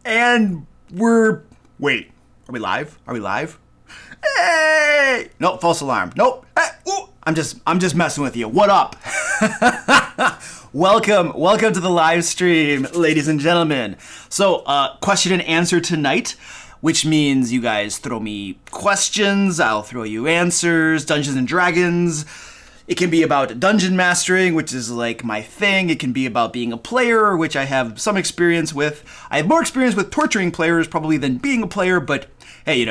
And wait, are we live? Are we live? Hey! Nope, false alarm. Nope. Hey, ooh, I'm just messing with you. What up? Welcome to the live stream, ladies and gentlemen. So, question and answer tonight, which means you guys throw me questions, I'll throw you answers, Dungeons and Dragons. It can be about dungeon mastering, which is like my thing. It can be about being a player, which I have some experience with. I have more experience with torturing players probably than being a player, but hey,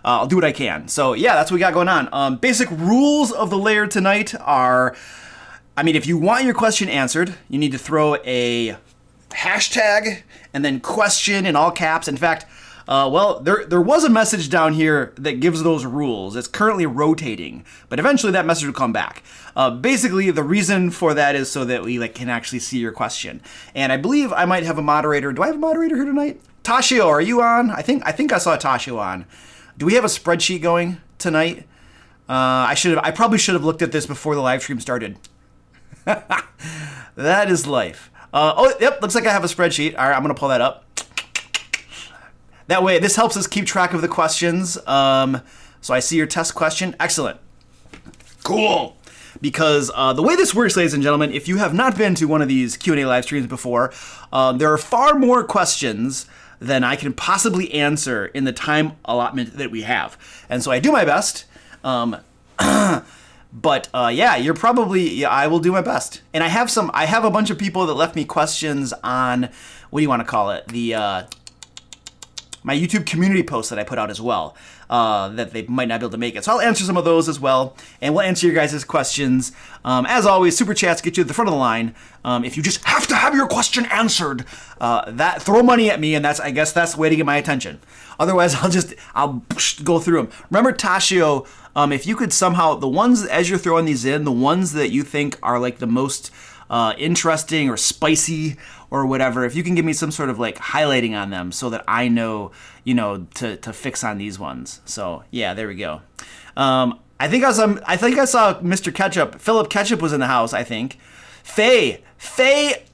I'll do what I can. So yeah, that's what we got going on. Basic rules of the Lair tonight are, if you want your question answered, you need to throw a hashtag and then question in all caps. In fact, there was a message down here that gives those rules. It's currently rotating, but eventually that message will come back. Basically, the reason for that is so that we can actually see your question. And I believe I might have a moderator. Do I have a moderator here tonight? Tashio, are you on? I think I saw Tashio on. Do we have a spreadsheet going tonight? I probably should have looked at this before the live stream started. That is life. Yep, looks like I have a spreadsheet. All right, I'm gonna pull that up. That way, this helps us keep track of the questions. So I see your test question. Excellent. Cool. Because the way this works, ladies and gentlemen, if you have not been to one of these Q&A live streams before, there are far more questions than I can possibly answer in the time allotment that we have. And so I do my best. But you're probably, I will do my best. And I have a bunch of people that left me questions on, what do you want to call it? My YouTube community post that I put out as well, that they might not be able to make it. So I'll answer some of those as well, and we'll answer your guys' questions. As always, Super Chats get you at the front of the line. If you just have to have your question answered, throw money at me, and I guess that's the way to get my attention. Otherwise, I'll go through them. Remember, Tashio, if you could somehow, the ones, as you're throwing these in, the ones that you think are like the most interesting or spicy or whatever, if you can give me some sort of highlighting on them so that I know, to fix on these ones. So yeah, there we go. I think I saw Mr. Ketchup. Philip Ketchup was in the house, I think. Faye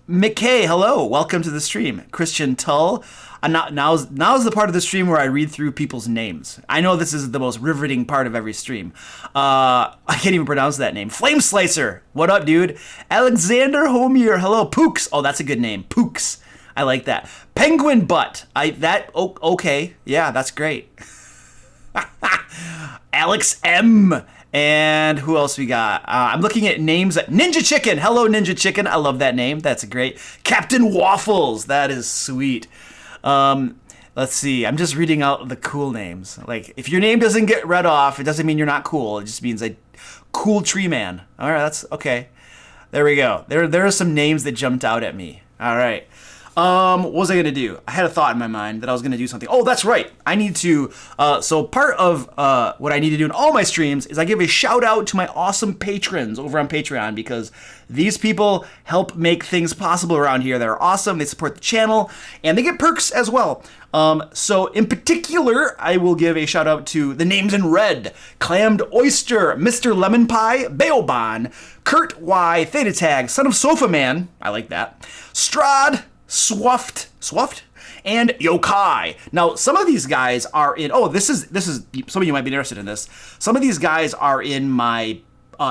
McKay, hello, welcome to the stream. Christian Tull. Now's the part of the stream where I read through people's names. I know this is the most riveting part of every stream. I can't even pronounce that name. Flame Slicer, what up, dude? Alexander Homier, hello. Pooks, oh, that's a good name. Pooks, I like that. Penguin Butt, okay, yeah, that's great. Alex M. And who else we got? I'm looking at names. Ninja Chicken, hello, Ninja Chicken. I love that name. That's great. Captain Waffles, that is sweet. Let's see. I'm just reading out the cool names. If your name doesn't get read off, it doesn't mean you're not cool. It just means a cool tree man. All right, that's okay. There we go. There are some names that jumped out at me. All right. What was I going to do? I had a thought in my mind that I was going to do something. Oh, that's right. I need to, so part of what I need to do in all my streams is I give a shout out to my awesome patrons over on Patreon, because these people help make things possible around here. They're awesome. They support the channel and they get perks as well. So in particular, I will give a shout out to the names in red: Clammed Oyster, Mr. Lemon Pie, Baobon, Kurt Y, Theta Tag, Son of Sofa Man. I like that. Strahd, Swaft, and Yokai. Now, some of these guys are in, this is, some of you might be interested in this. Some of these guys are in my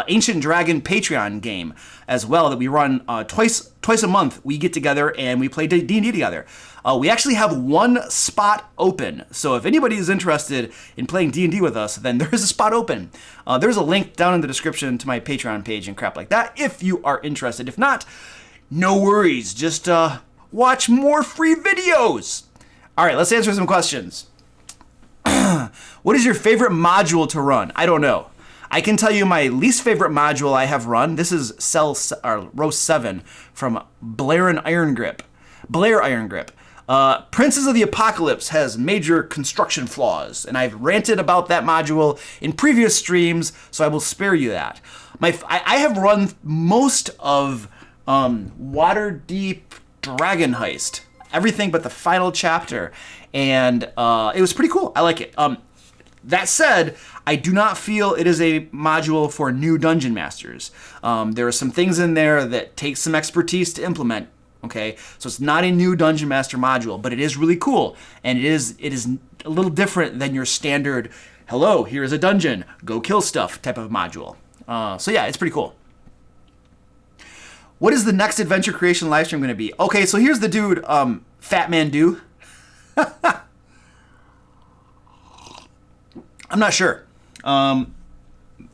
Ancient Dragon Patreon game as well, that we run twice a month. We get together and we play D&D together. We actually have one spot open. So if anybody is interested in playing D&D with us, then there is a spot open. There's a link down in the description to my Patreon page and crap like that if you are interested. If not, no worries. Just, watch more free videos. All right, let's answer some questions. What is your favorite module to run? I don't know. I can tell you my least favorite module I have run. This is row 7 from Blair Iron Grip. Princes of the Apocalypse has major construction flaws, and I've ranted about that module in previous streams, so I will spare you that. I have run most of Waterdeep Dragon Heist, everything but the final chapter, and it was pretty cool. I like it. That said, I do not feel it is a module for new dungeon masters. There are some things in there that take some expertise to implement. Okay, so it's not a new Dungeon Master module, but it is really cool, and it is a little different than your standard "hello, here's a dungeon, go kill stuff" type of module. So yeah, it's pretty cool. What is the next adventure creation livestream going to be? Okay, so here's the dude, Fat Man Do. I'm not sure.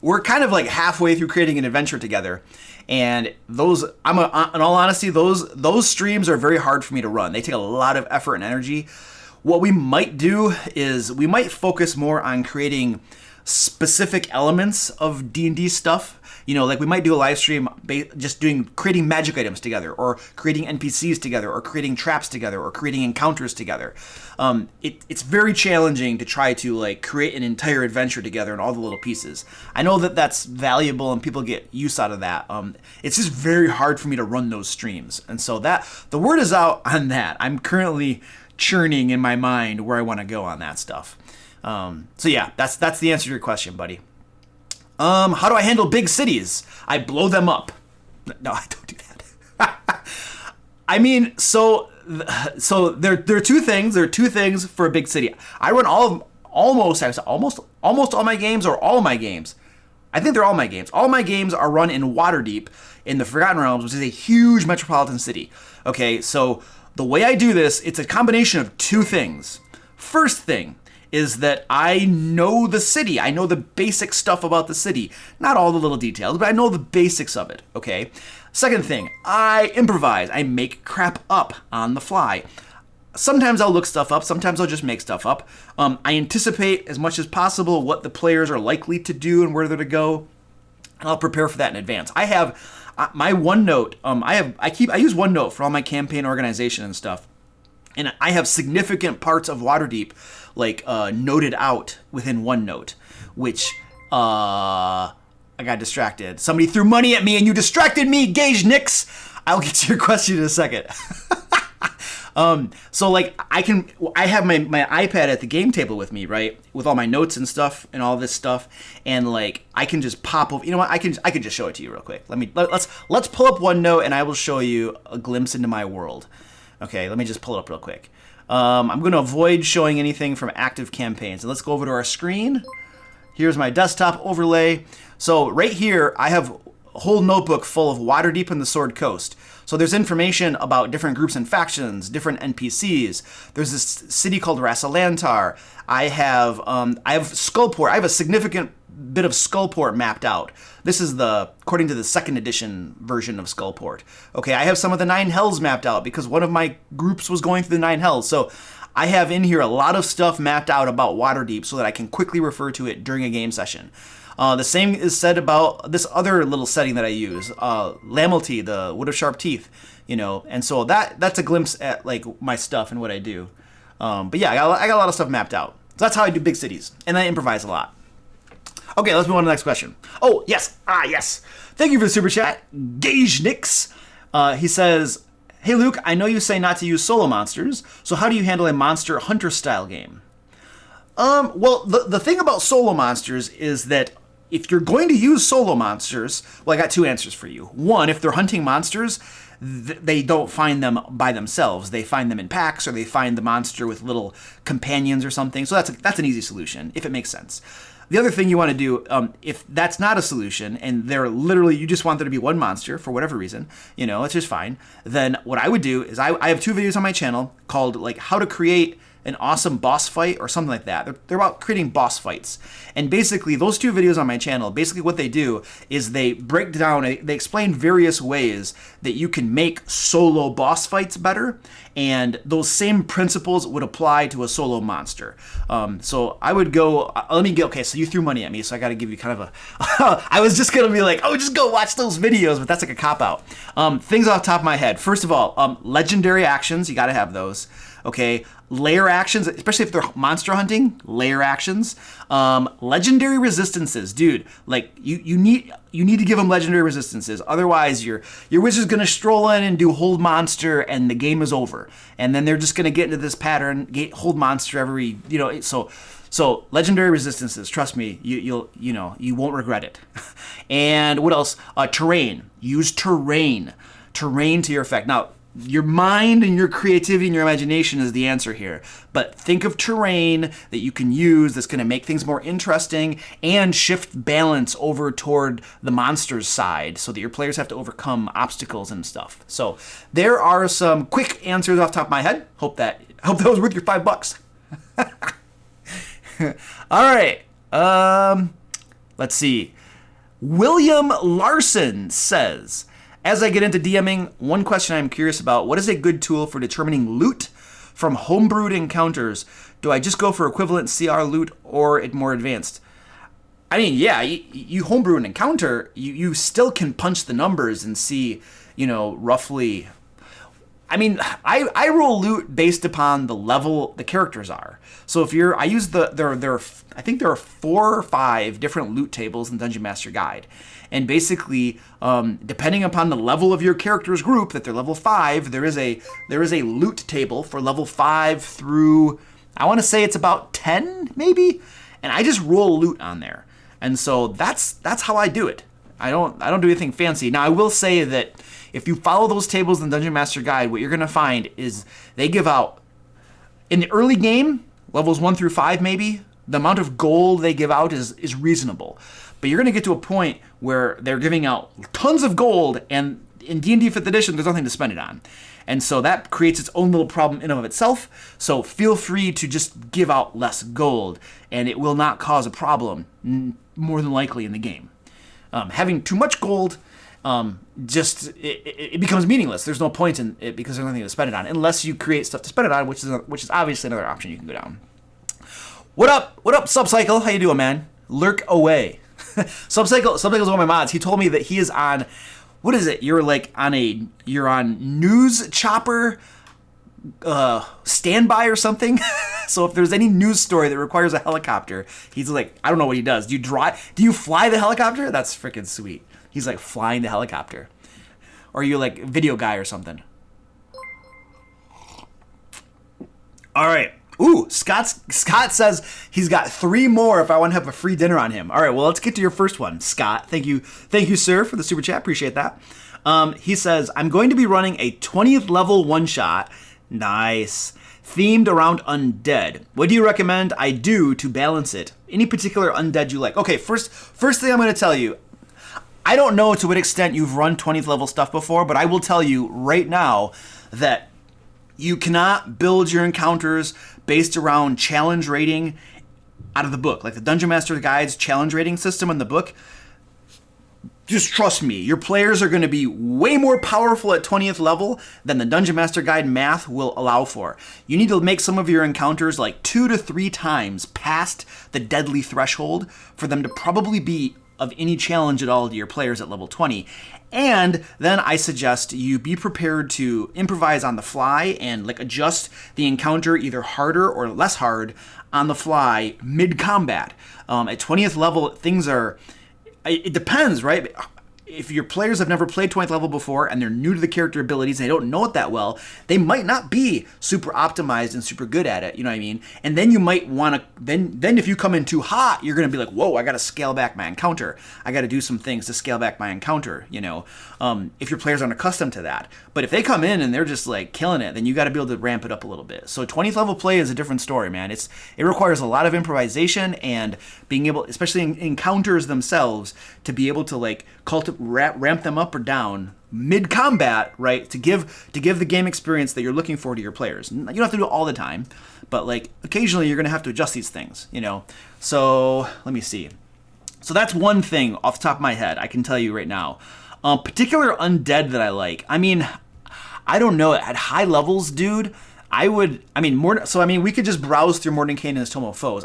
We're kind of like halfway through creating an adventure together, and those, in all honesty, those streams are very hard for me to run. They take a lot of effort and energy. What we might do is we might focus more on creating specific elements of D&D stuff. You know, like we might do a live stream just creating magic items together, or creating NPCs together, or creating traps together, or creating encounters together. It's very challenging to try to like create an entire adventure together and all the little pieces. I know that that's valuable and people get use out of that. It's just very hard for me to run those streams. And so that the word is out on that. I'm currently churning in my mind where I want to go on that stuff. So yeah, that's the answer to your question, buddy. How do I handle big cities? I blow them up. No, I don't do that. I mean, so there are two things. There are two things for a big city. I run almost all my games, or all my games. I think they're all my games. All my games are run in Waterdeep in the Forgotten Realms, which is a huge metropolitan city. Okay, so the way I do this, it's a combination of two things. First thing is that I know the city. I know the basic stuff about the city. Not all the little details, but I know the basics of it, okay? Second thing, I improvise. I make crap up on the fly. Sometimes I'll look stuff up. Sometimes I'll just make stuff up. I anticipate as much as possible what the players are likely to do and where they're to go, and I'll prepare for that in advance. I have my OneNote. I use OneNote for all my campaign organization and stuff. And I have significant parts of Waterdeep like noted out within OneNote, which I got distracted. Somebody threw money at me and you distracted me, Gage Nix. I'll get to your question in a second. So like I have my iPad at the game table with me, right? With all my notes and stuff and all this stuff. And like I can just pop over, you know what? I can just show it to you real quick. Let's pull up OneNote and I will show you a glimpse into my world. Okay, let me just pull it up real quick. I'm going to avoid showing anything from active campaigns. And let's go over to our screen. Here's my desktop overlay. So right here, I have a whole notebook full of Waterdeep and the Sword Coast. So there's information about different groups and factions, different NPCs. There's this city called Rassalantar. I have Skullport. I have a significant bit of Skullport mapped out. This is according to the 2nd edition version of Skullport. Okay, I have some of the 9 Hells mapped out because one of my groups was going through the 9 Hells. So I have in here a lot of stuff mapped out about Waterdeep so that I can quickly refer to it during a game session. The same is said about this other little setting that I use, Lamelty, the Wood of Sharp Teeth, you know, and so that's a glimpse at like my stuff and what I do. But yeah, I got a lot of stuff mapped out. So that's how I do big cities, and I improvise a lot. Okay, let's move on to the next question. Oh, yes. Yes. Thank you for the super chat. Gage Nix. He says, hey, Luke, I know you say not to use solo monsters, so how do you handle a monster hunter style game? Well, the thing about solo monsters is that if you're going to use solo monsters, well, I got 2 answers for you. One, if they're hunting monsters, they don't find them by themselves. They find them in packs, or they find the monster with little companions or something. So that's an easy solution, if it makes sense. The other thing you want to do, if that's not a solution, and you just want there to be one monster for whatever reason, you know, it's just fine, then what I would do is I have 2 videos on my channel called like how to create an awesome boss fight or something like that. They're about creating boss fights. And basically those 2 videos on my channel, basically what they do is they break down, they explain various ways that you can make solo boss fights better. And those same principles would apply to a solo monster. So I would go, okay, so you threw money at me, so I got to give you kind of a, I was just going to be like, oh, just go watch those videos, but that's like a cop-out. Things off the top of my head. First of all, legendary actions, you got to have those. Okay, lair actions, especially if they're monster hunting, lair actions. Legendary resistances, dude. Like you need to give them legendary resistances. Otherwise, your wizard's gonna stroll in and do hold monster, and the game is over. And then they're just gonna get into this pattern, hold monster every, you know. So legendary resistances. Trust me, you won't regret it. And what else? Terrain. Use terrain to your effect. Now, your mind and your creativity and your imagination is the answer here. But think of terrain that you can use that's going to make things more interesting and shift balance over toward the monster's side so that your players have to overcome obstacles and stuff. So there are some quick answers off the top of my head. Hope that was worth your $5. All right. Let's see. William Larson says, as I get into DMing, one question I'm curious about, what is a good tool for determining loot from homebrewed encounters? Do I just go for equivalent CR loot or it more advanced? I mean, yeah, you homebrew an encounter, you still can punch the numbers and see, roughly. I mean, I roll loot based upon the level the characters are. So if I use I think there are 4 or 5 different loot tables in Dungeon Master Guide. And basically, depending upon the level of your character's group, that they're level 5, there is a loot table for level 5 through, I want to say it's about 10, maybe? And I just roll loot on there. And so that's how I do it. I don't do anything fancy. Now, I will say that if you follow those tables in the Dungeon Master Guide, what you're going to find is they give out, in the early game, levels 1 through 5 maybe, the amount of gold they give out is reasonable. But you're going to get to a point where they're giving out tons of gold, and in D&D 5th edition, there's nothing to spend it on. And so that creates its own little problem in and of itself. So feel free to just give out less gold, and it will not cause a problem, more than likely, in the game. Having too much gold, it becomes meaningless. There's no point in it because there's nothing to spend it on, unless you create stuff to spend it on, which is obviously another option you can go down. What up, Subcycle? How you doing, man? Lurk away. Subcycle's one of my mods. He told me that he is on, what is it? You're on News Chopper standby or something. So if there's any news story that requires a helicopter, he's like, I don't know what he does. Do you fly the helicopter? That's freaking sweet. He's like flying the helicopter. Or are you like video guy or something? All right. Ooh, Scott says he's got 3 more if I want to have a free dinner on him. All right, well, let's get to your first one, Scott. Thank you, sir, for the super chat. Appreciate that. He says, I'm going to be running a 20th level one-shot. Nice. Themed around undead. What do you recommend I do to balance it? Any particular undead you like? Okay, first thing I'm going to tell you, I don't know to what extent you've run 20th level stuff before, but I will tell you right now that you cannot build your encounters based around challenge rating out of the book. Like the Dungeon Master Guide's challenge rating system in the book. Just trust me, your players are going to be way more powerful at 20th level than the Dungeon Master Guide math will allow for. You need to make some of your encounters like 2 to 3 times past the deadly threshold for them to probably be of any challenge at all to your players at level 20. And then I suggest you be prepared to improvise on the fly and like adjust the encounter either harder or less hard on the fly mid-combat. At 20th level, things are... It depends, right? If your players have never played 20th level before and they're new to the character abilities and they don't know it that well, they might not be super optimized and super good at it, you know what I mean? And then you might want to, then if you come in too hot, you're going to be like, whoa, I got to scale back my encounter. I got to do some things to scale back my encounter, if your players aren't accustomed to that. But if they come in and they're just like killing it, then you got to be able to ramp it up a little bit. So 20th level play is a different story, man. It requires a lot of improvisation and being able, especially in encounters themselves, to be able to like ramp them up or down mid-combat, right, to give the game experience that you're looking for to your players. You don't have to do it all the time, but like occasionally you're going to have to adjust these things, So let me see. So that's one thing off the top of my head I can tell you right now. Particular undead that I like. I mean, I don't know. At high levels, dude, we could just browse through Mordenkainen and his Tome of Foes.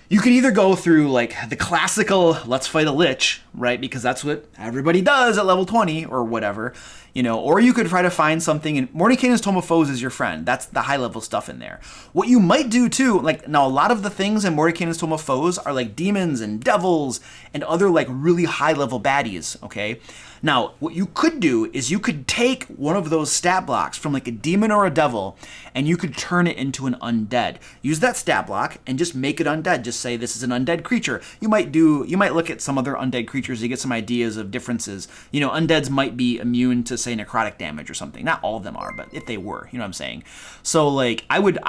You could either go through like the classical let's fight a lich, right? Because that's what everybody does at level 20 or whatever, or you could try to find something, and Mordenkainen's Tome of Foes is your friend. That's the high level stuff in there. What you might do too, like now a lot of the things in Mordenkainen's Tome of Foes are like demons and devils and other like really high level baddies, okay? Now, what you could do is you could take one of those stat blocks from like a demon or a devil and you could turn it into an undead. Use that stat block and just make it undead. Just say this is an undead creature. You might look at some other undead creatures to get some ideas of differences. Undeads might be immune to say necrotic damage or something. Not all of them are, but if they were, you know what I'm saying. So like I would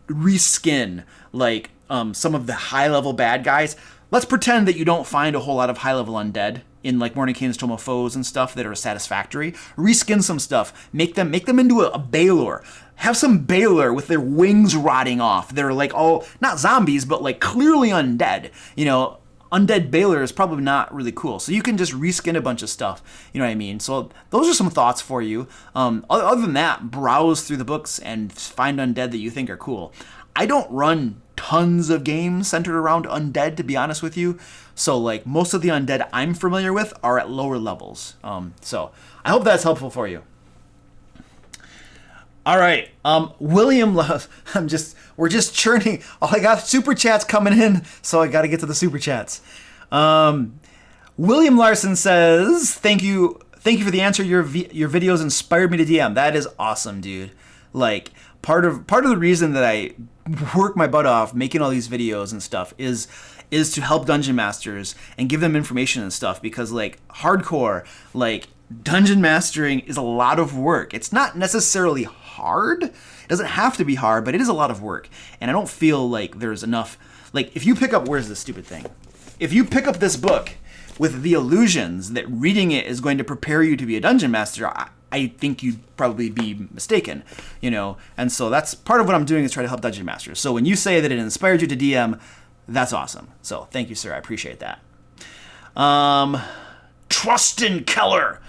reskin like some of the high level bad guys. Let's pretend that you don't find a whole lot of high level undead in like Mordenkainen's Tome of Foes and stuff that are satisfactory. Reskin some stuff. Make them into a Baylor. Have some Baylor with their wings rotting off. They're like all not zombies, but like clearly undead. You know, undead Baylor is probably not really cool. So you can just reskin a bunch of stuff. You know what I mean? So those are some thoughts for you. Other than that, browse through the books and find undead that you think are cool. I don't run tons of games centered around undead, to be honest with you. So like most of the undead I'm familiar with are at lower levels. So I hope that's helpful for you. All right, William, we're just churning. Oh, I got super chats coming in, so I got to get to the super chats. William Larson says, "Thank you for the answer. Your videos inspired me to DM." That is awesome, dude. Like part of the reason that I work my butt off making all these videos and stuff is to help dungeon masters and give them information and stuff, because like hardcore, like dungeon mastering is a lot of work. It's not necessarily hard. It doesn't have to be hard, but it is a lot of work. And I don't feel like there's enough. Like if you pick up, where's this stupid thing? If you pick up this book with the illusions that reading it is going to prepare you to be a dungeon master, I think you'd probably be mistaken, you know? And so that's part of what I'm doing, is try to help dungeon masters. So when you say that it inspired you to DM, that's awesome. So thank you, sir. I appreciate that. Trustin Keller.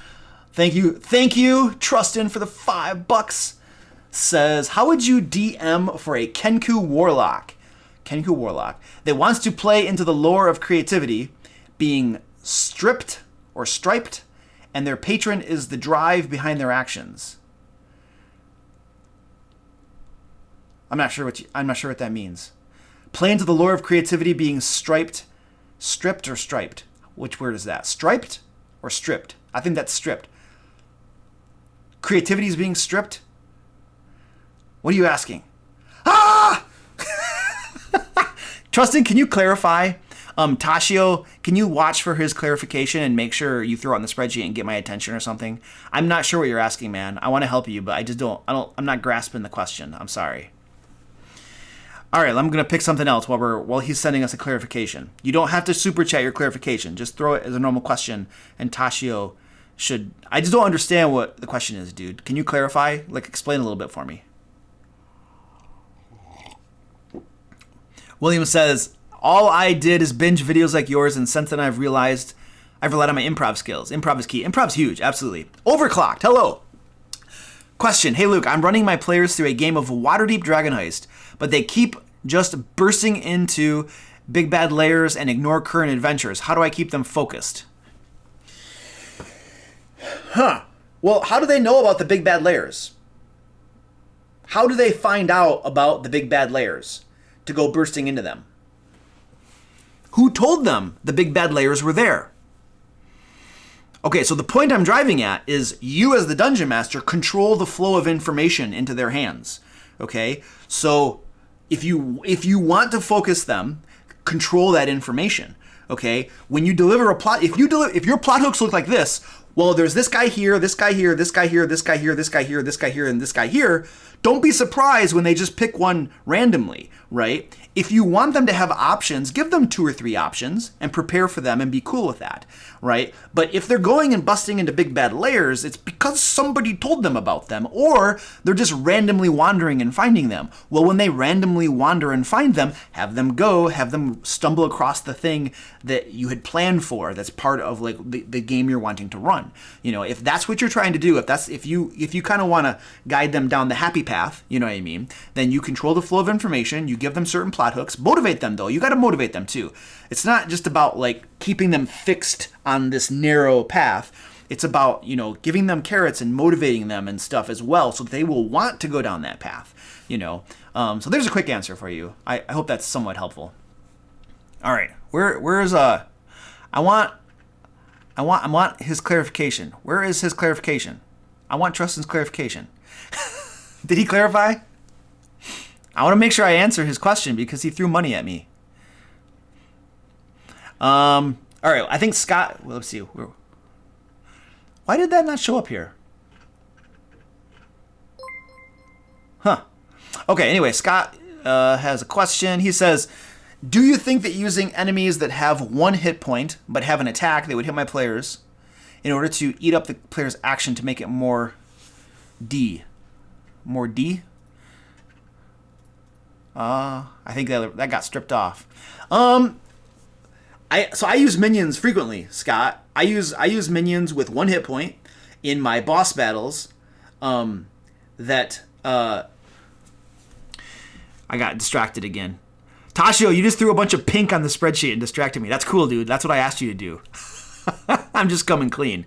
Thank you, Trustin, for the $5. Says, how would you DM for a Kenku Warlock that wants to play into the lore of creativity, being stripped or striped, and their patron is the drive behind their actions? I'm not sure what that means. Play into the lore of creativity, being stripped or striped. Which word is that? Striped or stripped? I think that's stripped. Creativity is being stripped? What are you asking? Ah! Trustin, can you clarify? Tashio, can you watch for his clarification and make sure you throw it on the spreadsheet and get my attention or something? I'm not sure what you're asking, man. I want to help you, but I'm not grasping the question. I'm sorry. All right, I'm going to pick something else while he's sending us a clarification. You don't have to super chat your clarification. Just throw it as a normal question, and Tashio should... I just don't understand what the question is, dude. Can you clarify? Like, explain a little bit for me. William says, all I did is binge videos like yours, and since then I've realized I've relied on my improv skills. Improv is key. Improv's huge, absolutely. Overclocked, hello. Question, hey Luke, I'm running my players through a game of Waterdeep Dragon Heist, but they keep just bursting into big bad layers and ignore current adventures. How do I keep them focused? Well, how do they know about the big bad layers? How do they find out about the big bad layers to go bursting into them? Who told them the big bad layers were there? Okay, so the point I'm driving at is you as the dungeon master control the flow of information into their hands. Okay, so if you want to focus them, control that information. Okay, when you deliver a plot, if your plot hooks look like this, well, there's this guy here, this guy here, this guy here, this guy here, this guy here, this guy here, and this guy here. Don't be surprised when they just pick one randomly, right? If you want them to have options, give them 2 or 3 options and prepare for them and be cool with that, right? But if they're going and busting into big bad layers, it's because somebody told them about them, or they're just randomly wandering and finding them. Well, when they randomly wander and find them, have them stumble across the thing that you had planned for. That's part of like the game you're wanting to run. You know, if that's what you're trying to do, if you kind of want to guide them down the happy path, you know what I mean, then you control the flow of information, you give them certain plot hooks, motivate them though. You got to motivate them too. It's not just about like keeping them fixed on this narrow path. It's about, you know, giving them carrots and motivating them and stuff as well, so they will want to go down that path, you know. So there's a quick answer for you. I hope that's somewhat helpful. All right, where's I want his clarification. Where is his clarification? I want Trustin's clarification. Did he clarify? I want to make sure I answer his question because he threw money at me. All right, I think Scott... Well, let's see. Why did that not show up here? Huh. Okay, anyway, Scott has a question. He says, do you think that using enemies that have 1 hit point but have an attack that would hit my players in order to eat up the player's action to make it more D? More D? I think that got stripped off. I use minions frequently, Scott. I use minions with 1 hit point in my boss battles. I got distracted again. Tashio, you just threw a bunch of pink on the spreadsheet and distracted me. That's cool, dude. That's what I asked you to do. I'm just coming clean.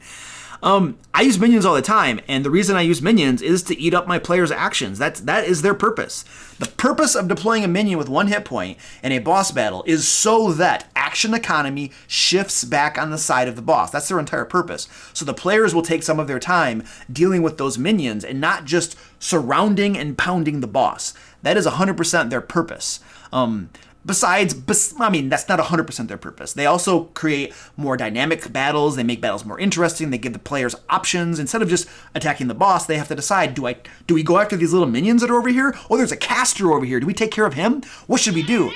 I use minions all the time, and the reason I use minions is to eat up my players' actions. That is their purpose. The purpose of deploying a minion with 1 hit point in a boss battle is so that action economy shifts back on the side of the boss. That's their entire purpose. So the players will take some of their time dealing with those minions and not just surrounding and pounding the boss. That is 100% their purpose. Besides, I mean, that's not 100% their purpose. They also create more dynamic battles. They make battles more interesting. They give the players options. Instead of just attacking the boss, they have to decide, do we go after these little minions that are over here? Oh, there's a caster over here. Do we take care of him? What should we do?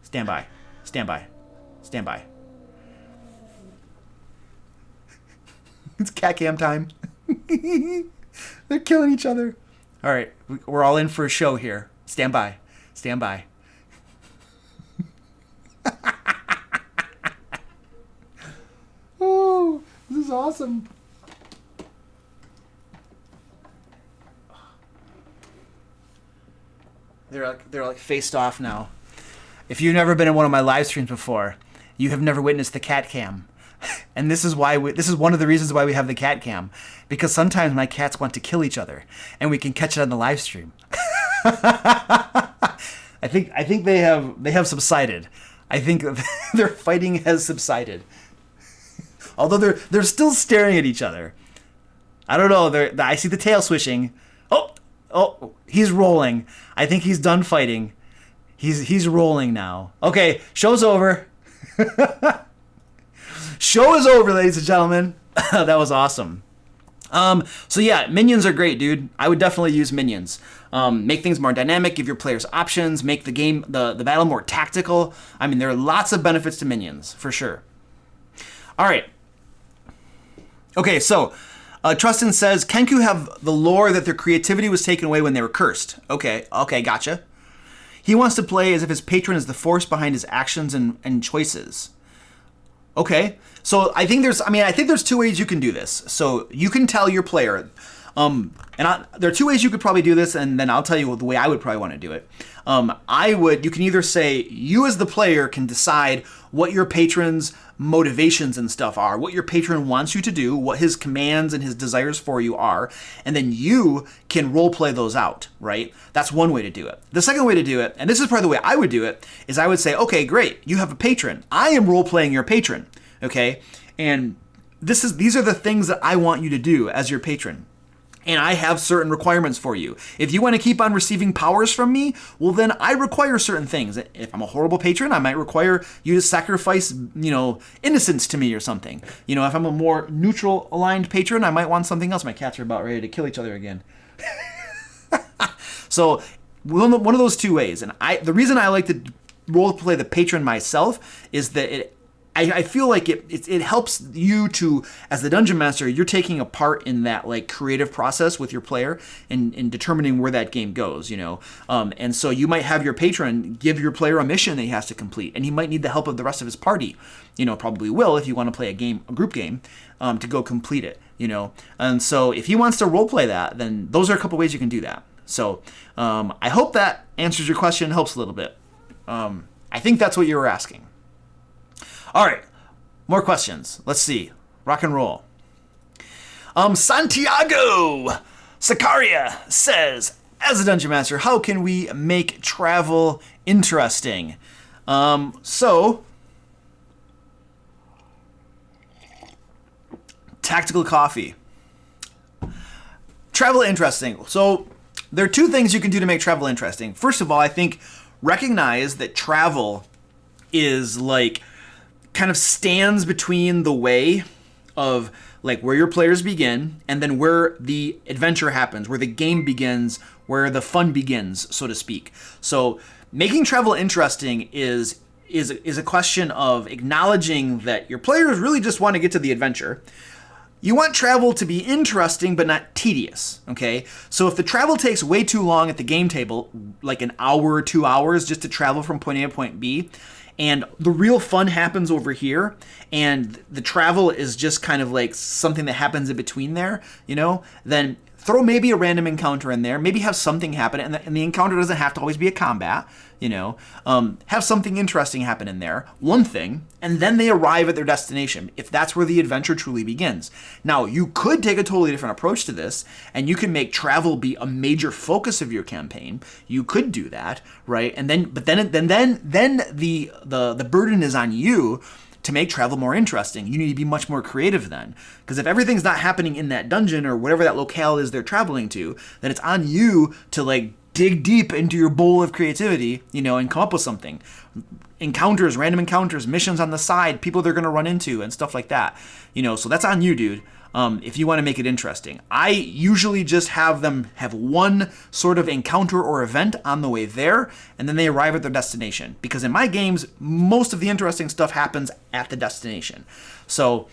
Stand by. Stand by. Stand by. It's cat cam time. They're killing each other. All right, we're all in for a show here. Stand by. Stand by. Oh, this is awesome. They're like faced off now. If you've never been in one of my live streams before, you have never witnessed the cat cam. And this is one of the reasons why we have the cat cam, because sometimes my cats want to kill each other, and we can catch it on the live stream. I think they have subsided. I think their fighting has subsided. Although they're still staring at each other. I don't know. I see the tail swishing. Oh, he's rolling. I think he's done fighting. He's rolling now. Okay, show's over. Show is over, ladies and gentlemen. That was awesome. So yeah, minions are great, dude. I would definitely use minions. Make things more dynamic, give your players options, make the game, the battle more tactical. I mean, there are lots of benefits to minions, for sure. All right. Okay, so Trustin says, Kenku have the lore that their creativity was taken away when they were cursed. Okay, gotcha. He wants to play as if his patron is the force behind his actions and choices. Okay, so I think there's 2 ways you can do this. So you can tell your player, there are 2 ways you could probably do this, and then I'll tell you the way I would probably want to do it. You can either say, you as the player can decide what your patron's motivations and stuff are, what your patron wants you to do, what his commands and his desires for you are, and then you can role play those out, right? That's one way to do it. The second way to do it, and this is probably the way I would do it, is I would say, okay, great, you have a patron. I am role playing your patron, okay? And these are the things that I want you to do as your patron. And I have certain requirements for you. If you want to keep on receiving powers from me, well, then I require certain things. If I'm a horrible patron, I might require you to sacrifice, innocence to me or something. If I'm a more neutral aligned patron, I might want something else. My cats are about ready to kill each other again. So one of those 2 ways. And the reason I like to role play the patron myself is that I feel like it helps you to, as the dungeon master, you're taking a part in that like creative process with your player in determining where that game goes, and so you might have your patron give your player a mission that he has to complete, and he might need the help of the rest of his party, probably will if you want to play a group game, to go complete it, and so if he wants to role play that, then those are a couple ways you can do that. So I hope that answers your question, helps a little bit. I think that's what you were asking. All right, more questions. Let's see. Rock and roll. Santiago Sicaria says, as a dungeon master, how can we make travel interesting? So tactical coffee. Travel interesting. So there are 2 things you can do to make travel interesting. First of all, I think recognize that travel is like kind of stands between the way of like where your players begin, and then where the adventure happens, where the game begins, where the fun begins, so to speak. So making travel interesting is a question of acknowledging that your players really just want to get to the adventure. You want travel to be interesting but not tedious, okay? So if the travel takes way too long at the game table, like an hour or 2 hours just to travel from point A to point B, and the real fun happens over here, and the travel is just kind of like something that happens in between there, then throw maybe a random encounter in there, maybe have something happen, and the encounter doesn't have to always be a combat, have something interesting happen in there, one thing, and then they arrive at their destination, if that's where the adventure truly begins. Now, you could take a totally different approach to this, and you can make travel be a major focus of your campaign. You could do that, right? And then the burden is on you to make travel more interesting. You need to be much more creative then. Because if everything's not happening in that dungeon or whatever that locale is they're traveling to, then it's on you to like dig deep into your bowl of creativity, and come up with something. Encounters, random encounters, missions on the side, people they're going to run into and stuff like that. So that's on you, dude. If you want to make it interesting. I usually just have them have one sort of encounter or event on the way there, and then they arrive at their destination. Because in my games, most of the interesting stuff happens at the destination. So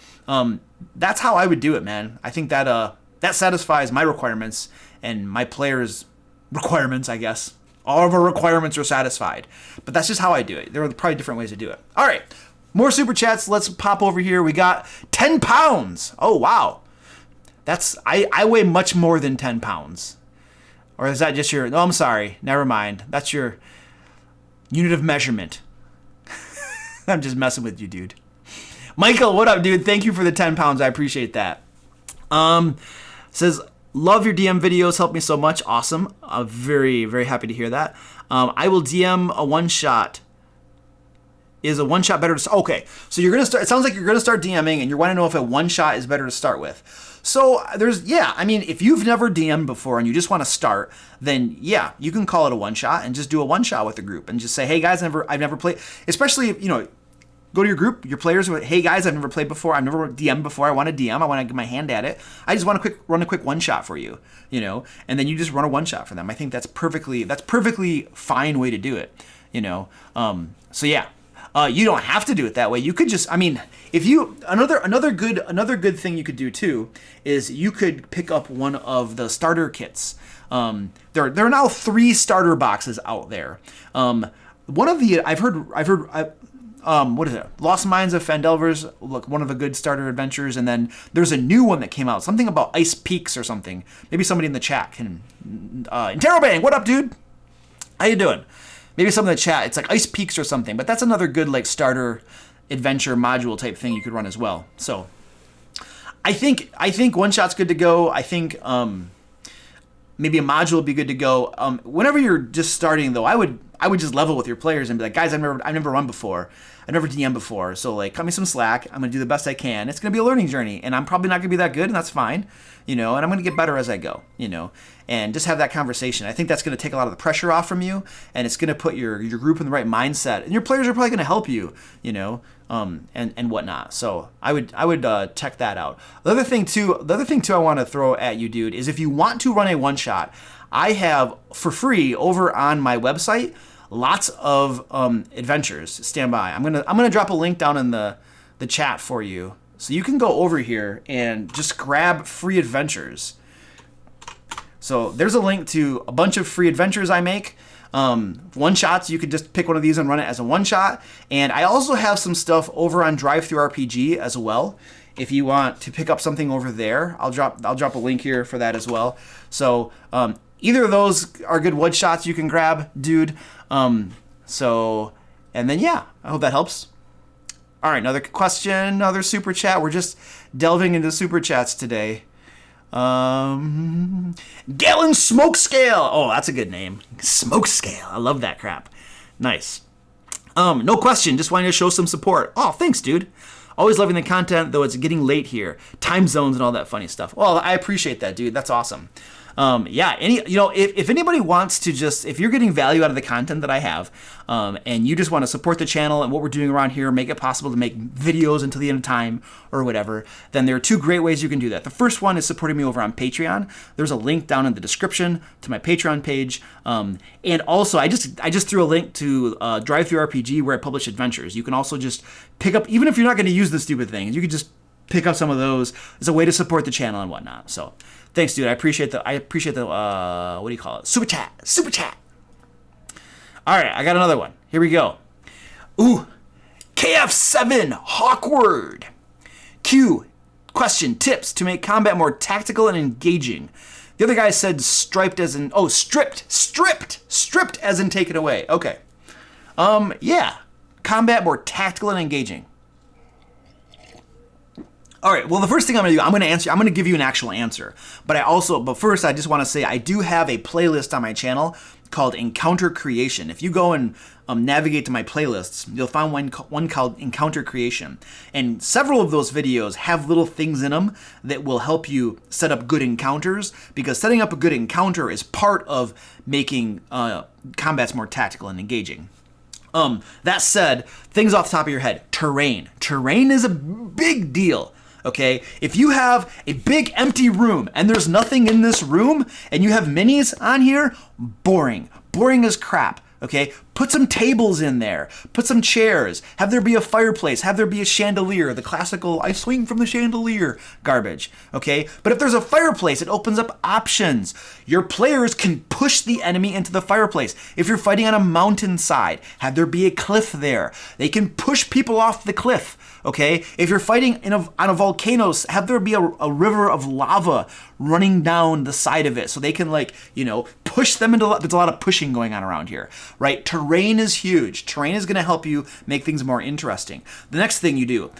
that's how I would do it, man. I think that satisfies my requirements and my players' requirements, I guess. All of our requirements are satisfied. But that's just how I do it. There are probably different ways to do it. All right. More super chats. Let's pop over here. We got 10 pounds. Oh, wow. I weigh much more than 10 pounds. Or is that just your... No, I'm sorry. Never mind. That's your unit of measurement. I'm just messing with you, dude. Michael, what up, dude? Thank you for the 10 pounds. I appreciate that. Says, love your DM videos. Help me so much. Awesome. Very, very happy to hear that. I will DM a one-shot. Is a one-shot better to start? Okay, so you're going to start, it sounds like you're going to start DMing and you want to know if a one-shot is better to start with. So if you've never DM'd before and you just want to start, then yeah, you can call it a one-shot and just do a one-shot with the group and just say, hey guys, I've never played, especially if, go to your group, your players, hey guys, I've never played before, I've never DM'd before, I want to DM, I want to get my hand at it, I just want to run a quick one-shot for you, and then you just run a one-shot for them. I think that's perfectly fine way to do it, so yeah. You don't have to do it that way. You could just, if you, another good thing you could do too is you could pick up one of the starter kits. There are now 3 starter boxes out there. One of the, I've heard, what is it? Lost Mines of Phandelver's, look, one of the good starter adventures, and then there's a new one that came out, something about Ice Peaks or something. Maybe somebody in the chat can, Interrobang, what up, dude? How you doing? Maybe some in the chat, it's like Ice Peaks or something, but that's another good like starter adventure module type thing you could run as well. So I think one shot's good to go. I think maybe a module would be good to go. Whenever you're just starting though, I would just level with your players and be like, guys, I've never run before. I've never DM'd before. So like cut me some slack. I'm gonna do the best I can. It's gonna be a learning journey and I'm probably not gonna be that good and that's fine. And I'm gonna get better as I go, and just have that conversation. I think that's going to take a lot of the pressure off from you, and it's going to put your group in the right mindset. And your players are probably going to help you, and whatnot. So I would check that out. The other thing too I want to throw at you, dude, is if you want to run a one shot, I have for free over on my website lots of adventures. Stand by. I'm gonna drop a link down in the chat for you, so you can go over here and just grab free adventures. So there's a link to a bunch of free adventures I make. One shots, you could just pick one of these and run it as a one shot. And I also have some stuff over on DriveThruRPG as well. If you want to pick up something over there, I'll drop a link here for that as well. So either of those are good one shots you can grab, dude. And then yeah, I hope that helps. All right, another question, another super chat. We're just delving into super chats today. Gallon Smoke Scale. Oh, that's a good name. Smoke Scale. I love that crap. Nice. No question. Just wanting to show some support. Oh, thanks, dude. Always loving the content, though it's getting late here. Time zones and all that funny stuff. Well, I appreciate that, dude. That's awesome. Yeah, if anybody wants to if you're getting value out of the content that I have, and you just want to support the channel and what we're doing around here, make it possible to make videos until the end of time or whatever, then there are two great ways you can do that. The first one is supporting me over on Patreon. There's a link down in the description to my Patreon page. And also, I just threw a link to Drive-Thru RPG where I publish adventures. You can also just pick up, even if you're not going to use the stupid things, you could just pick up some of those as a way to support the channel and whatnot. So thanks, dude. I appreciate the what do you call it? Super chat. All right, I got another one. Here we go. Ooh, KF7 Hawkward. Q, question, tips to make combat more tactical and engaging. The other guy said stripped as in stripped as in taken away. Okay. Yeah. Combat more tactical and engaging. All right, well, the first thing I'm going to give you an actual answer. But first, I just want to say I do have a playlist on my channel called Encounter Creation. If you go and navigate to my playlists, you'll find one called Encounter Creation. And several of those videos have little things in them that will help you set up good encounters, because setting up a good encounter is part of making combats more tactical and engaging. That said, things off the top of your head. Terrain. Terrain is a big deal. Okay, if you have a big empty room and there's nothing in this room and you have minis on here, boring as crap. Okay, put some tables in there, put some chairs, have there be a fireplace, have there be a chandelier, the classical I swing from the chandelier garbage. Okay, but if there's a fireplace, it opens up options. Your players can push the enemy into the fireplace. If you're fighting on a mountainside, have there be a cliff there. They can push people off the cliff. Okay, if you're fighting on a volcano, have there be a river of lava running down the side of it so they can push them into. There's a lot of pushing going on around here, right? Terrain is huge. Terrain is going to help you make things more interesting. The next thing you do,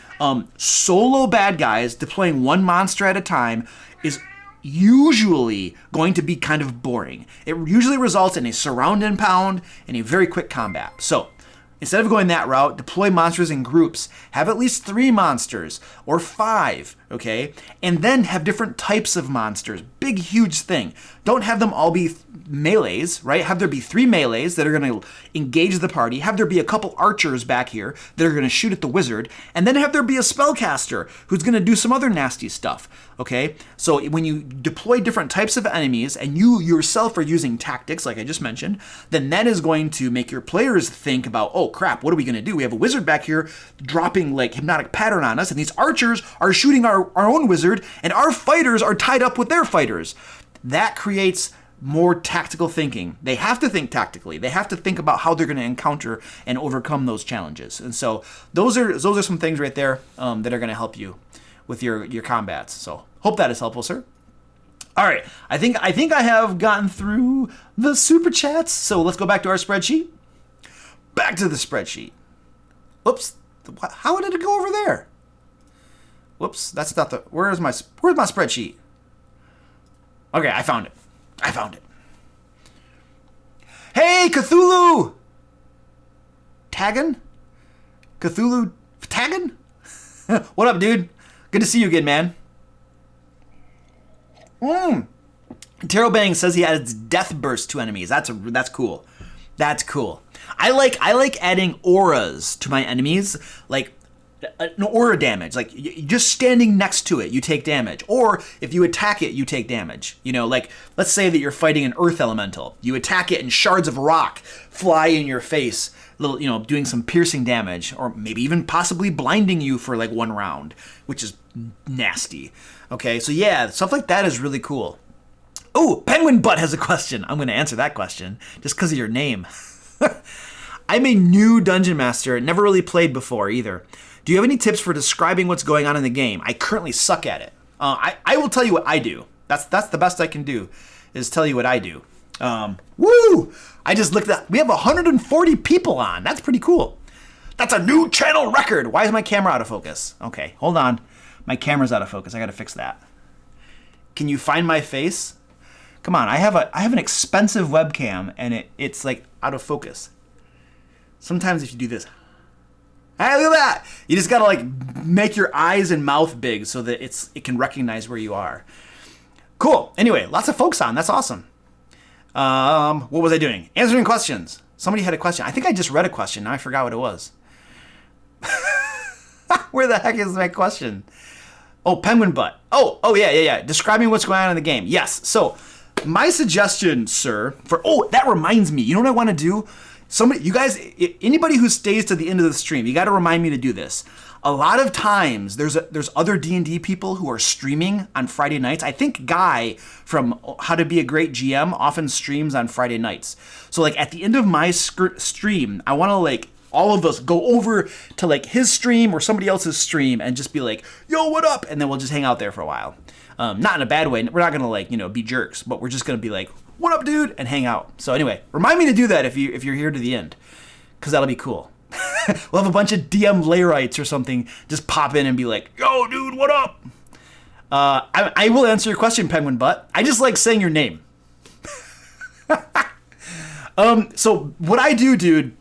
solo bad guys deploying one monster at a time is usually going to be kind of boring. It usually results in a surround and pound and a very quick combat. So instead of going that route, deploy monsters in groups. Have at least 3 monsters or 5, okay? And then have different types of monsters. Big, huge thing. Don't have them all be melees, right? Have there be 3 melees that are going to engage the party. Have there be a couple archers back here that are going to shoot at the wizard. And then have there be a spellcaster who's going to do some other nasty stuff, okay? So when you deploy different types of enemies and you yourself are using tactics, like I just mentioned, then that is going to make your players think about, oh crap, what are we going to do? We have a wizard back here dropping hypnotic pattern on us, and these archers are shooting our own wizard, and our fighters are tied up with their fighters. That creates more tactical thinking. They have to think tactically. They have to think about how they're going to encounter and overcome those challenges. And so those are some things right there that are going to help you with your combats. So hope that is helpful, sir. All right, I think I have gotten through the super chats. So let's go back to our spreadsheet. Back to the spreadsheet. Whoops. How did it go over there? Whoops, that's not the. Where's my spreadsheet? Okay, I found it. Hey, Cthulhu! Cthulhu tagging? What up, dude? Good to see you again, man. Taro Bang says he adds death burst to enemies. That's cool. That's cool. I like adding auras to my enemies, like an aura damage. Like just standing next to it, you take damage. Or if you attack it, you take damage. Like let's say that you're fighting an earth elemental. You attack it and shards of rock fly in your face, doing some piercing damage, or maybe even possibly blinding you for like 1 round, which is nasty. Okay, so yeah, stuff like that is really cool. Oh, Penguin Butt has a question. I'm going to answer that question just because of your name. I'm a new dungeon master, never really played before either. Do you have any tips for describing what's going on in the game? I currently suck at it. I will tell you what I do. That's the best I can do, is tell you what I do. Woo! I just looked at, we have 140 people on. That's pretty cool. That's a new channel record. Why is my camera out of focus? Okay, hold on. My camera's out of focus. I gotta fix that. Can you find my face? Come on, I have an expensive webcam and it's like out of focus. Sometimes if you do this, hey, look at that! You just gotta like make your eyes and mouth big so that it can recognize where you are. Cool. Anyway, lots of folks on. That's awesome. What was I doing? Answering questions. Somebody had a question. I think I just read a question. Now I forgot what it was. Where the heck is my question? Oh, penguin butt. Oh, yeah. Describing what's going on in the game. Yes. So, my suggestion, sir, that reminds me. You know what I want to do? You guys, anybody who stays to the end of the stream, you got to remind me to do this. A lot of times, there's other D&D people who are streaming on Friday nights. I think Guy from How to Be a Great GM often streams on Friday nights. So, like, at the end of my stream, I want to, like, all of us go over to, like, his stream or somebody else's stream and just be like, yo, what up? And then we'll just hang out there for a while. Not in a bad way. We're not going to, like, be jerks, but we're just going to be like, what up, dude? And hang out. So anyway, remind me to do that if you're here to the end, because that'll be cool. We'll have a bunch of DM Lairites or something just pop in and be like, yo, dude, what up? I will answer your question, Penguin Butt. I just like saying your name. So what I do, dude,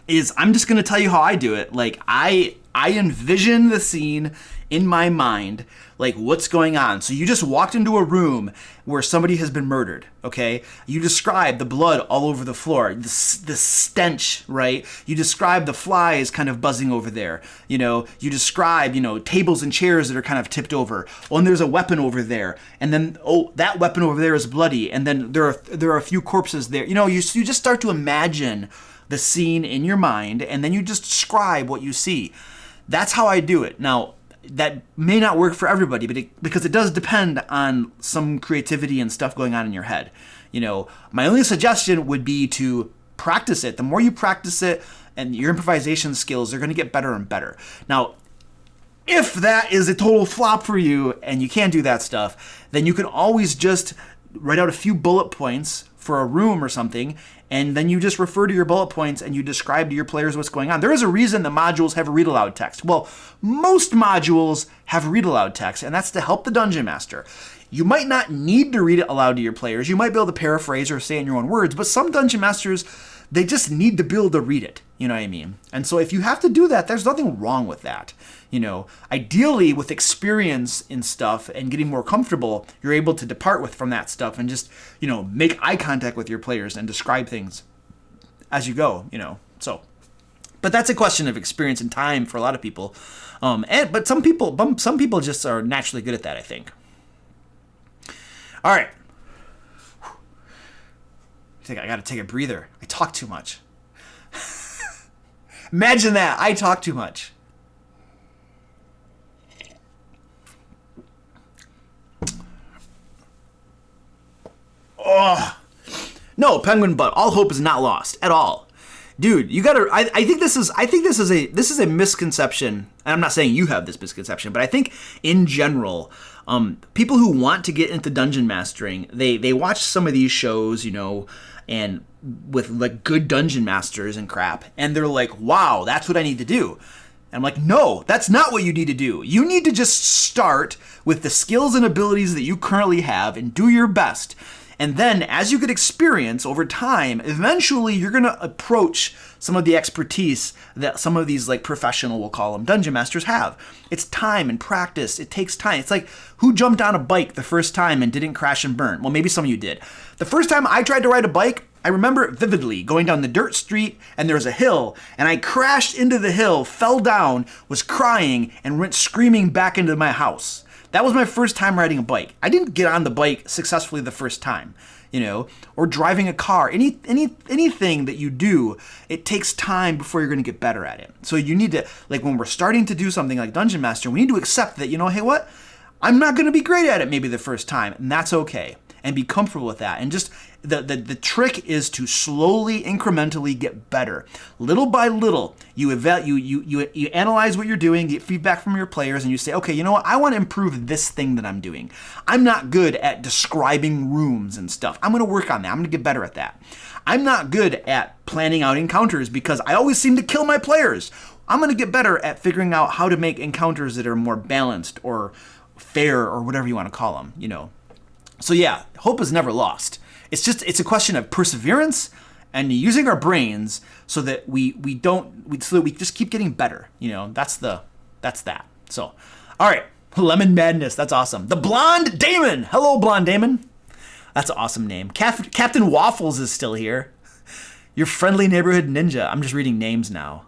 is I'm just going to tell you how I do it. Like, I envision the scene in my mind, like what's going on. So you just walked into a room where somebody has been murdered, okay? You describe the blood all over the floor, the stench, right? You describe the flies kind of buzzing over there. You describe, tables and chairs that are kind of tipped over. Oh, and there's a weapon over there. And then, that weapon over there is bloody. And then there are a few corpses there. You just start to imagine the scene in your mind, and then you just describe what you see. That's how I do it. Now, that may not work for everybody, because it does depend on some creativity and stuff going on in your head. My only suggestion would be to practice it. The more you practice it, and your improvisation skills are going to get better and better. Now, if that is a total flop for you and you can't do that stuff, then you can always just write out a few bullet points for a room or something, and then you just refer to your bullet points and you describe to your players what's going on. There is a reason the modules have read aloud text. Well, most modules have read aloud text, and that's to help the dungeon master. You might not need to read it aloud to your players. You might be able to paraphrase or say it in your own words, but some dungeon masters, they just need to be able to read it. You know what I mean? And so if you have to do that, there's nothing wrong with that. Ideally, with experience in stuff and getting more comfortable, you're able to depart from that stuff and just, make eye contact with your players and describe things as you go, So, but that's a question of experience and time for a lot of people. But some people just are naturally good at that, I think. All right. I think I got to take a breather. I talk too much. Imagine that. I talk too much. Oh. No, penguin butt. All hope is not lost at all. Dude, you gotta. I think this is a misconception, and I'm not saying you have this misconception, but I think in general, people who want to get into dungeon mastering, they watch some of these shows, and with like good dungeon masters and crap, and they're like, wow, that's what I need to do. And I'm like, no, that's not what you need to do. You need to just start with the skills and abilities that you currently have and do your best. And then as you get experience over time, eventually you're going to approach some of the expertise that some of these like professional, we'll call them, dungeon masters have. It's time and practice. It takes time. It's like who jumped on a bike the first time and didn't crash and burn? Well, maybe some of you did. The first time I tried to ride a bike, I remember it vividly, going down the dirt street and there was a hill and I crashed into the hill, fell down, was crying and went screaming back into my house. That was my first time riding a bike. I didn't get on the bike successfully the first time, or driving a car. Anything that you do, it takes time before you're going to get better at it. So you need to, like when we're starting to do something like Dungeon Master, we need to accept that, hey, what? I'm not going to be great at it maybe the first time, and that's okay. And be comfortable with that. And just the trick is to slowly, incrementally get better. Little by little, you analyze what you're doing, get feedback from your players, and you say, okay, you know what? I want to improve this thing that I'm doing. I'm not good at describing rooms and stuff. I'm going to work on that. I'm going to get better at that. I'm not good at planning out encounters because I always seem to kill my players. I'm going to get better at figuring out how to make encounters that are more balanced or fair or whatever you want to call them, So yeah, hope is never lost. It's a question of perseverance and using our brains so that we just keep getting better. That's that. So, all right, Lemon Madness. That's awesome. The Blonde Damon. Hello, Blonde Damon. That's an awesome name. Captain Waffles is still here. Your friendly neighborhood ninja. I'm just reading names now.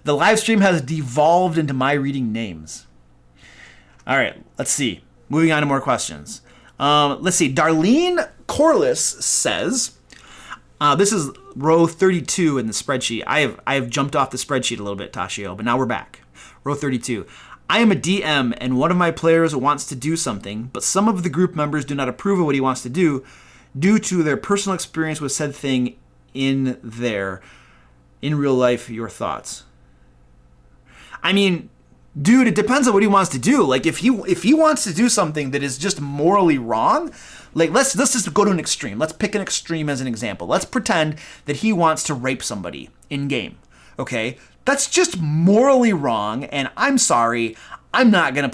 The live stream has devolved into my reading names. All right, let's see. Moving on to more questions. Let's see. Darlene Corliss says, this is row 32 in the spreadsheet. I have jumped off the spreadsheet a little bit, Tashio, but now we're back. Row 32. I am a DM and one of my players wants to do something, but some of the group members do not approve of what he wants to do due to their personal experience with said thing in real life. Your thoughts? I mean, dude, it depends on what he wants to do. Like if he wants to do something that is just morally wrong, like let's just go to an extreme. Let's pick an extreme as an example. Let's pretend that he wants to rape somebody in game. Okay? That's just morally wrong, and I'm sorry, I'm not gonna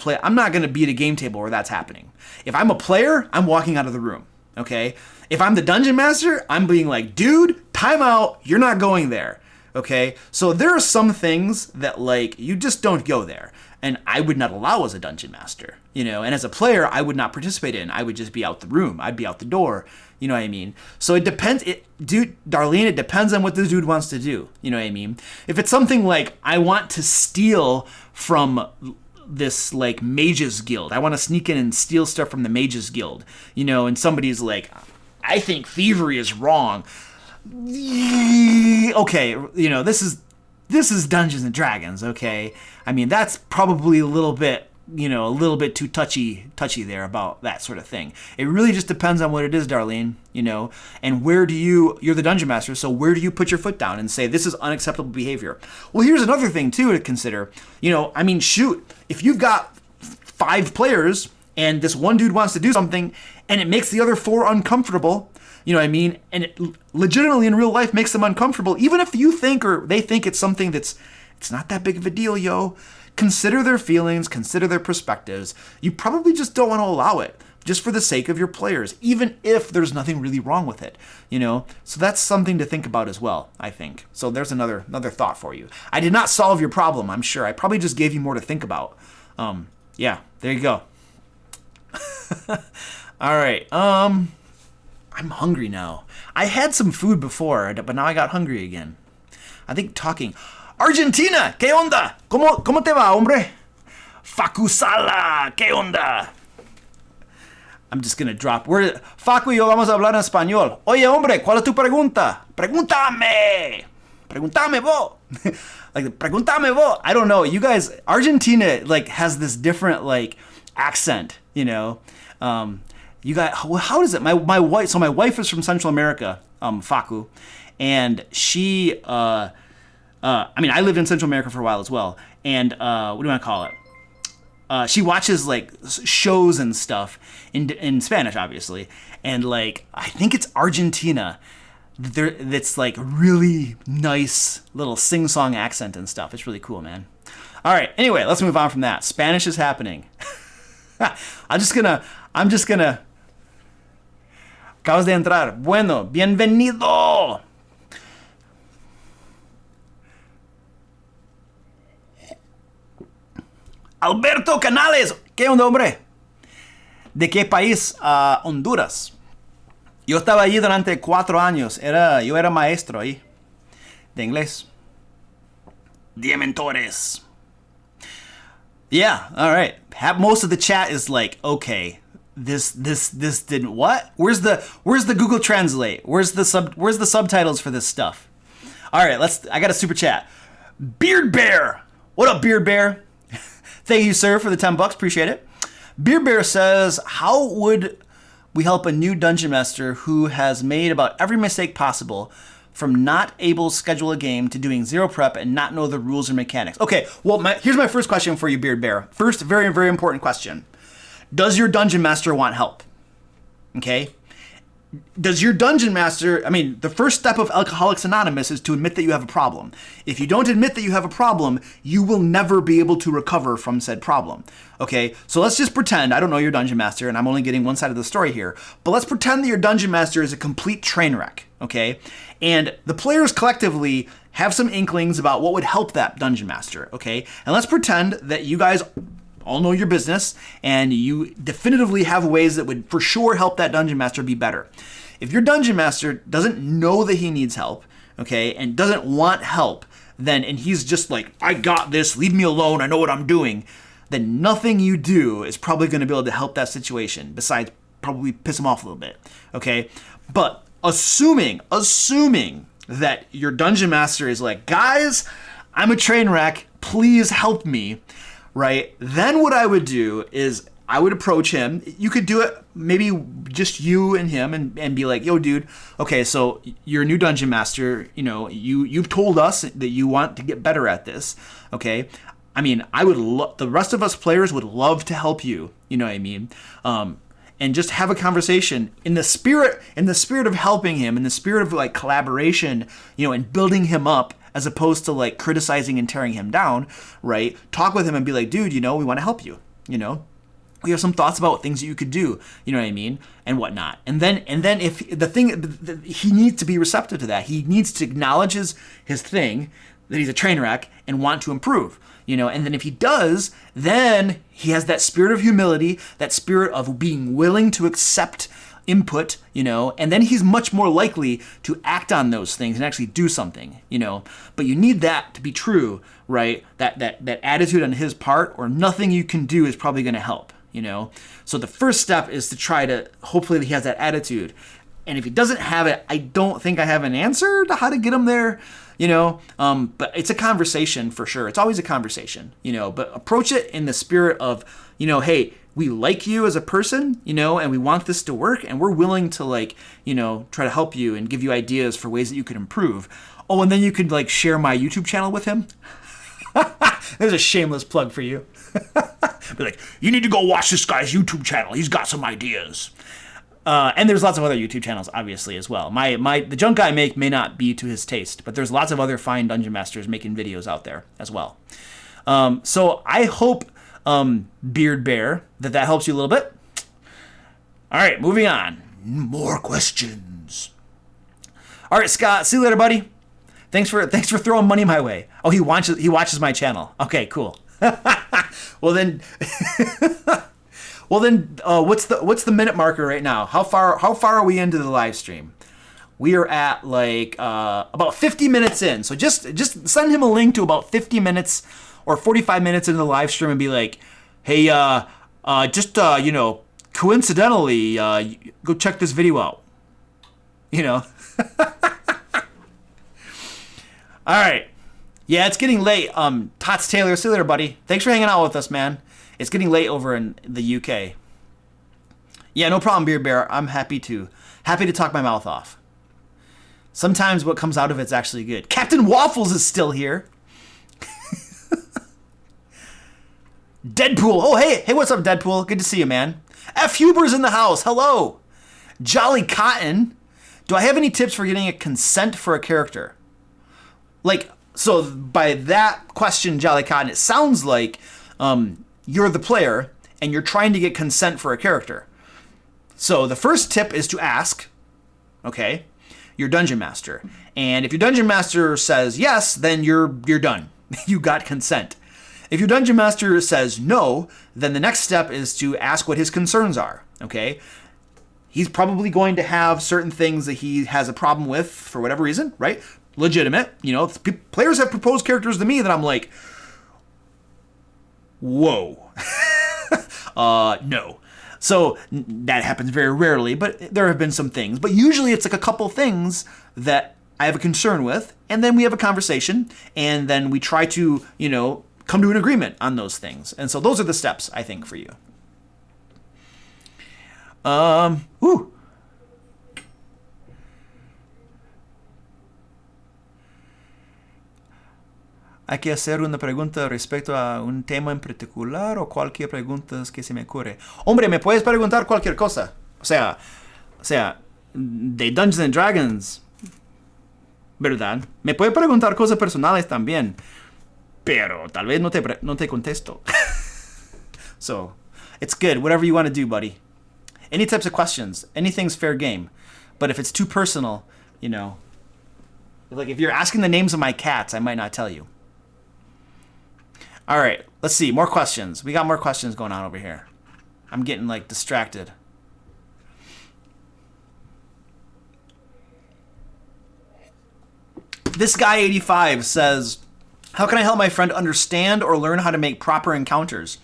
be at a game table where that's happening. If I'm a player, I'm walking out of the room. Okay? If I'm the dungeon master, I'm being like, dude, time out, you're not going there. Okay? So there are some things that like you just don't go there. And I would not allow as a dungeon master, and as a player, I would not participate in. I would just be out the room. I'd be out the door. You know what I mean? So it depends. Darlene, it depends on what the dude wants to do. You know what I mean? If it's something like, I want to steal from this like mages guild. I want to sneak in and steal stuff from the mages guild, and somebody's like, I think thievery is wrong. Okay, this is Dungeons and Dragons, okay? I mean, that's probably a little bit too touchy there about that sort of thing. It really just depends on what it is, Darlene, and you're the dungeon master, so where do you put your foot down and say, this is unacceptable behavior? Well, here's another thing, too, to consider. I mean, shoot, if you've got 5 players and this one dude wants to do something and it makes the other 4 uncomfortable, you know what I mean? And it legitimately in real life makes them uncomfortable, even if you think or they think it's something it's not that big of a deal, yo. Consider their feelings, consider their perspectives. You probably just don't want to allow it, just for the sake of your players, even if there's nothing really wrong with it, So that's something to think about as well, I think. So there's another thought for you. I did not solve your problem, I'm sure. I probably just gave you more to think about. Yeah, there you go. All right. I'm hungry now. I had some food before, but now I got hungry again. I think talking. Argentina, ¿qué onda? ¿Cómo te va, hombre? Facusala, ¿qué onda? I'm just gonna drop. Facu y yo vamos a hablar en español. Oye, hombre, ¿cuál es tu pregunta? Pregúntame. Pregúntame vos. Like, pregúntame vos. I don't know. You guys, Argentina, like, has this different, like, accent, You got, how does it? My wife. So my wife is from Central America, Facu, and she. I lived in Central America for a while as well, and what do you want to call it? She watches like shows and stuff in Spanish, obviously, and like I think it's Argentina. That's like really nice little sing-song accent and stuff. It's really cool, man. All right. Anyway, let's move on from that. Spanish is happening. I'm just gonna. Acabas de entrar. Bueno, bienvenido. Alberto Canales. ¿Qué onda, hombre? ¿De qué país? Honduras. Yo estaba allí durante 4 años. Yo era maestro ahí. De inglés. Diamentores. Yeah, all right. Most of the chat is like, okay, this didn't what? Where's the Google Translate? Where's the subtitles for this stuff? All right, I got a super chat. Beard Bear. What up, Beard Bear? Thank you, sir, for the $10. Appreciate it. Beard Bear says, how would we help a new dungeon master who has made about every mistake possible, from not able to schedule a game to doing zero prep and not know the rules or mechanics? Okay, well, here's my first question for you, Beard Bear. First, very, very important question. Does your dungeon master want help? Okay? Does your dungeon master, the first step of Alcoholics Anonymous is to admit that you have a problem. If you don't admit that you have a problem, you will never be able to recover from said problem. Okay, so let's just pretend, I don't know your dungeon master, and I'm only getting one side of the story here, but let's pretend that your dungeon master is a complete train wreck, okay? And the players collectively have some inklings about what would help that dungeon master, okay? And let's pretend that you guys all know your business, and you definitively have ways that would for sure help that dungeon master be better. If your dungeon master doesn't know that he needs help, okay, and doesn't want help, then, and he's just like, I got this, leave me alone, I know what I'm doing, then nothing you do is probably going to be able to help that situation, besides probably piss him off a little bit, okay? But assuming that your dungeon master is like, guys, I'm a train wreck, please help me, right? Then what I would do is I would approach him. You could do it maybe just you and him and be like, yo, dude, okay, so you're a new dungeon master. You know, you've told us that you want to get better at this, okay? I mean, I would the rest of us players would love to help you, you know what I mean? And just have a conversation in the spirit of helping him, in the spirit of like collaboration, you know, and building him up, as opposed to like criticizing and tearing him down, right? Talk with him and be like, dude, you know, we want to help you, you know? We have some thoughts about things that you could do, you know what I mean, and whatnot. And then if he needs to be receptive to that. He needs to acknowledge his thing, that he's a train wreck, and want to improve, you know. And then if he does, then he has that spirit of humility, that spirit of being willing to accept input, you know, and then he's much more likely to act on those things and actually do something, you know. But you need that to be true, right? That attitude on his part, or nothing you can do is probably going to help. You know, so the first step is to try to, hopefully he has that attitude. And if he doesn't have it, I don't think I have an answer to how to get him there, you know, but it's a conversation for sure. It's always a conversation, you know, but approach it in the spirit of, you know, hey, we like you as a person, you know, and we want this to work, and we're willing to, like, you know, try to help you and give you ideas for ways that you could improve. Oh, and then you could like share my YouTube channel with him. There's a shameless plug for you. Be like, you need to go watch this guy's YouTube channel. He's got some ideas. And there's lots of other YouTube channels, obviously, as well. The junk I make may not be to his taste, but there's lots of other fine dungeon masters making videos out there as well. So I hope, Beard Bear, that helps you a little bit. All right, moving on. More questions. All right, Scott. See you later, buddy. Thanks for throwing money my way. Oh, he watches my channel. Okay, cool. Well then, what's the minute marker right now? How far are we into the live stream? We are at like about 50 minutes in. So just send him a link to about 50 minutes or 45 minutes into the live stream and be like, hey, you know, coincidentally, go check this video out. You know. All right. Yeah, it's getting late. Tots Taylor, see you later, buddy. Thanks for hanging out with us, man. It's getting late over in the UK. Yeah, no problem, Beard Bear. I'm happy to talk my mouth off. Sometimes what comes out of it's actually good. Captain Waffles is still here. Deadpool. Oh, hey, what's up, Deadpool? Good to see you, man. F. Huber's in the house. Hello. Jolly Cotton. Do I have any tips for getting a consent for a character? Like, so by that question, Jolly Cotton, it sounds like you're the player and you're trying to get consent for a character. So the first tip is to ask, okay, your dungeon master. And if your dungeon master says yes, then you're done. You got consent. If your dungeon master says no, then the next step is to ask what his concerns are, okay? He's probably going to have certain things that he has a problem with for whatever reason, right? Legitimate. You know, players have proposed characters to me that I'm like, whoa. No. So that happens very rarely, but there have been some things. But usually it's like a couple things that I have a concern with, and then we have a conversation, and then we try to, you know, come to an agreement on those things. And so those are the steps, I think, for you. Hay que hacer una pregunta respecto a un tema en particular o cualquier pregunta que se me ocurre. Hombre, me puedes preguntar cualquier cosa. O sea, de Dungeons and Dragons, ¿verdad? Me puedes preguntar cosas personales también, pero tal vez no te contesto. So, it's good. Whatever you want to do, buddy. Any types of questions, anything's fair game. But if it's too personal, you know, like if you're asking the names of my cats, I might not tell you. All right, let's see. More questions. We got more questions going on over here. I'm getting like distracted. This guy 85 says, how can I help my friend understand or learn how to make proper encounters?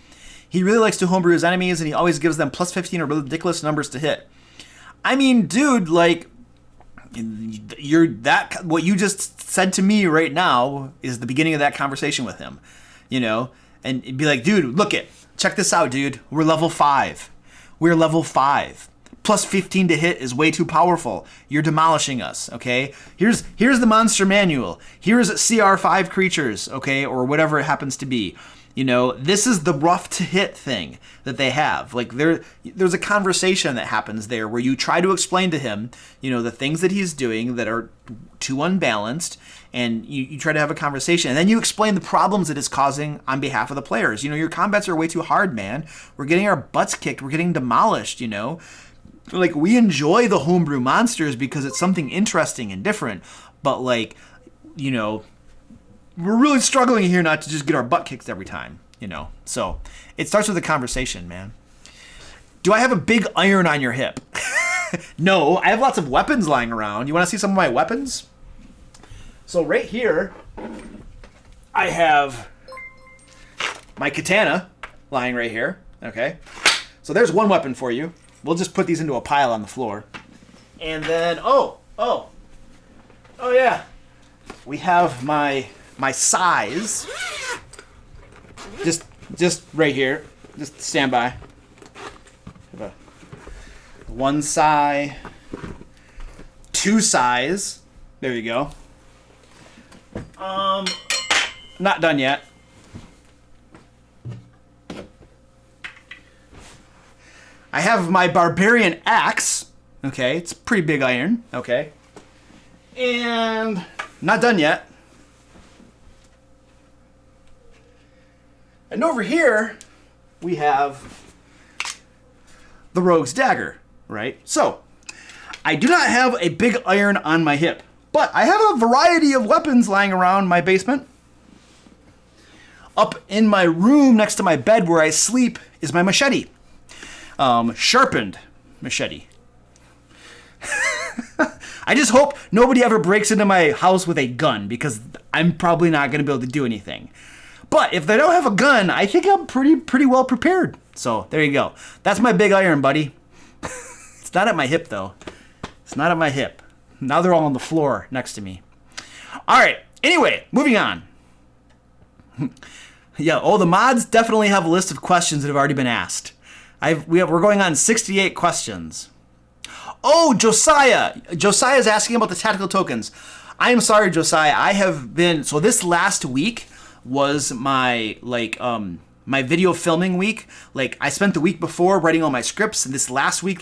He really likes to homebrew his enemies, and he always gives them plus 15 or ridiculous numbers to hit. I mean, dude, like, what you just said to me right now is the beginning of that conversation with him, you know? And it'd be like, dude, check this out, dude. We're level 5. We're level 5. Plus 15 to hit is way too powerful. You're demolishing us, okay? Here's the monster manual. Here's CR5 creatures, okay? Or whatever it happens to be. You know, this is the rough to hit thing that they have. Like there's a conversation that happens there where you try to explain to him, you know, the things that he's doing that are too unbalanced, and you try to have a conversation, and then you explain the problems it is causing on behalf of the players. You know, your combats are way too hard, man. We're getting our butts kicked. We're getting demolished, you know? Like, we enjoy the homebrew monsters because it's something interesting and different, but, like, you know, we're really struggling here not to just get our butt kicked every time, you know? So it starts with a conversation, man. Do I have a big iron on your hip? No, I have lots of weapons lying around. You want to see some of my weapons? So right here, I have my katana lying right here, okay? So there's one weapon for you. We'll just put these into a pile on the floor. And then, oh yeah. We have my size. Just right here. Just stand by. Have a 1 size, 2 size. There you go. Not done yet. I have my barbarian axe. Okay, it's a pretty big iron. Okay. And not done yet. And over here, we have the rogue's dagger, right? So, I do not have a big iron on my hip, but I have a variety of weapons lying around my basement. Up in my room next to my bed where I sleep is my machete. Sharpened machete. I just hope nobody ever breaks into my house with a gun, because I'm probably not going to be able to do anything. But if they don't have a gun, I think I'm pretty well prepared. So there you go. That's my big iron, buddy. It's not at my hip, though. It's not at my hip. Now they're all on the floor next to me. All right. Anyway, moving on. Yeah. Oh, the mods definitely have a list of questions that have already been asked. We're going on 68 questions. Oh, Josiah. Josiah's asking about the tactical tokens. I am sorry, Josiah. I have been... So this last week was my, my video filming week. Like, I spent the week before writing all my scripts, and this last week,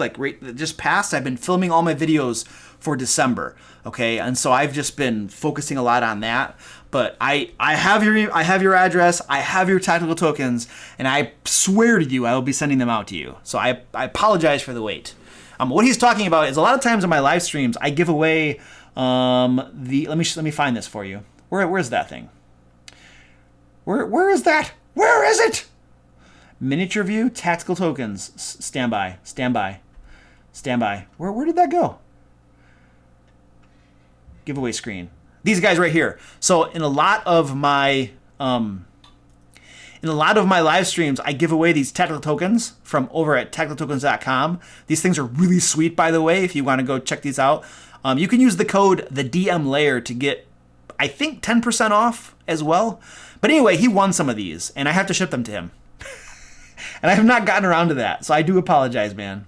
just passed, I've been filming all my videos for December. Okay? And so I've just been focusing a lot on that. But I have your address, I have your tactical tokens, and I swear to you I will be sending them out to you. So I apologize for the wait. What he's talking about is a lot of times in my live streams I give away let me find this for you. Where's that thing? Where is that? Where is it? Miniature view, tactical tokens, standby. Where did that go? Giveaway screen. These guys right here. So in a lot of my live streams, I give away these tactical tokens from over at tacticaltokens.com. These things are really sweet, by the way, if you want to go check these out. You can use the code TheDMLair to get, I think, 10% off as well. But anyway, he won some of these, and I have to ship them to him. And I have not gotten around to that, so I do apologize, man.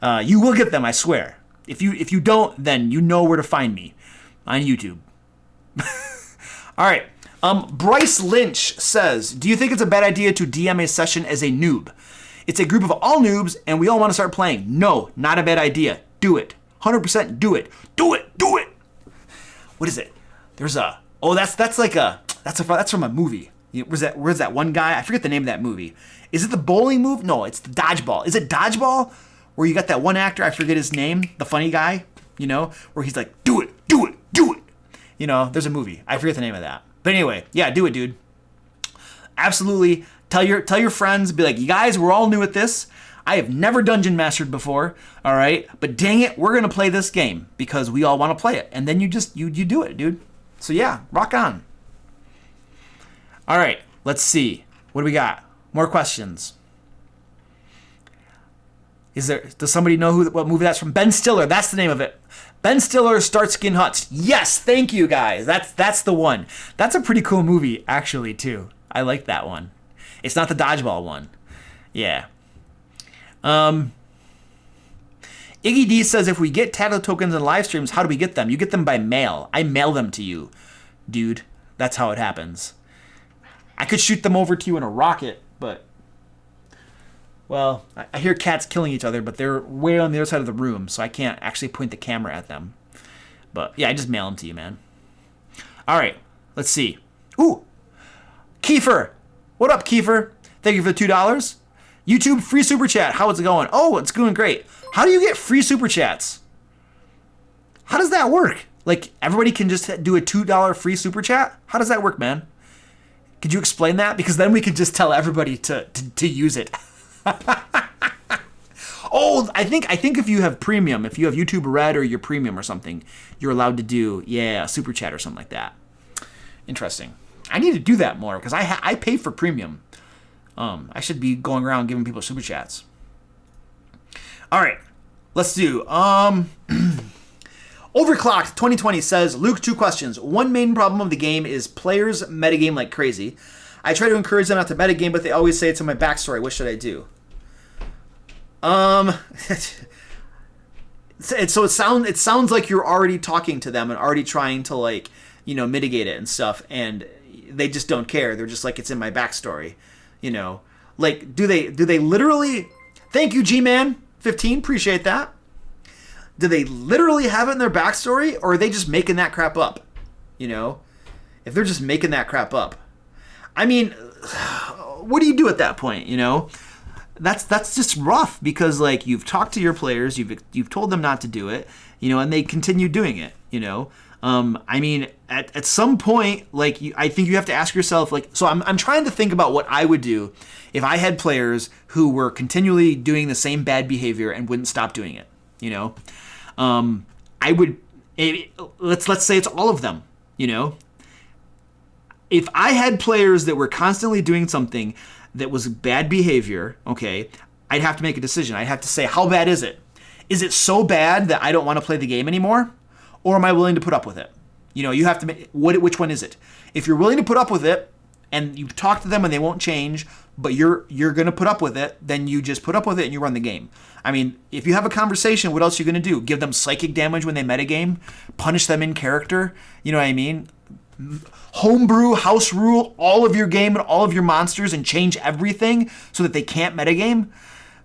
You will get them, I swear. If you don't, then you know where to find me on YouTube. All right. Bryce Lynch says, do you think it's a bad idea to DM a session as a noob? It's a group of all noobs, and we all want to start playing. No, not a bad idea. Do it. 100% do it. Do it. Do it. What is it? There's a... Oh, that's from a movie. Where's that one guy? I forget the name of that movie. Is it the bowling move? No, it's the dodgeball. Is it dodgeball? Where you got that one actor, I forget his name, the funny guy, you know, where he's like, do it, do it, do it. You know, there's a movie. I forget the name of that. But anyway, yeah, do it, dude. absolutely tell your friends, be like, you guys, we're all new at this. I have never dungeon mastered before, all right? But dang it, we're going to play this game because we all want to play it. And then you do it, dude. So yeah, rock on. All right, let's see. What do we got? More questions. Does somebody know what movie that's from? Ben Stiller, that's the name of it. Ben Stiller, Starsky & Hutch. Yes, thank you guys. That's the one. That's a pretty cool movie, actually, too. I like that one. It's not the dodgeball one. Yeah. Iggy D says, if we get tattoo tokens in live streams, how do we get them? You get them by mail. I mail them to you, dude. That's how it happens. I could shoot them over to you in a rocket, but... Well, I hear cats killing each other, but they're way on the other side of the room, so I can't actually point the camera at them. But, yeah, I just mail them to you, man. All right, let's see. Ooh, Kiefer. What up, Kiefer? Thank you for the $2. YouTube free super chat. How is it going? Oh, it's going great. How do you get free super chats? How does that work? Like, everybody can just do a $2 free super chat? How does that work, man? Could you explain that? Because then we could just tell everybody to use it. Oh, I think if you have premium, if you have YouTube Red or your premium or something, you're allowed to do, yeah, super chat or something like that. Interesting. I need to do that more because I pay for premium. I should be going around giving people super chats. All right, let's do. Overclocked 2020 says, Luke, 2 questions. One main problem of the game is players metagame like crazy. I try to encourage them not to metagame, but they always say it's in my backstory. What should I do? So it sounds like you're already talking to them and already trying to, like, you know, mitigate it and stuff, and they just don't care. They're just like, it's in my backstory, you know. Like, do they literally? Thank you, G-Man 15. Appreciate that. Do they literally have it in their backstory, or are they just making that crap up? You know, if they're just making that crap up, I mean, what do you do at that point? You know, that's just rough because, like, you've talked to your players, you've told them not to do it, you know, and they continue doing it. You know, I mean, at some point, like, I think you have to ask yourself, like, so I'm trying to think about what I would do if I had players who were continually doing the same bad behavior and wouldn't stop doing it. You know, I would, let's say it's all of them, you know. If I had players that were constantly doing something that was bad behavior, okay, I'd have to make a decision. I'd have to say, how bad is it? Is it so bad that I don't want to play the game anymore? Or am I willing to put up with it? You know, you have to make, which one is it? If you're willing to put up with it, and you talk to them and they won't change, but you're going to put up with it, then you just put up with it and you run the game. I mean, if you have a conversation, what else are you going to do? Give them psychic damage when they metagame? Punish them in character? You know what I mean? Homebrew, house rule, all of your game and all of your monsters and change everything so that they can't metagame?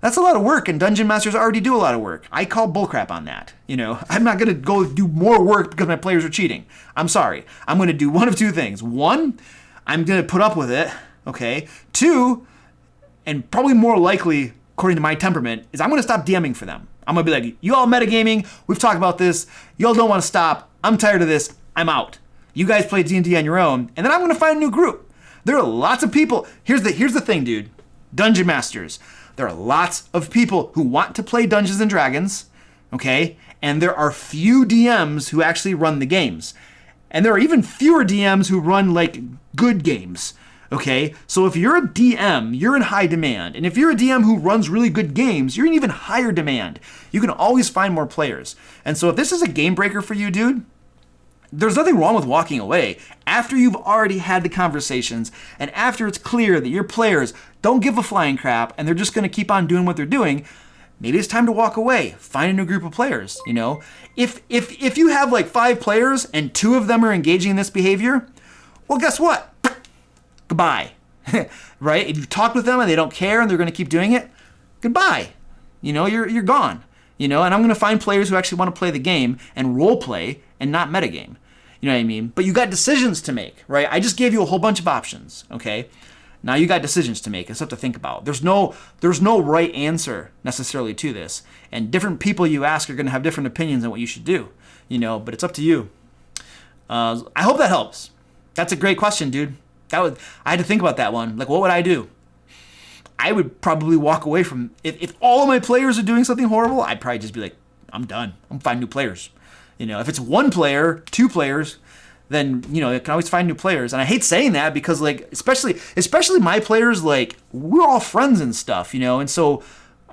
That's a lot of work, and Dungeon Masters already do a lot of work. I call bullcrap on that. You know, I'm not going to go do more work because my players are cheating. I'm sorry. I'm going to do one of two things. One, I'm going to put up with it, okay? 2, and probably more likely, according to my temperament, is I'm going to stop DMing for them. I'm going to be like, you all metagaming, we've talked about this, you all don't want to stop, I'm tired of this, I'm out. You guys play D&D on your own, and then I'm going to find a new group. There are lots of people. Here's the thing, dude. Dungeon Masters. There are lots of people who want to play Dungeons and Dragons, okay? And there are few DMs who actually run the games. And there are even fewer DMs who run, like, good games, okay? So if you're a DM, you're in high demand. And if you're a DM who runs really good games, you're in even higher demand. You can always find more players. And so if this is a game breaker for you, dude, there's nothing wrong with walking away after you've already had the conversations and after it's clear that your players don't give a flying crap and they're just going to keep on doing what they're doing. Maybe it's time to walk away, find a new group of players, you know? If you have like 5 players and 2 of them are engaging in this behavior, well, guess what? Goodbye, right? If you've talked with them and they don't care and they're going to keep doing it, goodbye. You know, you're gone, you know? And I'm going to find players who actually want to play the game and role play and not metagame. You know what I mean? But you got decisions to make, right? I just gave you a whole bunch of options, okay? Now you got decisions to make and stuff to think about. There's no right answer necessarily to this. And different people you ask are going to have different opinions on what you should do, you know, but it's up to you. I hope that helps. That's a great question, dude. I had to think about that one. Like, what would I do? I would probably walk away from, if all of my players are doing something horrible, I'd probably just be like, I'm done. I'm finding new players. If it's one player, two players, then, I can always find new players. And I hate saying that because, like, especially my players, like, we're all friends and stuff, and so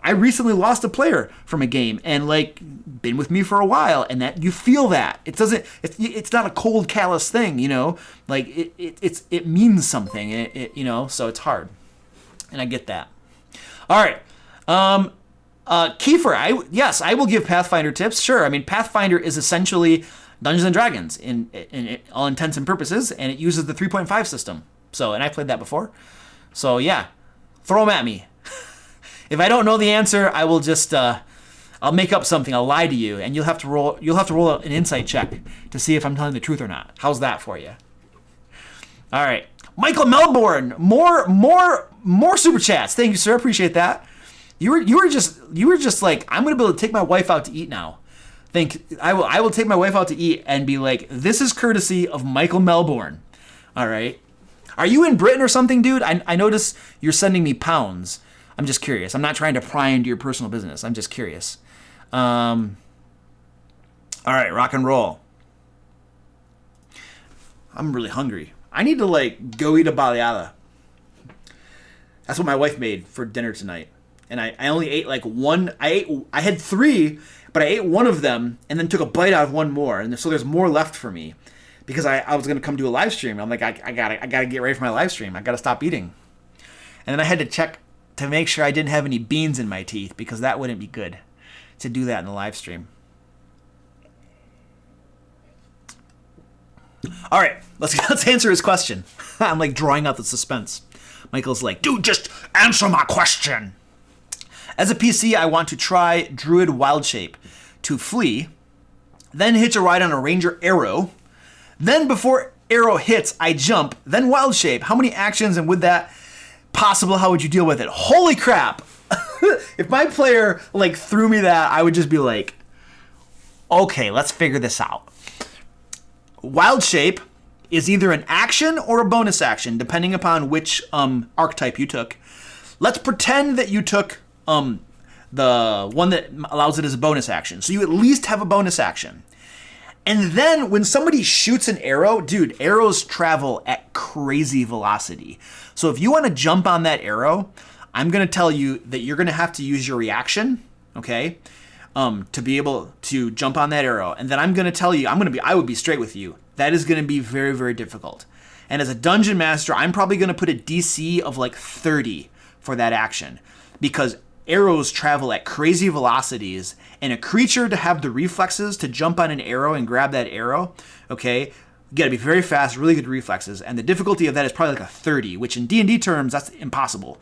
I recently lost a player from a game and, like, been with me for a while, and that you feel that. It's not a cold, callous thing, like, it means something, so it's hard. And I get that. All right. Kiefer, yes, I will give Pathfinder tips. Sure. I mean, Pathfinder is essentially Dungeons & Dragons in all intents and purposes, and it uses the 3.5 system. So, and I played that before. So, yeah, throw them at me. If I don't know the answer, I will just, I'll make up something. I'll lie to you, and you'll have to roll an insight check to see if I'm telling the truth or not. How's that for you? All right. Michael Melbourne, more super chats. Thank you, sir. Appreciate that. You were just like, I'm gonna be able to take my wife out to eat now. I will take my wife out to eat and be like, this is courtesy of Michael Melbourne. All right. Are you in Britain or something, dude? I notice you're sending me pounds. I'm just curious. I'm not trying to pry into your personal business. I'm just curious. All right, rock and roll. I'm really hungry. I need to, like, go eat a baleada. That's what my wife made for dinner tonight. And I only ate, like, one. I had 3, but I ate one of them and then took a bite out of one more. And so there's more left for me because I was going to come do a live stream. I'm like, I gotta get ready for my live stream. I got to stop eating. And then I had to check to make sure I didn't have any beans in my teeth because that wouldn't be good to do that in the live stream. All right, let's answer his question. I'm like drawing out the suspense. Michael's like, dude, just answer my question. As a PC, I want to try Druid Wild Shape to flee, then hitch a ride on a Ranger Arrow, then before Arrow hits, I jump, then Wild Shape. How many actions, and with that possible, how would you deal with it? Holy crap! If my player like threw me that, I would just be like, okay, let's figure this out. Wild Shape is either an action or a bonus action, depending upon which archetype you took. Let's pretend that you took the one that allows it as a bonus action. So you at least have a bonus action. And then when somebody shoots an arrow, dude, arrows travel at crazy velocity. So if you want to jump on that arrow, I'm going to tell you that you're going to have to use your reaction, okay, to be able to jump on that arrow. And then I'm going to tell you, I would be straight with you. That is going to be very, very difficult. And as a dungeon master, I'm probably going to put a DC of like 30 for that action because arrows travel at crazy velocities, and a creature to have the reflexes to jump on an arrow and grab that arrow, okay, you gotta be very fast, really good reflexes, and the difficulty of that is probably like a 30, which in D&D terms, that's impossible,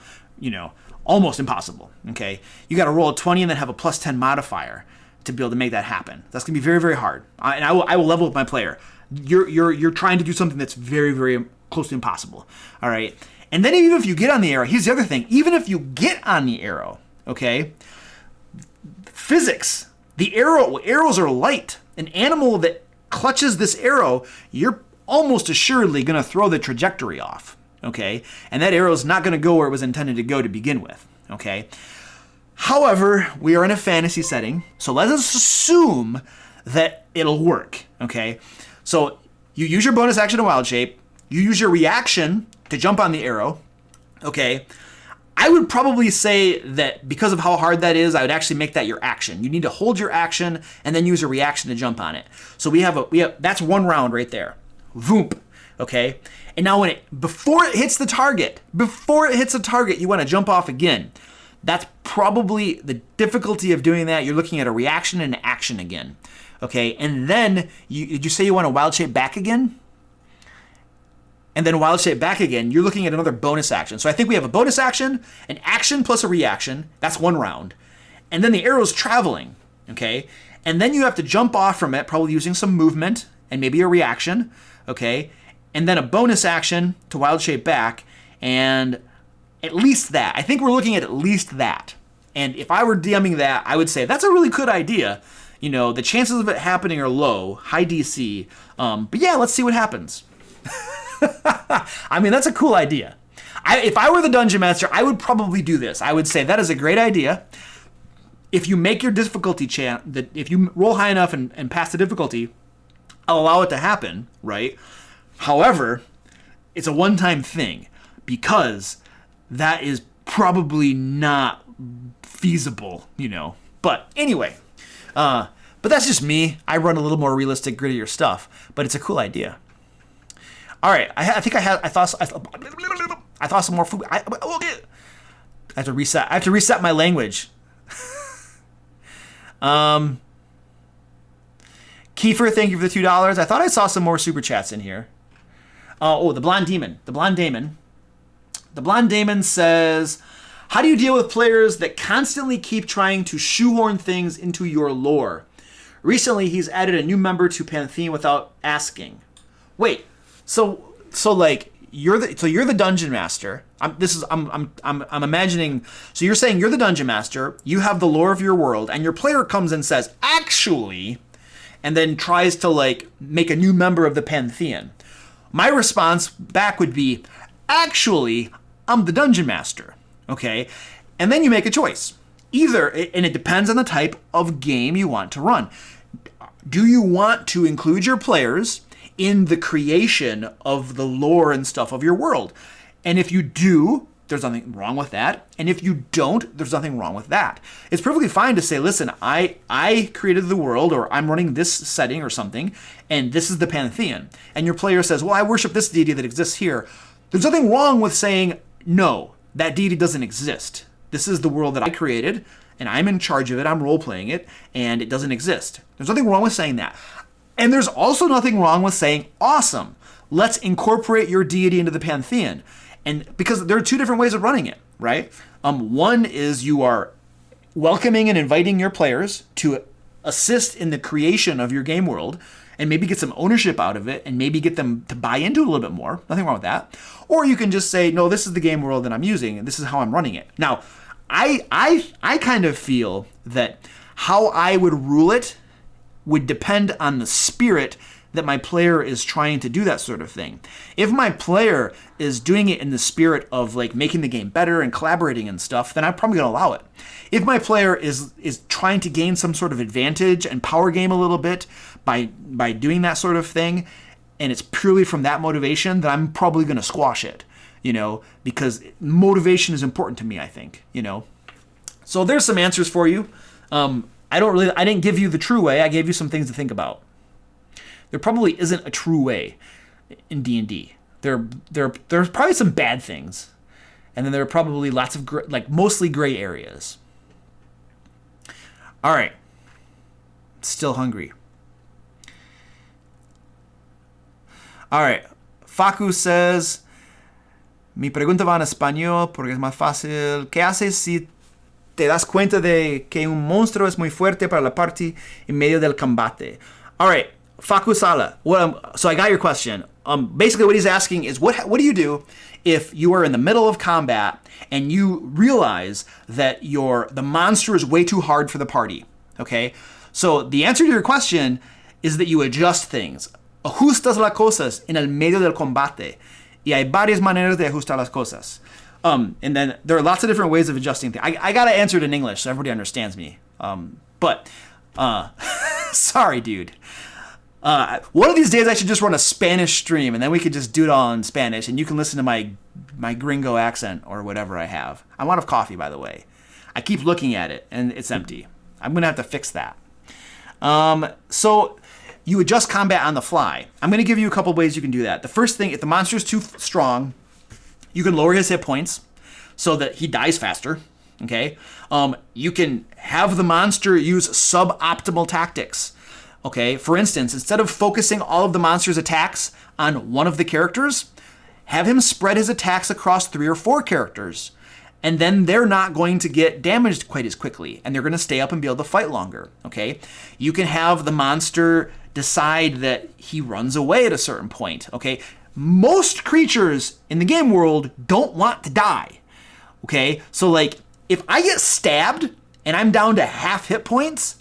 almost impossible, okay? You gotta roll a 20 and then have a plus 10 modifier to be able to make that happen. That's gonna be very, very hard, and I will level with my player. You're trying to do something that's very, very close to impossible, all right? And then even if you get on the arrow, here's the other thing, even if you get on the arrow, okay, physics, arrows are light. An animal that clutches this arrow, you're almost assuredly going to throw the trajectory off, okay? And that arrow is not going to go where it was intended to go to begin with, okay? However, we are in a fantasy setting, so let us assume that it'll work, okay? So you use your bonus action to Wild Shape, you use your reaction to jump on the arrow, okay? I would probably say that because of how hard that is, I would actually make that your action. You need to hold your action and then use a reaction to jump on it. So we have that's one round right there. Voomp. Okay? And now before it hits the target, you want to jump off again. That's probably the difficulty of doing that. You're looking at a reaction and an action again. Okay? And then did you say you want to Wild Shape back again? And then Wild Shape back again, you're looking at another bonus action. So I think we have a bonus action, an action plus a reaction. That's one round. And then the arrow's traveling, okay? And then you have to jump off from it, probably using some movement and maybe a reaction, okay? And then a bonus action to Wild Shape back, and at least that. I think we're looking at least that. And if I were DMing that, I would say that's a really good idea. The chances of it happening are low, high DC. But yeah, let's see what happens. I mean, that's a cool idea. If I were the dungeon master, I would probably do this. I would say that is a great idea. If you make your difficulty if you roll high enough and pass the difficulty, I'll allow it to happen, right? However, it's a one-time thing because that is probably not feasible, But anyway, but that's just me. I run a little more realistic, grittier stuff, but it's a cool idea. All right, I thought some more food. I have to reset. I have to reset my language. Kiefer, thank you for the $2. I thought I saw some more super chats in here. The Blonde Demon. The Blonde Demon says, how do you deal with players that constantly keep trying to shoehorn things into your lore? Recently, he's added a new member to Pantheon without asking. Wait, so like you're the dungeon master. I'm imagining. So you're saying you're the dungeon master. You have the lore of your world, and your player comes and says, actually, and then tries to like make a new member of the Pantheon. My response back would be, actually, I'm the dungeon master. Okay, and then you make a choice. Either, and it depends on the type of game you want to run. Do you want to include your players in the creation of the lore and stuff of your world? And if you do, there's nothing wrong with that. And if you don't, there's nothing wrong with that. It's perfectly fine to say, listen, I created the world, or I'm running this setting or something, and this is the Pantheon. And your player says, well, I worship this deity that exists here. There's nothing wrong with saying, no, that deity doesn't exist. This is the world that I created, and I'm in charge of it. I'm role-playing it, and it doesn't exist. There's nothing wrong with saying that. And there's also nothing wrong with saying, awesome, let's incorporate your deity into the Pantheon. And because there are two different ways of running it, right? One is you are welcoming and inviting your players to assist in the creation of your game world and maybe get some ownership out of it and maybe get them to buy into it a little bit more. Nothing wrong with that. Or you can just say, no, this is the game world that I'm using and this is how I'm running it. Now, I kind of feel that how I would rule it would depend on the spirit that my player is trying to do that sort of thing. If my player is doing it in the spirit of like making the game better and collaborating and stuff, then I'm probably going to allow it. If my player is trying to gain some sort of advantage and power game a little bit by doing that sort of thing, and it's purely from that motivation, then I'm probably going to squash it, because motivation is important to me, I think, So there's some answers for you. I didn't give you the true way. I gave you some things to think about. There probably isn't a true way in D&D. There's probably some bad things, and then there are probably lots of mostly gray areas. All right, still hungry. All right, Facu says, mi pregunta va en español porque es más fácil. ¿Qué haces si te das cuenta de que un monstruo es muy fuerte para la party en medio del combate? All right. Faku Sala, so I got your question. Basically what he's asking is what do you do if you are in the middle of combat and you realize that the monster is way too hard for the party, okay? So the answer to your question is that you adjust things. Ajustas las cosas en el medio del combate. Y hay varias maneras de ajustar las cosas. And then there are lots of different ways of adjusting things. I got to answer it in English so everybody understands me. Sorry, dude. One of these days I should just run a Spanish stream and then we could just do it all in Spanish and you can listen to my gringo accent or whatever I have. I'm out of coffee, by the way. I keep looking at it and it's empty. I'm going to have to fix that. So you adjust combat on the fly. I'm going to give you a couple ways you can do that. The first thing, if the monster is too strong, you can lower his hit points so that he dies faster. Okay. You can have the monster use suboptimal tactics. Okay, for instance, instead of focusing all of the monster's attacks on one of the characters, have him spread his attacks across 3 or 4 characters. And then they're not going to get damaged quite as quickly, and they're going to stay up and be able to fight longer, okay? You can have the monster decide that he runs away at a certain point, okay? Most creatures in the game world don't want to die, okay? So, like, if I get stabbed and I'm down to half hit points,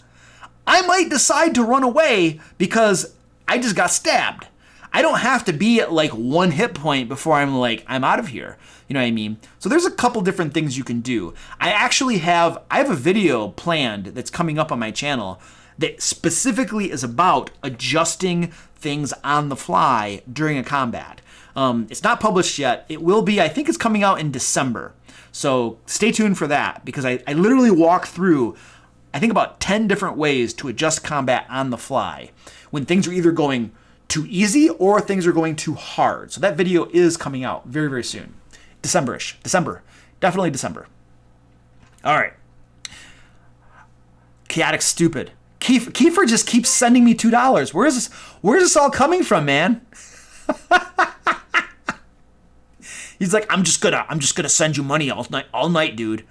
I might decide to run away because I just got stabbed. I don't have to be at like 1 hit point before I'm out of here. You know what I mean? So there's a couple different things you can do. I have a video planned that's coming up on my channel that specifically is about adjusting things on the fly during a combat. It's not published yet. It will be. I think it's coming out in December. So stay tuned for that, because I literally walk through, I think, about 10 different ways to adjust combat on the fly when things are either going too easy or things are going too hard. So that video is coming out very, very soon. December-ish. December. Definitely December. All right. Chaotic Stupid. Kiefer just keeps sending me $2. Where's this all coming from, man? He's like, I'm just gonna send you money all night, dude.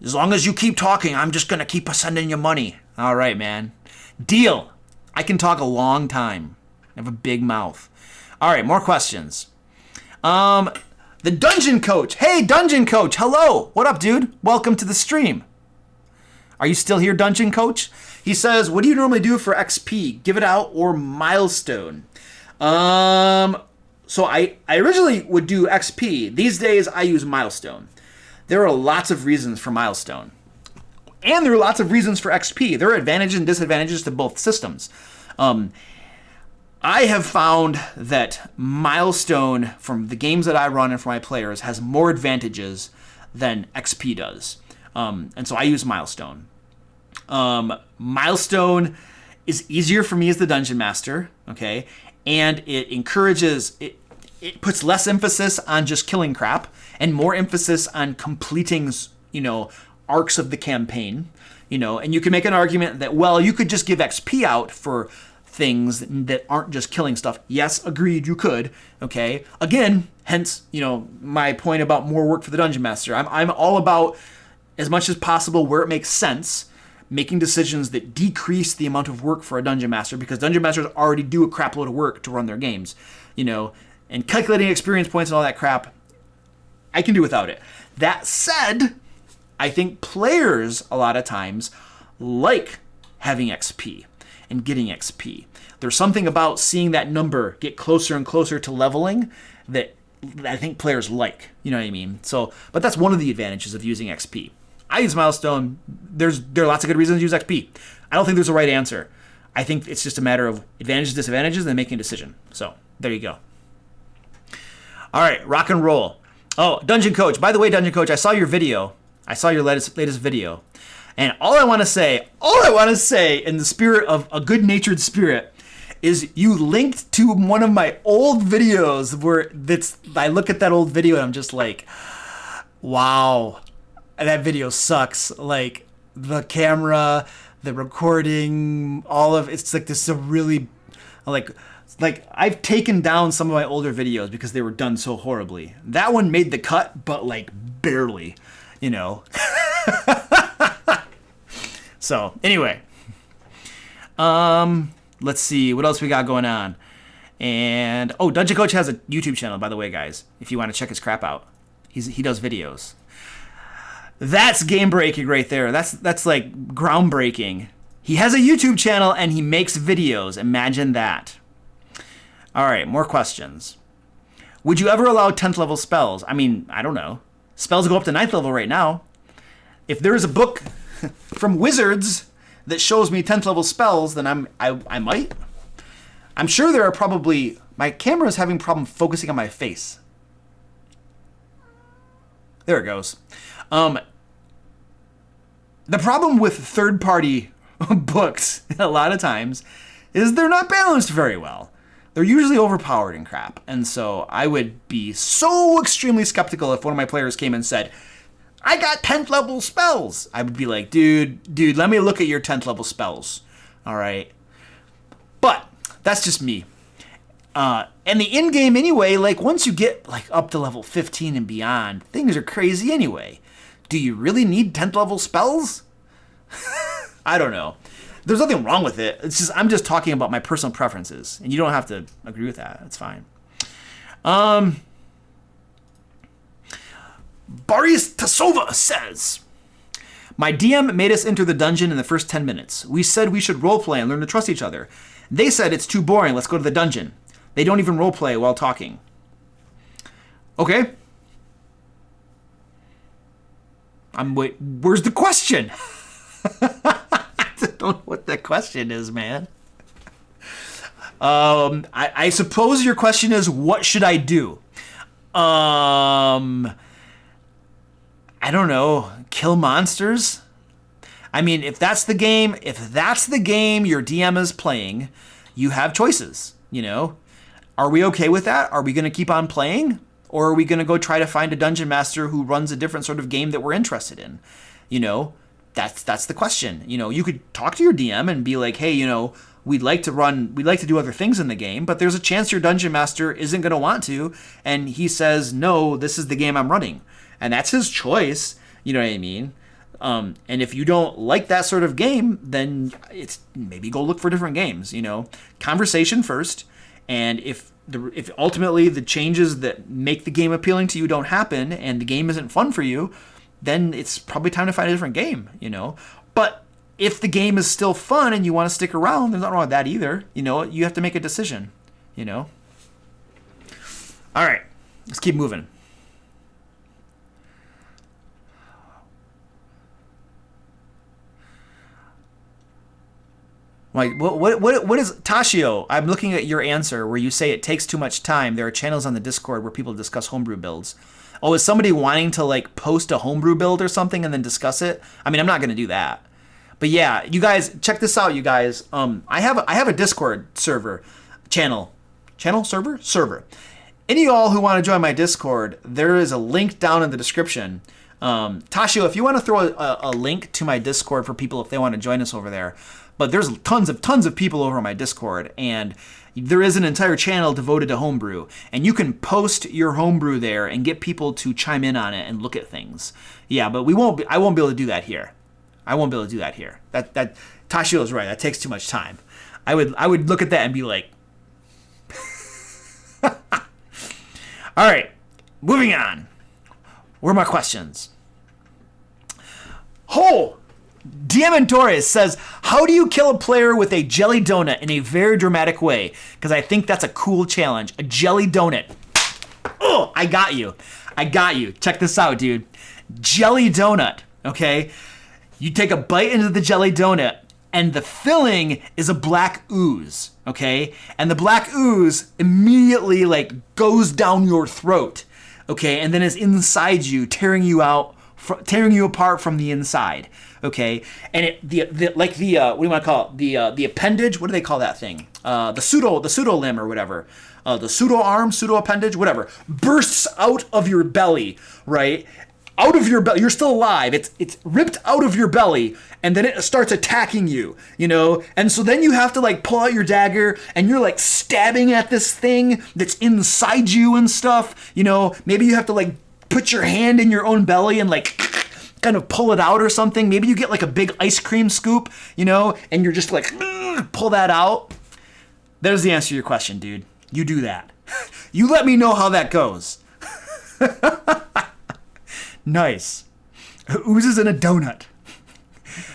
As long as you keep talking, I'm just gonna keep sending you money. All right, man. Deal. I can talk a long time. I have a big mouth. All right, more questions. The Dungeon Coach. Hey, Dungeon Coach. Hello. What up, dude? Welcome to the stream. Are you still here, Dungeon Coach? He says, what do you normally do for XP? Give it out or milestone? So I originally would do XP. These days, I use milestone. There are lots of reasons for milestone. And there are lots of reasons for XP. There are advantages and disadvantages to both systems. I have found that milestone, from the games that I run and for my players, has more advantages than XP does. And so I use milestone. Milestone is easier for me as the dungeon master, okay? And it encourages, it puts less emphasis on just killing crap and more emphasis on completing, arcs of the campaign, and you can make an argument that, well, you could just give XP out for things that aren't just killing stuff. Yes, agreed, you could, okay? Again, hence, my point about more work for the dungeon master. I'm all about, as much as possible, where it makes sense, making decisions that decrease the amount of work for a dungeon master, because dungeon masters already do a crap load of work to run their games, and calculating experience points and all that crap, I can do without it. That said, I think players a lot of times like having XP and getting XP. There's something about seeing that number get closer and closer to leveling that I think players like. You know what I mean? So, but that's one of the advantages of using XP. I use milestone. There are lots of good reasons to use XP. I don't think there's a right answer. I think it's just a matter of advantages, disadvantages, and then making a decision. So there you go. All right, rock and roll. Oh, Dungeon Coach. By the way, Dungeon Coach, I saw your video. I saw your latest video. And all I want to say in the spirit of a good-natured spirit is you linked to one of my old videos I look at that old video and I'm just like, wow, that video sucks. Like the camera, the recording, it's like this is a really like I've taken down some of my older videos because they were done so horribly. That one made the cut, but like barely, So anyway, let's see what else we got going on. And Dungeon Coach has a YouTube channel, by the way, guys. If you want to check his crap out, he does videos. That's game breaking right there. That's like groundbreaking. He has a YouTube channel and he makes videos. Imagine that. All right, more questions. Would you ever allow 10th level spells? I mean, I don't know. Spells go up to 9th level right now. If there is a book from Wizards that shows me 10th level spells, then I might. I'm sure there are probably... My camera is having problem focusing on my face. There it goes. The problem with third-party books, a lot of times, is they're not balanced very well. They're usually overpowered and crap. And so I would be so extremely skeptical if one of my players came and said, I got 10th level spells. I would be like, dude, let me look at your 10th level spells. All right. But that's just me. And the in-game anyway, like once you get like up to level 15 and beyond, things are crazy anyway. Do you really need 10th level spells? I don't know. There's nothing wrong with it. I'm just talking about my personal preferences, and you don't have to agree with that. It's fine. Boris Tasova says, my DM made us enter the dungeon in the first 10 minutes. We said we should roleplay and learn to trust each other. They said it's too boring. Let's go to the dungeon. They don't even role play while talking. Okay. Where's the question? I don't know what the question is, man. I suppose your question is, what should I do? I don't know. Kill monsters? I mean, if that's the game your DM is playing, you have choices, you know? Are we okay with that? Are we going to keep on playing? Or are we going to go try to find a dungeon master who runs a different sort of game that we're interested in? You know, that's the question. You know, you could talk to your DM and be like, hey, you know, we'd like to do other things in the game, but there's a chance your dungeon master isn't going to want to. And he says, no, this is the game I'm running. And that's his choice. You know what I mean? And if you don't like that sort of game, then it's maybe go look for different games, you know, conversation first. And if ultimately the changes that make the game appealing to you don't happen and the game isn't fun for you, then it's probably time to find a different game, you know. But if the game is still fun and you want to stick around, there's nothing wrong with that either. You know, you have to make a decision, you know. All right, let's keep moving. Like, what is Tashio? I'm looking at your answer where you say it takes too much time. There are channels on the Discord where people discuss homebrew builds. Oh, is somebody wanting to like post a homebrew build or something and then discuss it? I mean, I'm not going to do that. But yeah, you guys, check this out, you guys. I have a Discord server, server. Any of y'all who want to join my Discord, there is a link down in the description. Tashio, if you want to throw a link to my Discord for people if they want to join us over there. But there's tons of people over on my Discord, and there is an entire channel devoted to homebrew, and you can post your homebrew there and get people to chime in on it and look at things. Yeah, but I won't be able to do that here. That Tashio is right. That takes too much time. I would look at that and be like, all right, moving on. Where are my questions? DM Torres says, how do you kill a player with a jelly donut in a very dramatic way? Because I think that's a cool challenge. A jelly donut. Oh, I got you. Check this out, dude. Jelly donut, okay? You take a bite into the jelly donut, and the filling is a black ooze, okay? And the black ooze immediately, like, goes down your throat, okay? And then is inside you, tearing you apart from the inside. Okay, and what do you want to call it? The appendage. What do they call that thing? The pseudo limb or whatever. The pseudo arm, pseudo appendage, whatever, bursts out of your belly, right? Out of your belly. You're still alive. It's ripped out of your belly, and then it starts attacking you. You know, and so then you have to like pull out your dagger, and you're like stabbing at this thing that's inside you and stuff. You know, maybe you have to like put your hand in your own belly and like kind of pull it out or something. Maybe you get like a big ice cream scoop, you know, and you're just like, pull that out. There's the answer to your question, dude. You do that. You let me know how that goes. Nice. Oozes in a donut.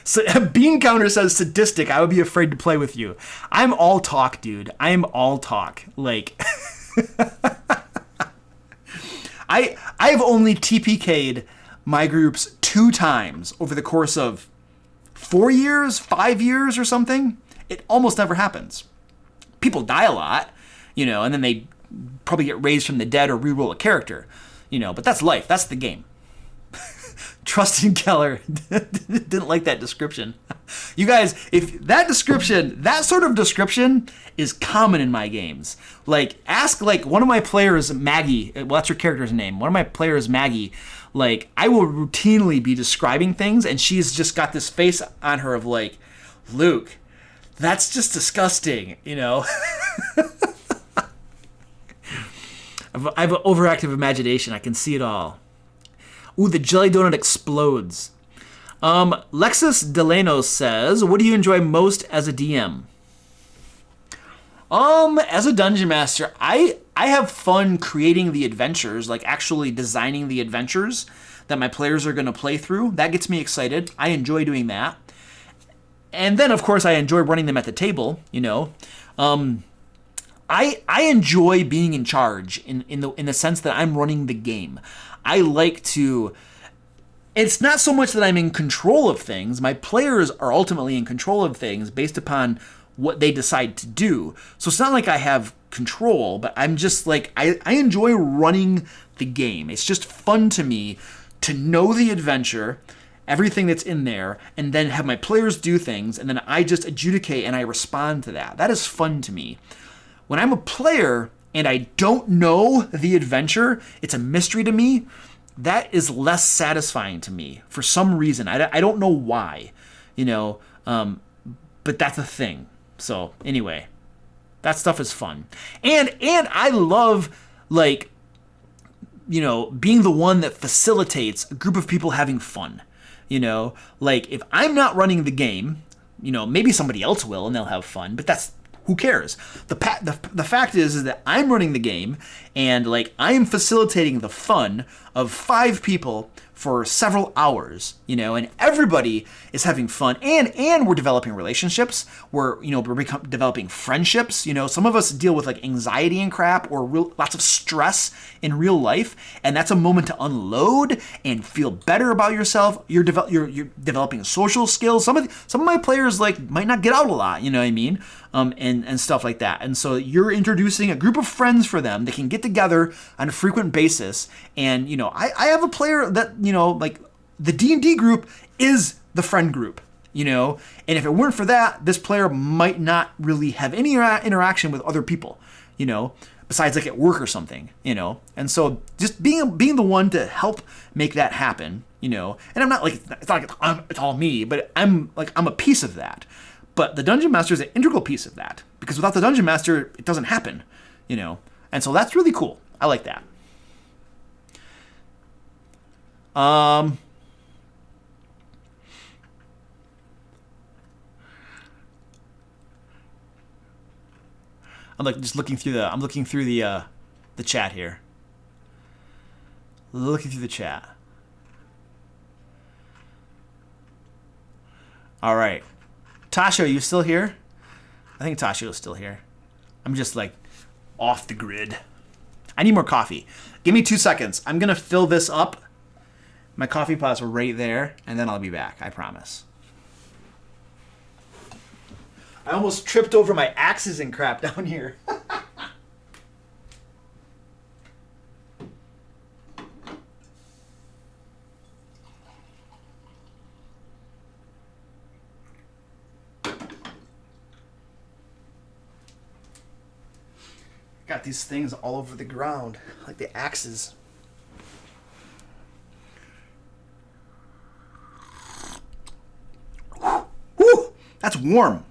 So, Bean Counter says, sadistic. I would be afraid to play with you. I'm all talk, dude. I'm all talk. Like, I've only TPK'd my groups 2 times over the course of 4 years, 5 years or something. It almost never happens. People die a lot, you know, and then they probably get raised from the dead or reroll a character, you know, but that's life. That's the game. Trustin Keller didn't like that description. You guys, if that sort of description is common in my games. Like, ask like one of my players, Maggie, well, that's her character's name. One of my players, Maggie, like, I will routinely be describing things, and she's just got this face on her of like, Luke, that's just disgusting, you know? I have an overactive imagination. I can see it all. Ooh, the jelly donut explodes. Lexus Delano says, what do you enjoy most as a DM? As a dungeon master, I have fun creating the adventures, like actually designing the adventures that my players are going to play through. That gets me excited. I enjoy doing that. And then, of course, I enjoy running them at the table, you know. I enjoy being in charge in the sense that I'm running the game. I like to. It's not so much that I'm in control of things. My players are ultimately in control of things based upon what they decide to do. So it's not like I have control, but I'm just like, I enjoy running the game. It's just fun to me to know the adventure, everything that's in there, and then have my players do things, and then I just adjudicate and I respond to that. That is fun to me. When I'm a player and I don't know the adventure, it's a mystery to me, that is less satisfying to me for some reason. I don't know why, but that's a thing. So anyway, that stuff is fun. And I love, like, being the one that facilitates a group of people having fun. Like, if I'm not running the game, maybe somebody else will and they'll have fun, but that's, who cares? The fact is that I'm running the game, and like I am facilitating the fun of 5 people for several hours, and everybody is having fun, and we're developing relationships. We're developing friendships. Some of us deal with like anxiety and crap, or lots of stress in real life, and that's a moment to unload and feel better about yourself. You're developing social skills. Some of my players like might not get out a lot, you know what I mean, and stuff like that. And so you're introducing a group of friends for them that can get together on a frequent basis. And I have a player that like the D&D group is the friend group, and if it weren't for that, this player might not really have any interaction with other people, besides like at work or something, and so just being the one to help make that happen, and I'm not like, it's not like it's all me, but I'm a piece of that. But the Dungeon Master is an integral piece of that, because without the Dungeon Master, it doesn't happen, and so that's really cool. I like that. I'm like just looking through the chat here. Looking through the chat. All right. Tasha, are you still here? I think Tasha is still here. I'm just like off the grid. I need more coffee. Give me 2 seconds. I'm going to fill this up. My coffee pots are right there, and then I'll be back. I promise. I almost tripped over my axes and crap down here. Got these things all over the ground, like the axes. Whew, that's warm.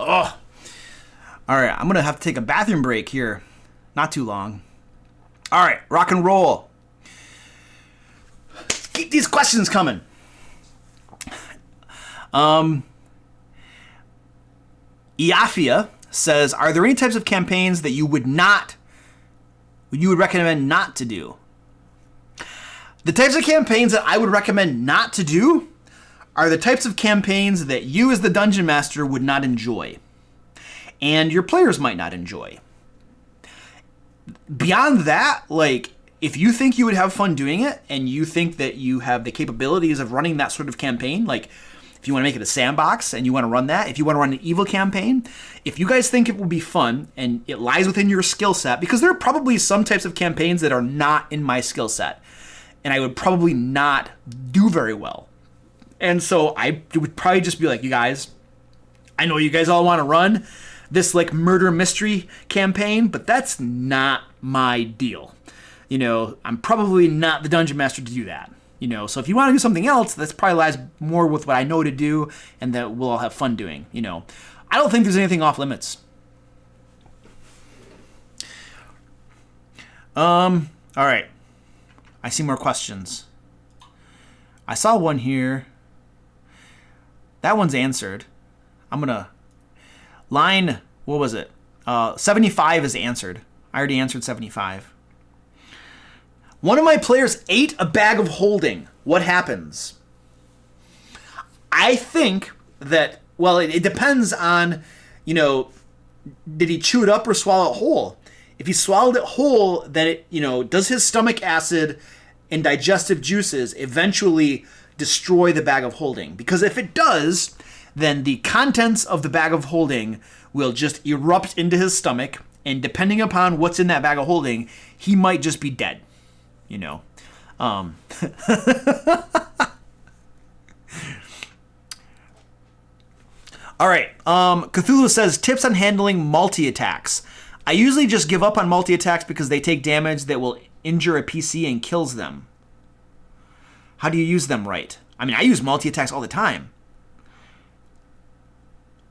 Oh. All right, I'm gonna have to take a bathroom break here. Not too long. All right, rock and roll. Keep these questions coming. Iafia says, are there any types of campaigns that you would recommend not to do? The types of campaigns that I would recommend not to do are the types of campaigns that you as the Dungeon Master would not enjoy, and your players might not enjoy. Beyond that, like, if you think you would have fun doing it, and you think that you have the capabilities of running that sort of campaign, like, if you want to make it a sandbox and you want to run that, if you want to run an evil campaign, if you guys think it will be fun and it lies within your skill set, because there are probably some types of campaigns that are not in my skill set, and I would probably not do very well. And so I would probably just be like, you guys, I know you guys all want to run this like murder mystery campaign, but that's not my deal. I'm probably not the Dungeon Master to do that. So if you want to do something else, that's probably lies more with what I know to do and that we'll all have fun doing. I don't think there's anything off limits. All right. I see more questions. I saw one here. That one's answered. I'm gonna line. What was it? 75 is answered. I already answered 75. One of my players ate a bag of holding. What happens? I think that, well, it depends on did he chew it up or swallow it whole? If he swallowed it whole, then does his stomach acid and digestive juices eventually destroy the bag of holding? Because if it does, then the contents of the bag of holding will just erupt into his stomach, and depending upon what's in that bag of holding, he might just be dead. All right. Cthulhu says, tips on handling multi-attacks. I usually just give up on multi-attacks because they take damage that will injure a PC and kills them. How do you use them right? I mean, I use multi-attacks all the time.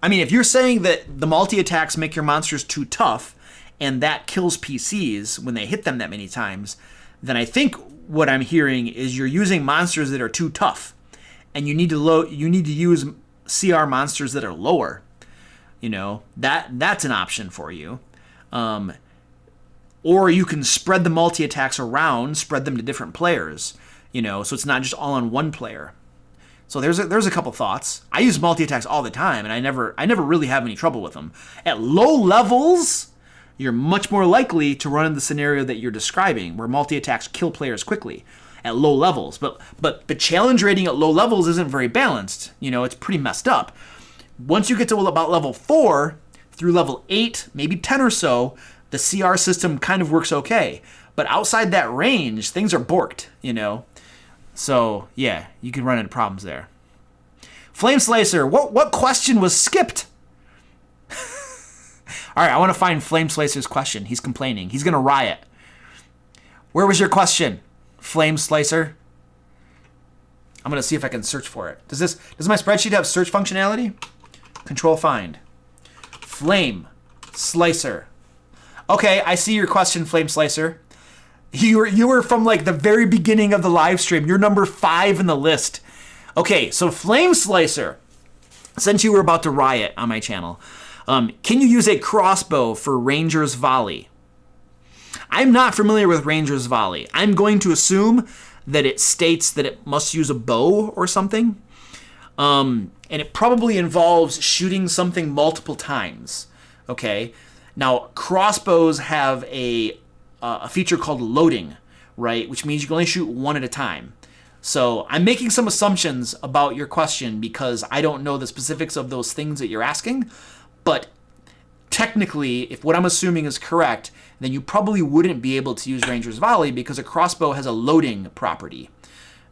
I mean, if you're saying that the multi-attacks make your monsters too tough and that kills PCs when they hit them that many times, then I think what I'm hearing is you're using monsters that are too tough, and you need to use CR monsters that are lower. That's an option for you. Or you can spread the multi-attacks around, spread them to different players, so it's not just all on one player. So there's a couple thoughts. I use multi-attacks all the time, and I never really have any trouble with them. At low levels, you're much more likely to run into the scenario that you're describing, where multi-attacks kill players quickly at low levels. But the challenge rating at low levels isn't very balanced. It's pretty messed up. Once you get to about level 4 through level 8, maybe 10 or so, the CR system kind of works okay. But outside that range, things are borked, So, yeah, you can run into problems there. Flame Slicer, what question was skipped? All right, I want to find Flame Slicer's question. He's complaining. He's going to riot. Where was your question, Flame Slicer? I'm going to see if I can search for it. Does my spreadsheet have search functionality? Control find. Flame Slicer. Okay, I see your question, Flame Slicer. You were from like the very beginning of the live stream. You're number 5 in the list. Okay, so Flame Slicer, since you were about to riot on my channel, can you use a crossbow for Ranger's Volley? I'm not familiar with Ranger's Volley. I'm going to assume that it states that it must use a bow or something. And it probably involves shooting something multiple times. Okay? Now, crossbows have a feature called loading, right? Which means you can only shoot one at a time. So I'm making some assumptions about your question because I don't know the specifics of those things that you're asking. But technically, if what I'm assuming is correct, then you probably wouldn't be able to use Ranger's Volley because a crossbow has a loading property.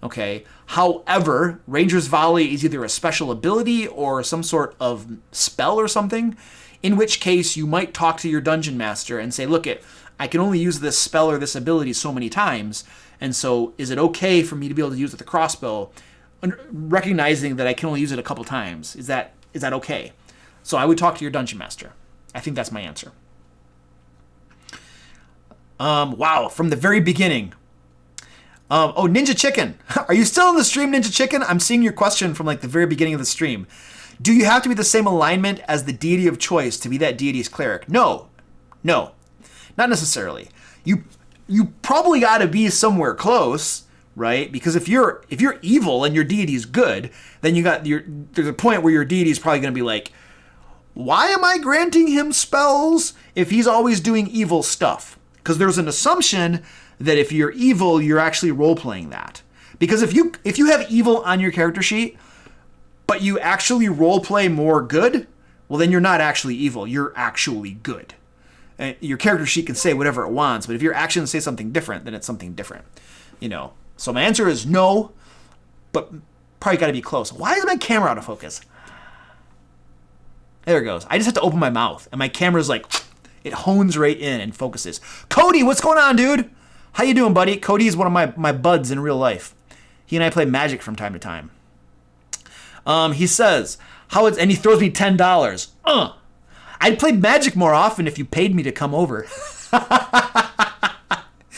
Okay. However, Ranger's Volley is either a special ability or some sort of spell or something, in which case you might talk to your dungeon master and say, look, I can only use this spell or this ability so many times, and so is it okay for me to be able to use it with a crossbow, recognizing that I can only use it a couple times? Is that okay? So I would talk to your dungeon master. I think that's my answer. Wow, from the very beginning. Ninja Chicken. Are you still in the stream, Ninja Chicken? I'm seeing your question from like the very beginning of the stream. Do you have to be the same alignment as the deity of choice to be that deity's cleric? No, not necessarily. You probably got to be somewhere close, right? Because if you're evil and your deity's good, then there's a point where your deity's probably going to be like, why am I granting him spells if he's always doing evil stuff? Because there's an assumption that if you're evil, you're actually role-playing that. Because if you have evil on your character sheet, but you actually role-play more good, well, then you're not actually evil. You're actually good. And your character sheet can say whatever it wants, but if your actions say something different, then it's something different. So my answer is no, but probably got to be close. Why is my camera out of focus? There it goes. I just have to open my mouth, and my camera's like, it hones right in and focuses. Cody, what's going on, dude? How you doing, buddy? Cody is one of my buds in real life. He and I play Magic from time to time. He says, and he throws me $10. I'd play Magic more often if you paid me to come over.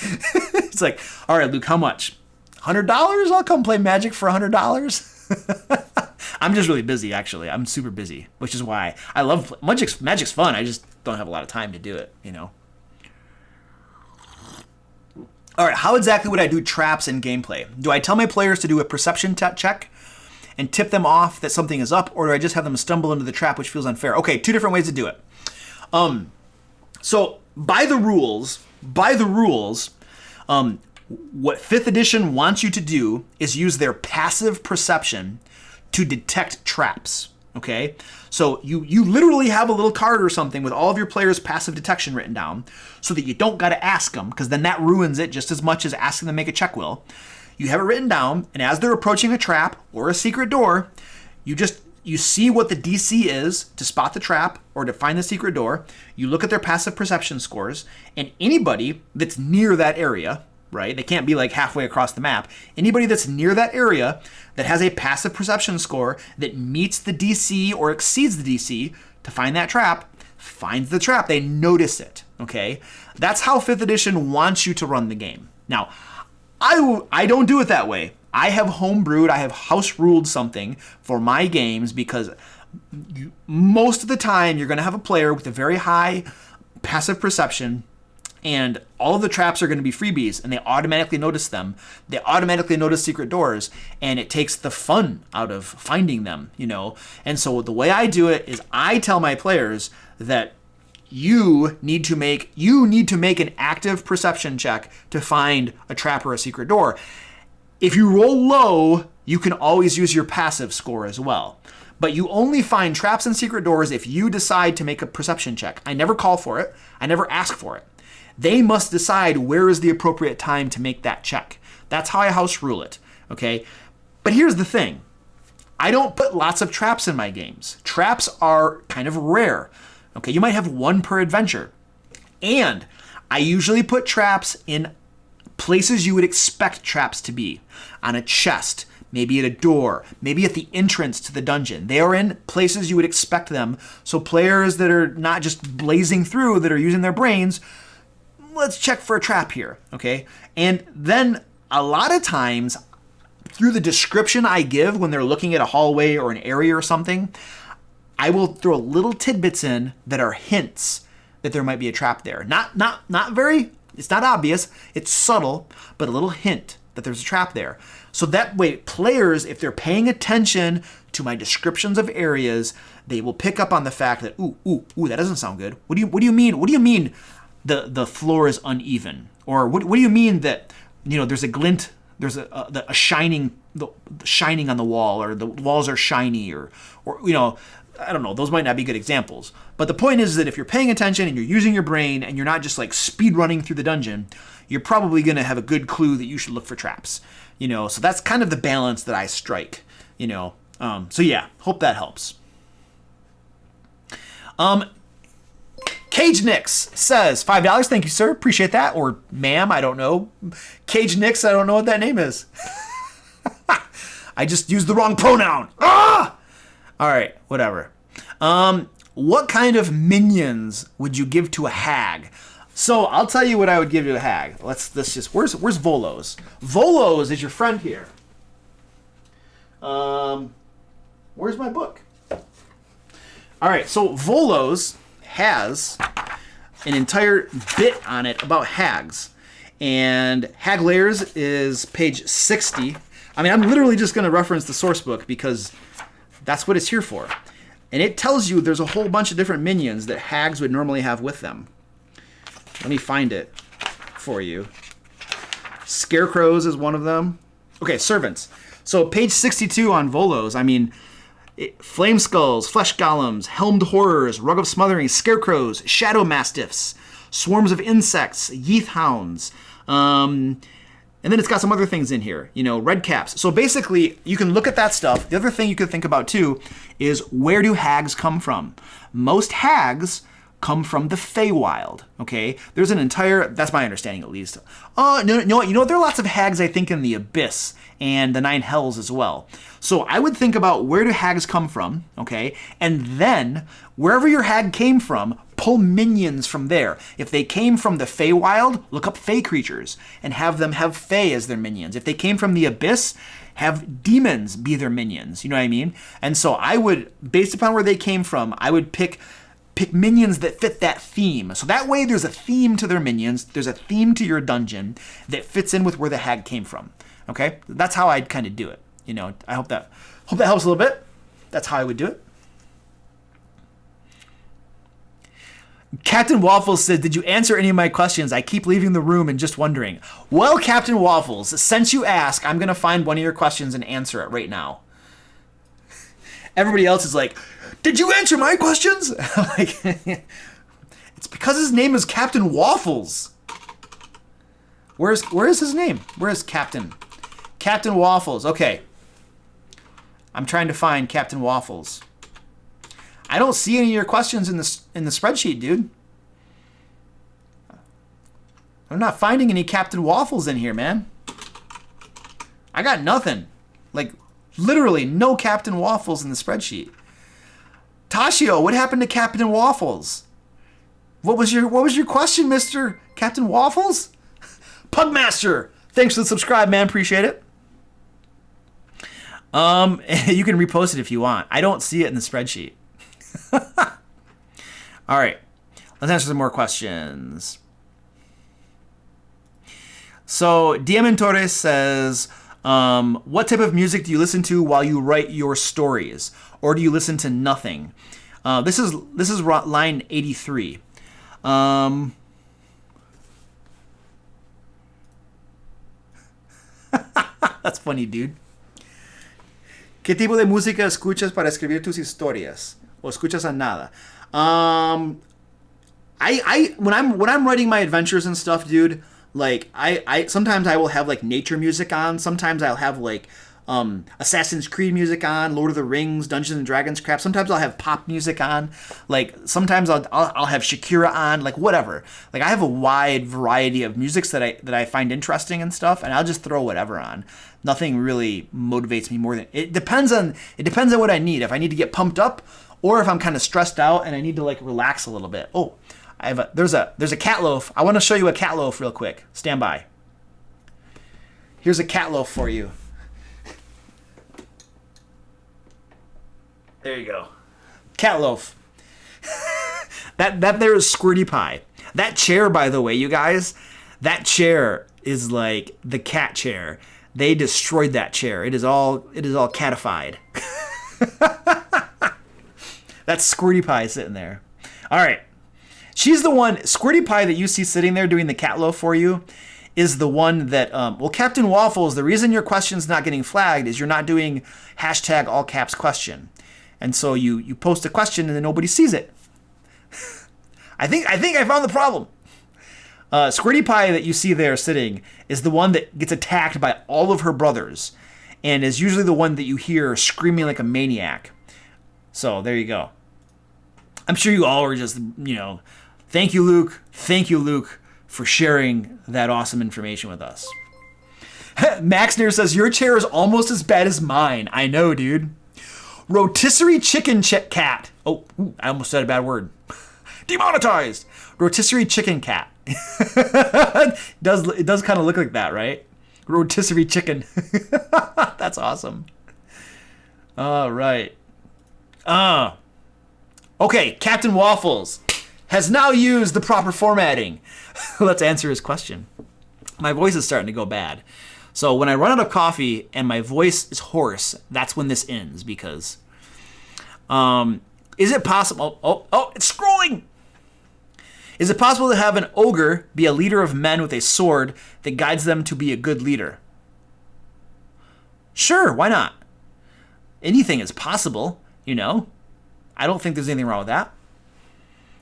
It's like, all right, Luke, how much? $100? I'll come play Magic for $100. I'm just really busy, actually. I'm super busy, which is why I love Magic's fun. I just don't have a lot of time to do it, All right, how exactly would I do traps in gameplay? Do I tell my players to do a perception check and tip them off that something is up, or do I just have them stumble into the trap, which feels unfair? Okay, two different ways to do it. So by the rules, what 5th edition wants you to do is use their passive perception to detect traps. Okay, so you literally have a little card or something with all of your players' passive detection written down, so that you don't got to ask them, because then that ruins it just as much as asking them to make a check will. You have it written down, and as they're approaching a trap or a secret door, you see what the DC is to spot the trap or to find the secret door. You look at their passive perception scores, and anybody that's near that area, right? They can't be like halfway across the map. Anybody that's near that area that has a passive perception score that meets the DC or exceeds the DC to find that trap, finds the trap. They notice it, okay? That's how 5th edition wants you to run the game. Now, I don't do it that way. I have homebrewed, I have house ruled something for my games, because most of the time you're going to have a player with a very high passive perception, and all of the traps are going to be freebies, and they automatically notice them. They automatically notice secret doors, and it takes the fun out of finding them, you know? And so the way I do it is I tell my players that you need to make an active perception check to find a trap or a secret door. If you roll low, you can always use your passive score as well. But you only find traps and secret doors if you decide to make a perception check. I never call for it. I never ask for it. They must decide where is the appropriate time to make that check. That's how I house rule it, okay? But here's the thing. I don't put lots of traps in my games. Traps are kind of rare, okay? You might have one per adventure. And I usually put traps in places you would expect traps to be. On a chest, maybe at a door, maybe at the entrance to the dungeon. They are in places you would expect them. So players that are not just blazing through, that are using their brains, let's check for a trap here, okay? And then a lot of times, through the description I give when they're looking at a hallway or an area or something, I will throw little tidbits in that are hints that there might be a trap there. Not very, it's not obvious, it's subtle, but a little hint that there's a trap there. So that way, players, if they're paying attention to my descriptions of areas, they will pick up on the fact that, ooh, that doesn't sound good. What do you mean? What do you mean the floor is uneven? Or what do you mean that, you know, there's a glint, there's a shining on the wall, or the walls are shiny, or you know, I don't know, those might not be good examples. But the point is that if you're paying attention and you're using your brain and you're not just like speed running through the dungeon, you're probably going to have a good clue that you should look for traps. You know, so that's kind of the balance that I strike, you know. So yeah, hope that helps. Cage Nix says, $5. Thank you, sir. Appreciate that. Or ma'am, I don't know. Cage Nix, I don't know what that name is. I just used the wrong pronoun. Ah! All right, whatever. What kind of minions would you give to a hag? So I'll tell you what I would give to a hag. Let's just, where's Volos? Volos is your friend here. Where's my book? All right, so Volos has an entire bit on it about hags. And Hag Lairs is page 60. I mean, I'm literally just going to reference the source book because that's what it's here for. And it tells you there's a whole bunch of different minions that hags would normally have with them. Let me find it for you. Scarecrows is one of them. Okay, servants. So page 62 on Volos, I mean, flame skulls, flesh golems, helmed horrors, rug of smothering, scarecrows, shadow mastiffs, swarms of insects, yeath hounds, and then it's got some other things in here, you know, red caps. So basically, you can look at that stuff. The other thing you could think about too is, where do hags come from? Most hags come from the Feywild, okay? There's an entire, that's my understanding at least. No, you know, there are lots of hags, I think, in the Abyss and the Nine Hells as well. So I would think about, where do hags come from, okay? And then, wherever your hag came from, pull minions from there. If they came from the Feywild, look up Fey creatures and have them have Fey as their minions. If they came from the Abyss, have demons be their minions, you know what I mean? And so I would, based upon where they came from, I would pick minions that fit that theme. So that way there's a theme to their minions, there's a theme to your dungeon that fits in with where the hag came from. Okay? That's how I'd kind of do it. You know, I hope Hope that helps a little bit. That's how I would do it. Captain Waffles said, did you answer any of my questions? I keep leaving the room and just wondering. Well, Captain Waffles, since you ask, I'm going to find one of your questions and answer it right now. Everybody else is like, did you answer my questions? Like, it's because his name is Captain Waffles. Where is his name? Where is Captain? Captain Waffles. Okay. I'm trying to find Captain Waffles. I don't see any of your questions in the spreadsheet, dude. I'm not finding any Captain Waffles in here, man. I got nothing. Like, literally no Captain Waffles in the spreadsheet. Tashio, what happened to Captain Waffles? What was your question, Mr. Captain Waffles? Pugmaster, thanks for the subscribe, man. Appreciate it. You can repost it if you want. I don't see it in the spreadsheet. All right, let's answer some more questions. So Diamantores says, what type of music do you listen to while you write your stories, or do you listen to nothing? This is line 83. That's funny, dude. ¿Qué tipo de música escuchas para escribir tus historias? ¿O escuchas a nada? When I'm writing my adventures and stuff, dude, like I sometimes I will have like nature music on. Sometimes I'll have like Assassin's Creed music on, Lord of the Rings, Dungeons and Dragons crap. Sometimes I'll have pop music on. Like sometimes I'll have Shakira on, like whatever. Like I have a wide variety of musics that I find interesting and stuff, and I'll just throw whatever on. Nothing really motivates me more than it depends on what I need. If I need to get pumped up, or if I'm kind of stressed out and I need to like relax a little bit. Oh, there's a cat loaf. I want to show you a cat loaf real quick. Stand by. Here's a cat loaf for you. There you go. Cat loaf. that there is Squirty Pie. That chair, by the way, you guys, that chair is like the cat chair. They destroyed that chair. It is all catified. That's Squirty Pie sitting there. All right. She's the one, Squirty Pie that you see sitting there doing the cat loaf for you is the one that, well, Captain Waffles, the reason your question's not getting flagged is you're not doing hashtag all caps question. And so you post a question and then nobody sees it. I think I found the problem. Squirty Pie that you see there sitting is the one that gets attacked by all of her brothers and is usually the one that you hear screaming like a maniac. So there you go. I'm sure you all were just, thank you, Luke. Thank you, Luke, for sharing that awesome information with us. Maxner says, your chair is almost as bad as mine. I know, dude. Rotisserie chicken cat. Oh, I almost said a bad word. Demonetized. Rotisserie chicken cat. It does kind of look like that, right? Rotisserie chicken. That's awesome. All right. Okay, Captain Waffles has now used the proper formatting. Let's answer his question. My voice is starting to go bad. So when I run out of coffee and my voice is hoarse, that's when this ends because is it possible? Oh, it's scrolling. Is it possible to have an ogre be a leader of men with a sword that guides them to be a good leader? Sure, why not? Anything is possible, I don't think there's anything wrong with that.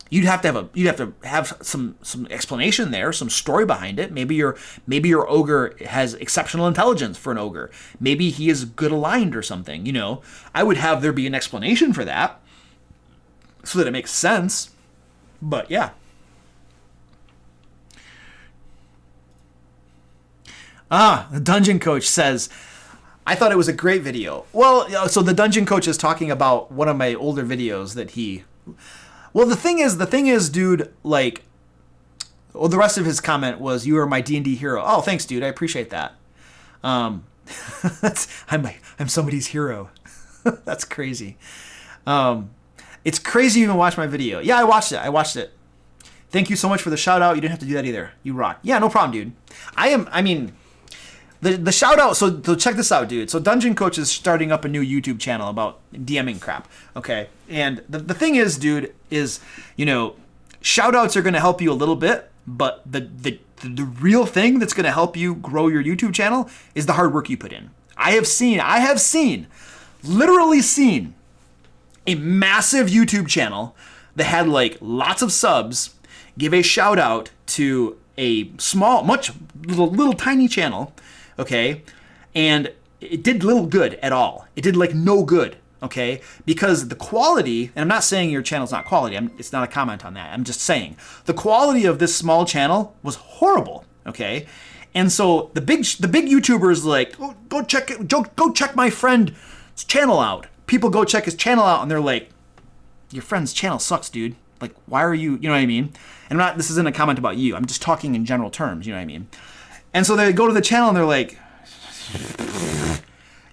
You'd have to have some explanation there, some story behind it. Maybe your ogre has exceptional intelligence for an ogre. Maybe he is good aligned or something. I would have there be an explanation for that, so that it makes sense. But yeah. The Dungeon Coach says, I thought it was a great video. Well, so the Dungeon Coach is talking about one of my older videos that he... Well, the thing is, dude, like... Well, the rest of his comment was, you are my D&D hero. Oh, thanks, dude. I appreciate that. I'm somebody's hero. That's crazy. It's crazy you even watch my video. Yeah, I watched it. Thank you so much for the shout out. You didn't have to do that either. You rock. Yeah, no problem, dude. The shout out. So check this out, dude. So Dungeon Coach is starting up a new YouTube channel about DMing crap. Okay, and the thing is, dude, is shout outs are going to help you a little bit, but the real thing that's going to help you grow your YouTube channel is the hard work you put in. I have seen, literally seen a massive YouTube channel that had like lots of subs give a shout out to a small, little tiny channel, okay? And it did little good at all. It did like no good, okay? Because the quality, and I'm not saying your channel's not quality, it's not a comment on that. I'm just saying the quality of this small channel was horrible, okay? And so the big YouTubers like, go check my friend's channel out. People go check his channel out and they're like, your friend's channel sucks, dude. Like, why are you know what I mean? And this isn't a comment about you. I'm just talking in general terms, you know what I mean? And so they go to the channel and they're like,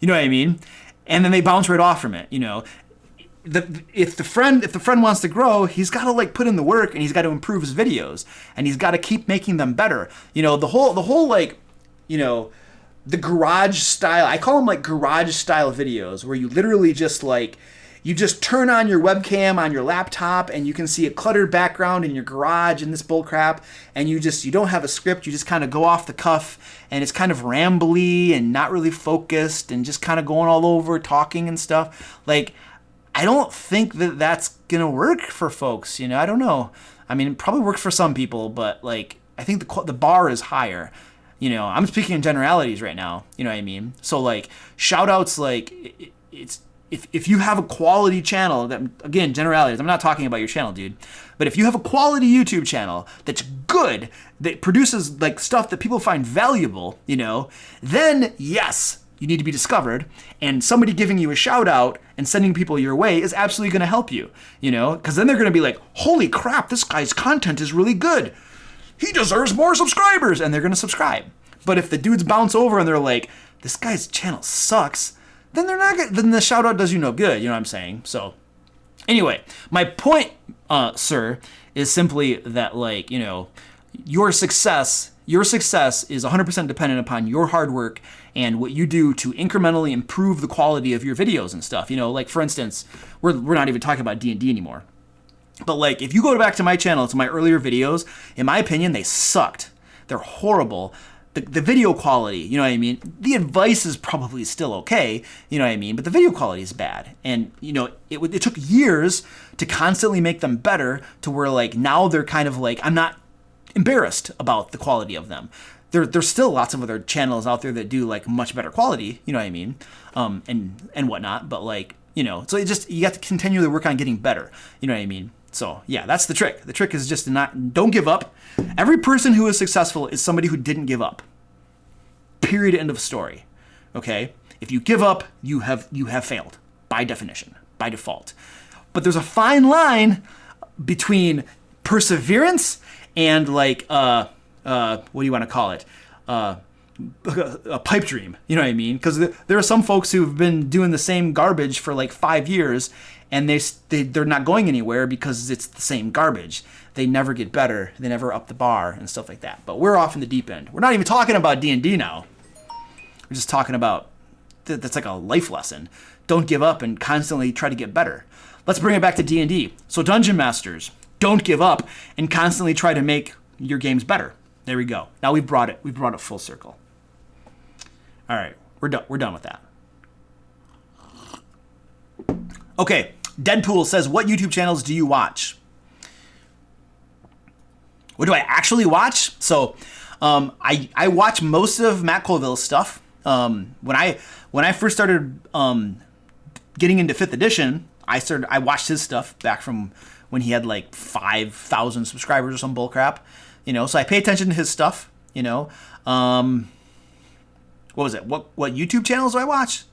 you know what I mean? And then they bounce right off from it, If the friend wants to grow, he's got to like put in the work and he's got to improve his videos and he's got to keep making them better. The whole like, the garage style, I call them like garage style videos where you literally just like, you just turn on your webcam on your laptop and you can see a cluttered background in your garage and this bullcrap, and you don't have a script, you just kind of go off the cuff and it's kind of rambly and not really focused and just kind of going all over talking and stuff. Like, I don't think that that's gonna work for folks, I don't know. I mean, it probably works for some people, but like, I think the bar is higher. I'm speaking in generalities right now, you know what I mean? So like, shout outs, like, it's, if you have a quality channel, that, again, generalities, I'm not talking about your channel, dude, but if you have a quality YouTube channel that's good, that produces like stuff that people find valuable, then yes, you need to be discovered, and somebody giving you a shout out and sending people your way is absolutely going to help you, because then they're going to be like, holy crap, this guy's content is really good. He deserves more subscribers, and they're going to subscribe. But if the dudes bounce over and they're like, this guy's channel sucks, then they're not then the shout out does you no good, you know what I'm saying? So anyway, my point, sir, is simply that like, your success is 100% dependent upon your hard work and what you do to incrementally improve the quality of your videos and stuff. Like for instance, we're not even talking about D&D anymore. But like, if you go back to my channel, to my earlier videos, in my opinion, they sucked. They're horrible. The video quality, you know what I mean? The advice is probably still okay, you know what I mean? But the video quality is bad. And, it took years to constantly make them better to where like now they're kind of like, I'm not embarrassed about the quality of them. There's still lots of other channels out there that do like much better quality, you know what I mean? And whatnot. But like, so you have to continually work on getting better, you know what I mean? So yeah, that's the trick. The trick is just don't give up. Every person who is successful is somebody who didn't give up. Period, end of story. Okay? If you give up, you have failed by definition, by default. But there's a fine line between perseverance and like what do you want to call it? A pipe dream, you know what I mean? Because there are some folks who've been doing the same garbage for like 5 years and they're not going anywhere because it's the same garbage. They never get better. They never up the bar and stuff like that. But we're off in the deep end. We're not even talking about D&D now. We're just talking about that's like a life lesson. Don't give up and constantly try to get better. Let's bring it back to D&D. So Dungeon Masters, don't give up and constantly try to make your games better. There we go. Now we've brought it full circle. All right, we're done with that. Okay, Deadpool says, what YouTube channels do you watch? What do I actually watch? So I watch most of Matt Colville's stuff. When I first started getting into 5th edition, I watched his stuff back from when he had like 5,000 subscribers or some bullcrap. So I pay attention to his stuff, what was it? What YouTube channels do I watch?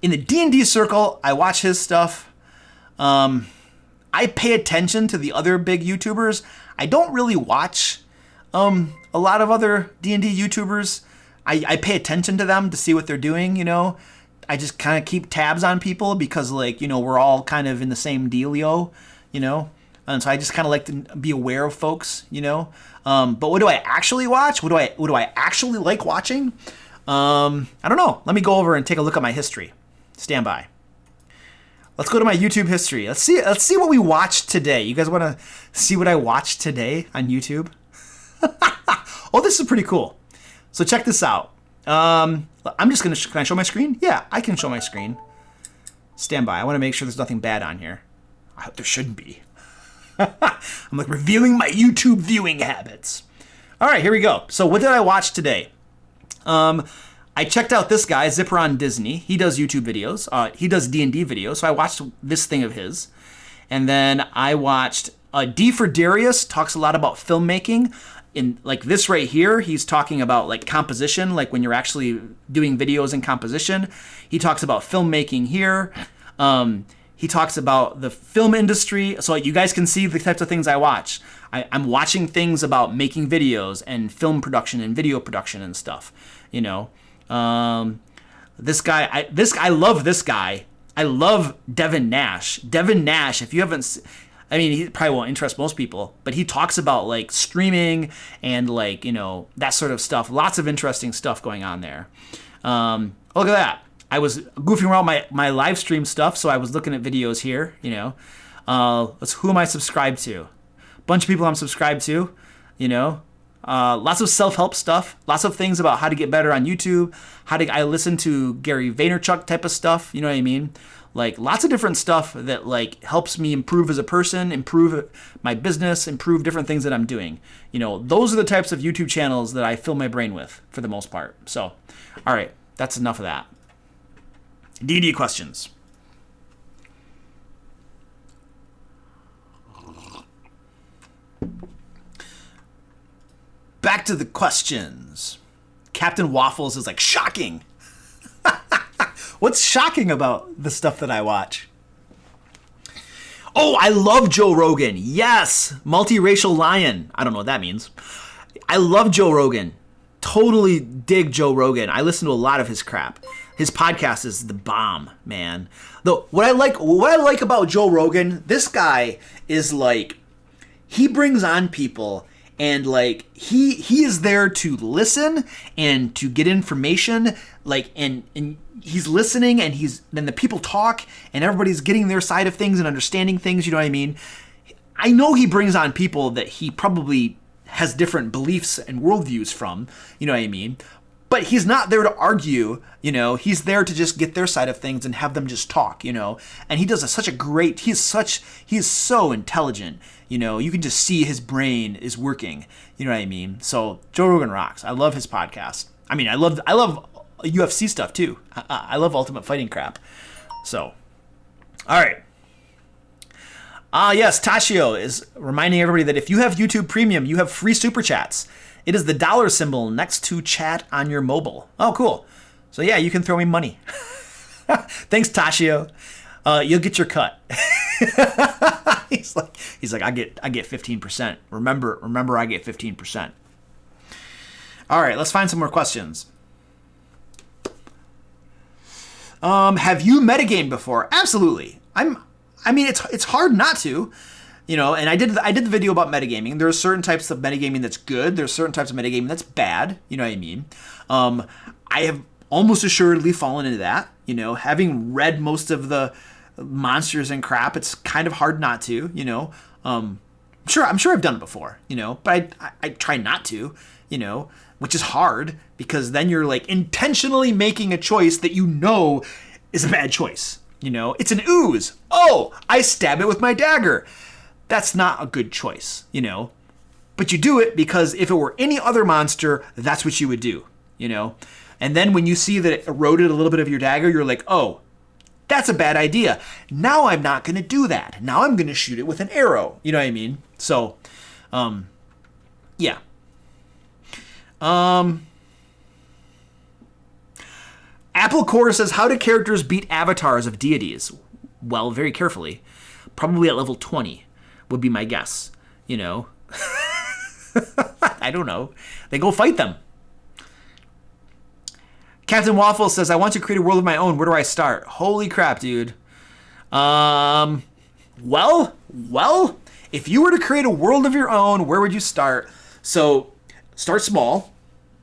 In the D&D circle, I watch his stuff. I pay attention to the other big YouTubers. I don't really watch a lot of other D&D YouTubers. I pay attention to them to see what they're doing, I just kind of keep tabs on people because, like, we're all kind of in the same dealio, And so I just kind of like to be aware of folks, you know. But what do I actually watch? What do I actually like watching? I don't know. Let me go over and take a look at my history. Stand by. Let's go to my YouTube history. Let's see what we watched today. You guys want to see what I watched today on YouTube? Oh, this is pretty cool. So check this out. I'm just going to, can I show my screen? Yeah, I can show my screen. Stand by. I want to make sure there's nothing bad on here. I hope there shouldn't be. I'm like revealing my YouTube viewing habits. All right, here we go. So what did I watch today? I checked out this guy, Zipper on Disney. He does YouTube videos. He does D&D videos. So I watched this thing of his. And then I watched D for Darius, talks a lot about filmmaking. In like this right here, he's talking about like composition, like when you're actually doing videos in composition. He talks about filmmaking here. He talks about the film industry. So you guys can see the types of things I watch. I'm watching things about making videos and film production and video production and stuff, you know. This guy, I love this guy. I love Devin Nash. Devin Nash, if you haven't, I mean, he probably won't interest most people, but he talks about like streaming and like, you know, that sort of stuff. Lots of interesting stuff going on there. Look at that. I was goofing around my live stream stuff, so I was looking at videos here, you know. Who am I subscribed to? Bunch of people I'm subscribed to, you know. Lots of self-help stuff, lots of things about how to get better on YouTube, I listen to Gary Vaynerchuk type of stuff, you know what I mean? Like lots of different stuff that like helps me improve as a person, improve my business, improve different things that I'm doing. You know, those are the types of YouTube channels that I fill my brain with for the most part. So, all right, that's enough of that. D&D questions. Back to the questions. Captain Waffles is like, shocking. What's shocking about the stuff that I watch? Oh, I love Joe Rogan. Yes, multiracial lion. I don't know what that means. I love Joe Rogan. Totally dig Joe Rogan. I listen to a lot of his crap. His podcast is the bomb, man. Though what I like about Joe Rogan, this guy is like, he brings on people and like he is there to listen and to get information, like and he's listening and then the people talk and everybody's getting their side of things and understanding things, you know what I mean? I know he brings on people that he probably has different beliefs and worldviews from, you know what I mean? But he's not there to argue, you know, he's there to just get their side of things and have them just talk, you know. And he does he's so intelligent, you know, you can just see his brain is working, you know what I mean? So Joe Rogan rocks. I love his podcast. I mean, I love UFC stuff too. I love Ultimate Fighting crap. So, all right. Yes, Tashio is reminding everybody that if you have YouTube Premium, you have free super chats. It is the dollar symbol next to chat on your mobile. Oh, cool. So yeah, you can throw me money. Thanks, Tashio. You'll get your cut. He's like, I get 15%. Remember, I get 15%. All right, let's find some more questions. Have you metagamed before? Absolutely. I mean, it's hard not to. You know, and I did the video about metagaming. There are certain types of metagaming that's good. There's certain types of metagaming that's bad. You know what I mean? I have almost assuredly fallen into that. You know, having read most of the monsters and crap, it's kind of hard not to. You know, I'm sure I've done it before. You know, but I try not to. You know, which is hard because then you're like intentionally making a choice that you know is a bad choice. You know, it's an ooze. Oh, I stab it with my dagger. That's not a good choice, you know, but you do it because if it were any other monster, that's what you would do, you know, and then when you see that it eroded a little bit of your dagger, you're like, oh, that's a bad idea. Now I'm not going to do that. Now I'm going to shoot it with an arrow. You know what I mean? So, yeah. Apple Core says, how do characters beat avatars of deities? Well, very carefully. Probably at level 20. Would be my guess, you know. I don't know. They go fight them. Captain Waffle says, I want to create a world of my own. Where do I start? Holy crap, dude. Well, If you were to create a world of your own, where would you start? So start small,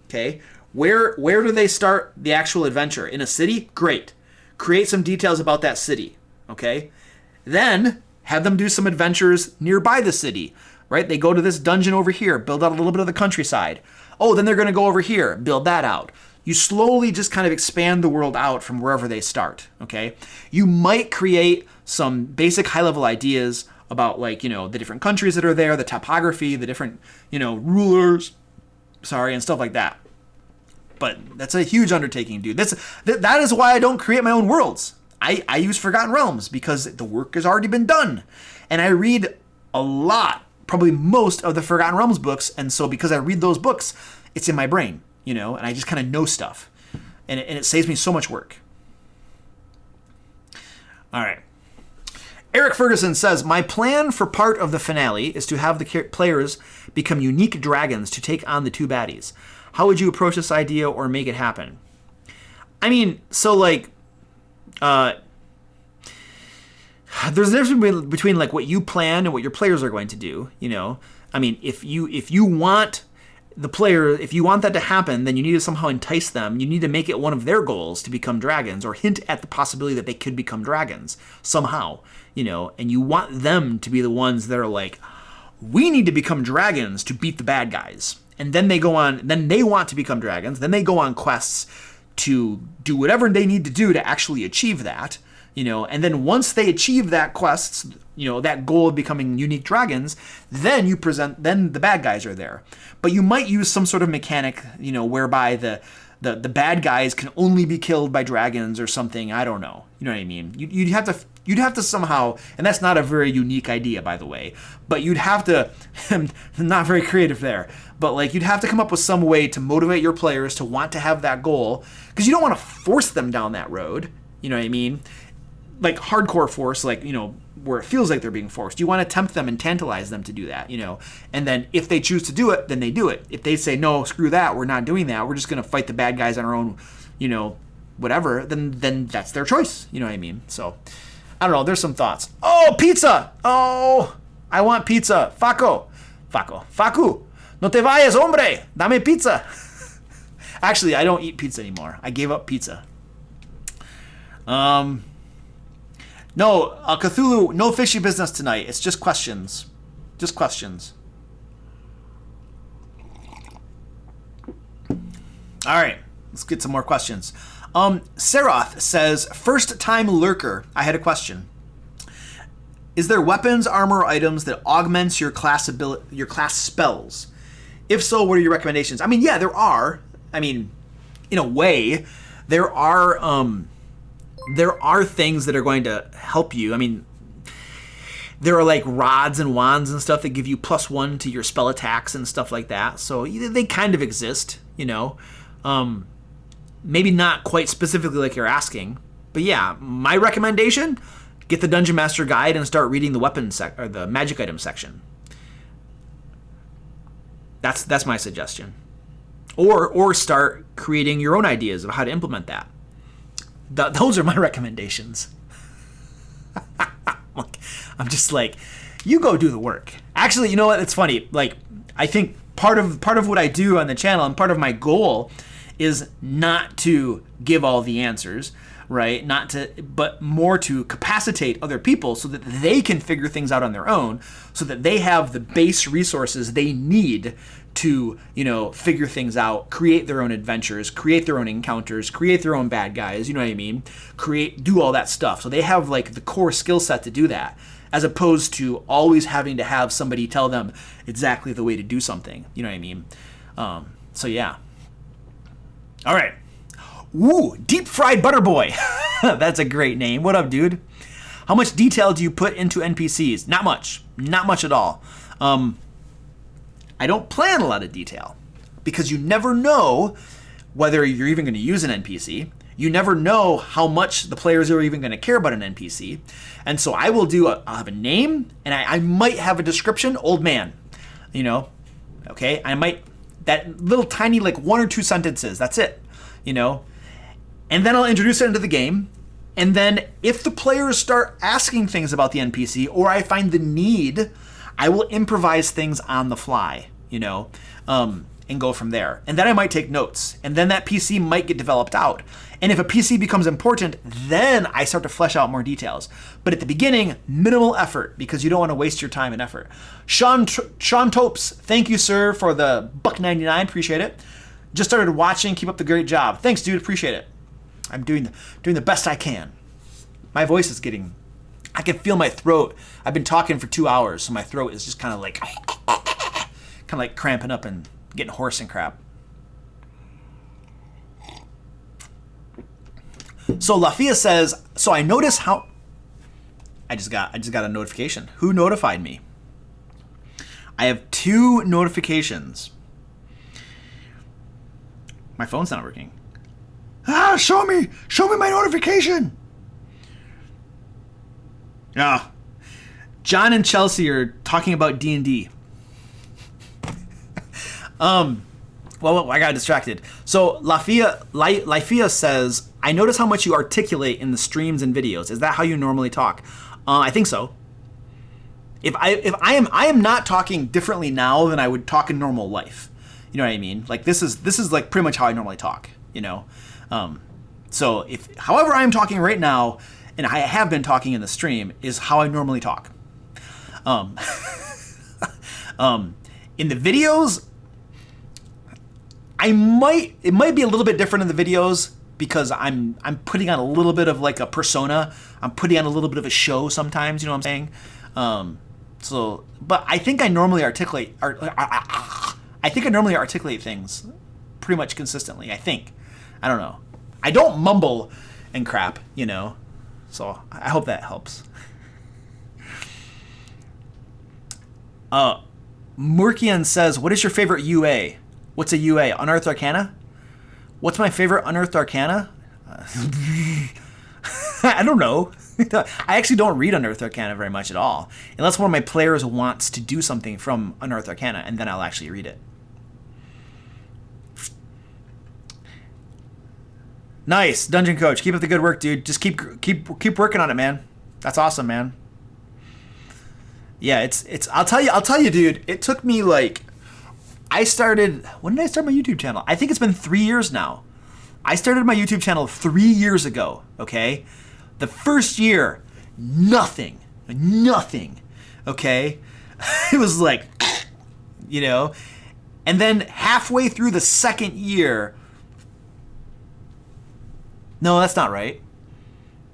okay? Where do they start the actual adventure? In a city? Great. Create some details about that city, okay? Then have them do some adventures nearby the city, right? They go to this dungeon over here, build out a little bit of the countryside. Oh, then they're going to go over here, build that out. You slowly just kind of expand the world out from wherever they start, okay? You might create some basic high-level ideas about, like, you know, the different countries that are there, the topography, the different, you know, rulers, and stuff like that. But that's a huge undertaking, dude. That is why I don't create my own worlds. I use Forgotten Realms because the work has already been done. And I read a lot, probably most of the Forgotten Realms books. And so because I read those books, it's in my brain, you know, and I just kind of know stuff. And it saves me so much work. All right. Eric Ferguson says, my plan for part of the finale is to have the players become unique dragons to take on the two baddies. How would you approach this idea or make it happen? I mean, so like, there's a difference between like what you plan and what your players are going to do. You know, I mean, if you want the player, if you want that to happen, then you need to somehow entice them. You need to make it one of their goals to become dragons, or hint at the possibility that they could become dragons somehow. You know, and you want them to be the ones that are like, we need to become dragons to beat the bad guys. And then they go on, then they want to become dragons. Then they go on quests to do whatever they need to do to actually achieve that, you know. And then once they achieve that quests, you know, that goal of becoming unique dragons, then then the bad guys are there. But you might use some sort of mechanic, you know, whereby the bad guys can only be killed by dragons or something. I don't know. You know what I mean? You'd have to somehow, and that's not a very unique idea, by the way, but you'd have to, not very creative there, but like you'd have to come up with some way to motivate your players to want to have that goal, because you don't want to force them down that road. You know what I mean? Like hardcore force, like, you know, where it feels like they're being forced. You want to tempt them and tantalize them to do that, you know. And then if they choose to do it, then they do it. If they say, no, screw that, we're not doing that, we're just going to fight the bad guys on our own, you know, whatever, then that's their choice. You know what I mean? So, I don't know. There's some thoughts. Oh, pizza! Oh, I want pizza. Facu. No te vayas, hombre. Dame pizza. Actually, I don't eat pizza anymore. I gave up pizza. No, Cthulhu, no fishy business tonight. It's just questions. Just questions. All right, let's get some more questions. Seroth says, first time lurker, I had a question. Is there weapons, armor, or items that augments your class spells? If so, what are your recommendations? I mean, yeah, there are. I mean, in a way, there are things that are going to help you. I mean, there are like rods and wands and stuff that give you +1 to your spell attacks and stuff like that. So they kind of exist, you know. Maybe not quite specifically like you're asking, but yeah, my recommendation: get the Dungeon Master Guide and start reading the weapons or the magic item section. That's my suggestion. Or start creating your own ideas of how to implement that. Those are my recommendations. I'm just like, you go do the work. Actually, you know what? It's funny. Like, I think part of what I do on the channel and part of my goal is not to give all the answers, right? But more to capacitate other people so that they can figure things out on their own, so that they have the base resources they need to, you know, figure things out, create their own adventures, create their own encounters, create their own bad guys, you know what I mean? Do all that stuff. So they have like the core skill set to do that, as opposed to always having to have somebody tell them exactly the way to do something, you know what I mean? So yeah. All right. Ooh, Deep Fried Butter Boy. That's a great name. What up, dude? How much detail do you put into NPCs? Not much. Not much at all. I don't plan a lot of detail because you never know whether you're even going to use an NPC. You never know how much the players are even going to care about an NPC. And so I'll have a name, and I might have a description, old man, you know, okay? That little tiny, like 1 or 2 sentences, that's it, you know? And then I'll introduce it into the game. And then if the players start asking things about the NPC, or I find the need, I will improvise things on the fly, and go from there. And then I might take notes. And then that PC might get developed out. And if a PC becomes important, then I start to flesh out more details. But at the beginning, minimal effort, because you don't want to waste your time and effort. Sean Topes, thank you, sir, for the $1.99. Appreciate it. Just started watching. Keep up the great job. Thanks, dude. Appreciate it. I'm doing the best I can. My voice is getting... I can feel my throat. I've been talking for 2 hours, so my throat is just kind of like cramping up and getting hoarse and crap. So Lafia says, so I notice how... I just got a notification. Who notified me? I have 2 notifications. My phone's not working. Show me my notification. Ah, John and Chelsea are talking about D&D. Well, I got distracted. So Lafia says, I notice how much you articulate in the streams and videos. Is that how you normally talk? I think so. If I am not talking differently now than I would talk in normal life. You know what I mean? Like this is like pretty much how I normally talk, So however I am talking right now, and I have been talking in the stream, is how I normally talk. In the videos, it might be a little bit different in the videos because I'm putting on a little bit of like a persona. I'm putting on a little bit of a show sometimes, you know what I'm saying? But I think I normally articulate things pretty much consistently, I think. I don't know. I don't mumble and crap, So I hope that helps. Murkian says, what is your favorite UA? What's a UA? Unearthed Arcana? What's my favorite Unearthed Arcana? I don't know. I actually don't read Unearthed Arcana very much at all. Unless one of my players wants to do something from Unearthed Arcana, and then I'll actually read it. Nice, Dungeon Coach. Keep up the good work, dude. Just keep working on it, man. That's awesome, man. Yeah, it's. I'll tell you, dude. It took me like, when did I start my YouTube channel? I think it's been 3 years now. I started my YouTube channel 3 years ago. Okay, the first year, nothing. Okay, it was like, and then halfway through the second year. No, that's not right.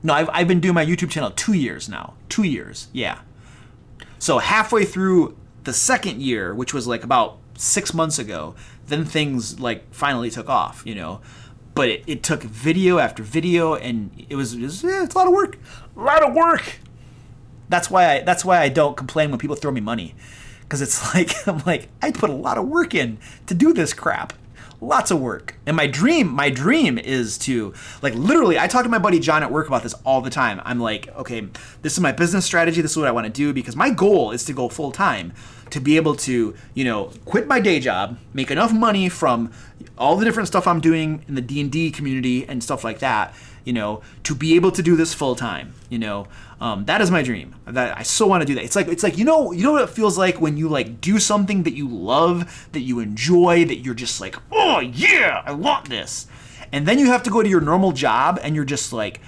No, I've been doing my YouTube channel 2 years now. 2 years, yeah. So halfway through the second year, which was like about 6 months ago, then things like finally took off, But it took video after video, and it's a lot of work. A lot of work. That's why I don't complain when people throw me money, because it's like I put a lot of work in to do this crap. Lots of work. And my dream is to, like, literally, I talk to my buddy John at work about this all the time. I'm like, okay, this is my business strategy. This is what I want to do, because my goal is to go full time, to be able to, quit my day job, make enough money from all the different stuff I'm doing in the D&D community and stuff like that, to be able to do this full time, that is my dream. That I so want to do that. It's like you know what it feels like when you like do something that you love, that you enjoy, that you're just like, oh yeah, I want this, and then you have to go to your normal job and you're just like,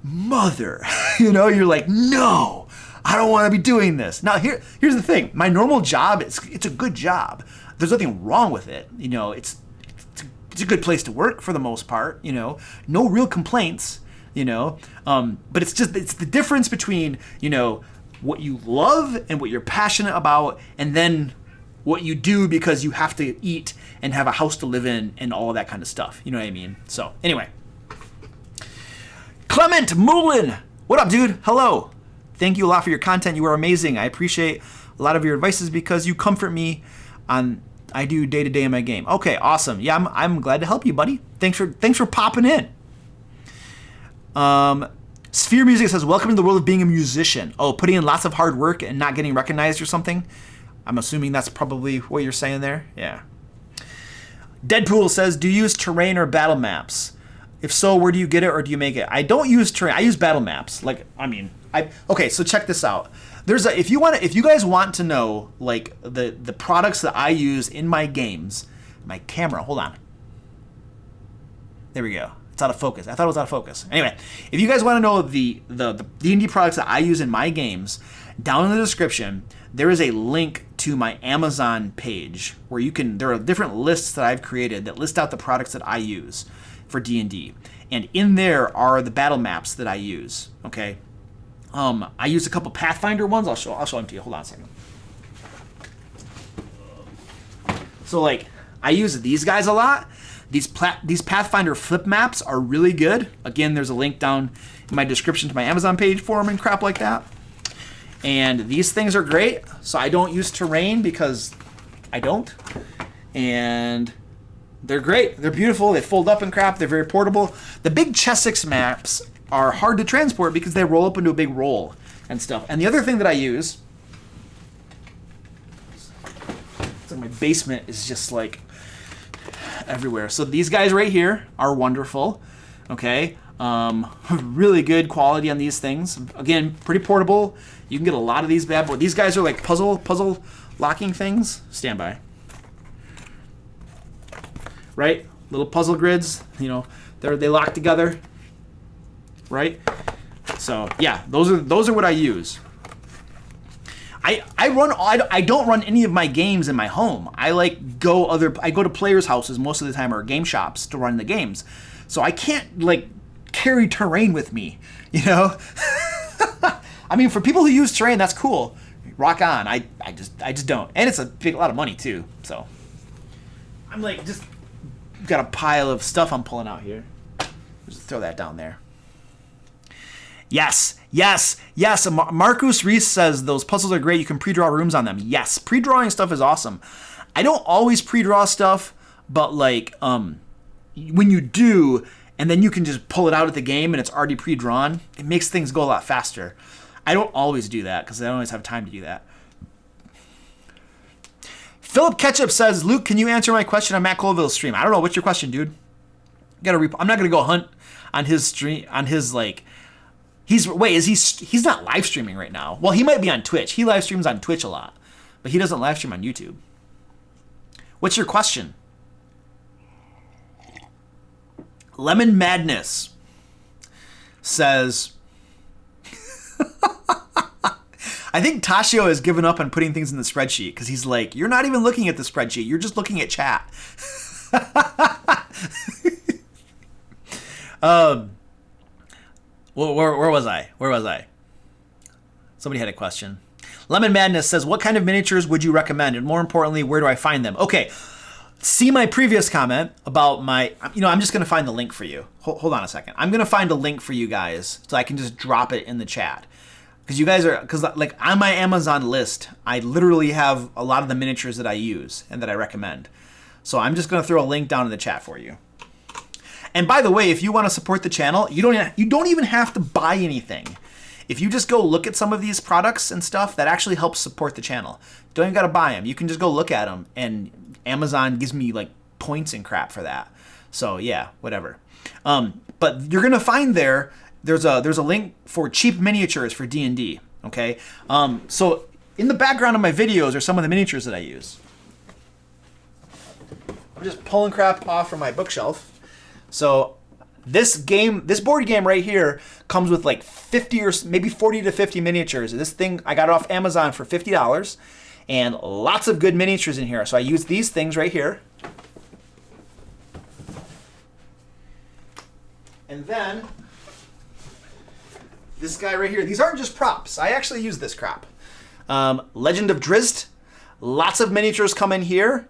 mother, you're like, no, I don't want to be doing this. Now here's the thing. My normal job, it's a good job. There's nothing wrong with it. It's a good place to work for the most part. No real complaints. But it's the difference between what you love and what you're passionate about, and then what you do because you have to eat and have a house to live in and all of that kind of stuff. You know what I mean? So anyway, Clement Moulin, what up, dude? Hello. Thank you a lot for your content. You are amazing. I appreciate a lot of your advices because you comfort me on I do day to day in my game. Okay, awesome. Yeah, I'm glad to help you, buddy. Thanks for popping in. Sphere Music says, welcome to the world of being a musician. Oh, putting in lots of hard work and not getting recognized or something? I'm assuming that's probably what you're saying there. Yeah. Deadpool says, do you use terrain or battle maps? If so, where do you get it or do you make it? I don't use terrain. I use battle maps. Okay, so check this out. if you guys want to know like the products that I use in my games, my camera, hold on. There we go. It's out of focus. I thought it was out of focus. Anyway, if you guys want to know the D&D products that I use in my games, down in the description, there is a link to my Amazon page where there are different lists that I've created that list out the products that I use for D&D. And in there are the battle maps that I use, okay? I use a couple Pathfinder ones. I'll show them to you. Hold on a second. So like, I use these guys a lot. These Pathfinder flip maps are really good. Again, there's a link down in my description to my Amazon page for them and crap like that. And these things are great. So I don't use terrain because I don't. And they're great. They're beautiful. They fold up and crap. They're very portable. The big Chessex maps are hard to transport because they roll up into a big roll and stuff. And the other thing that I use, it's like my basement is just like everywhere. So these guys right here are wonderful. Okay. Really good quality on these things. Again, pretty portable. You can get a lot of these bad boys. These guys are like puzzle locking things. Stand by. Right? Little puzzle grids. You know, they lock together. Right? So yeah, those are what I use. I don't run any of my games in my home. I go to players' houses most of the time, or game shops to run the games. So I can't like carry terrain with me, you know? I mean, for people who use terrain, that's cool. Rock on. I just don't. And it's a lot of money too. So I'm like just got a pile of stuff I'm pulling out here. Just throw that down there. Yes. Marcus Reese says those puzzles are great. You can pre-draw rooms on them. Yes, pre-drawing stuff is awesome. I don't always pre-draw stuff, but like when you do, and then you can just pull it out at the game and it's already pre-drawn, it makes things go a lot faster. I don't always do that because I don't always have time to do that. Philip Ketchup says, Luke, can you answer my question on Matt Colville's stream? I don't know. What's your question, dude? I'm not gonna go hunt on his stream, on his like. He's not live streaming right now. Well, he might be on Twitch. He live streams on Twitch a lot, but he doesn't live stream on YouTube. What's your question? Lemon Madness says, I think Tashio has given up on putting things in the spreadsheet because he's like, you're not even looking at the spreadsheet. You're just looking at chat. Where was I? Somebody had a question. Lemon Madness says, what kind of miniatures would you recommend? And more importantly, where do I find them? Okay, see my previous comment about I'm just going to find the link for you. Hold on a second. I'm going to find a link for you guys so I can just drop it in the chat. Because like on my Amazon list, I literally have a lot of the miniatures that I use and that I recommend. So I'm just going to throw a link down in the chat for you. And by the way, if you want to support the channel, you don't even have to buy anything. If you just go look at some of these products and stuff, that actually helps support the channel. Don't even got to buy them. You can just go look at them, and Amazon gives me like points and crap for that. So yeah, whatever. But you're gonna find there's a link for cheap miniatures for D&D. Okay. So in the background of my videos are some of the miniatures that I use. I'm just pulling crap off from my bookshelf. So this board game right here comes with like 50 or maybe 40 to 50 miniatures. This thing, I got it off Amazon for $50 and lots of good miniatures in here. So I use these things right here. And then this guy right here, these aren't just props. I actually use this crap. Legend of Drizzt, lots of miniatures come in here.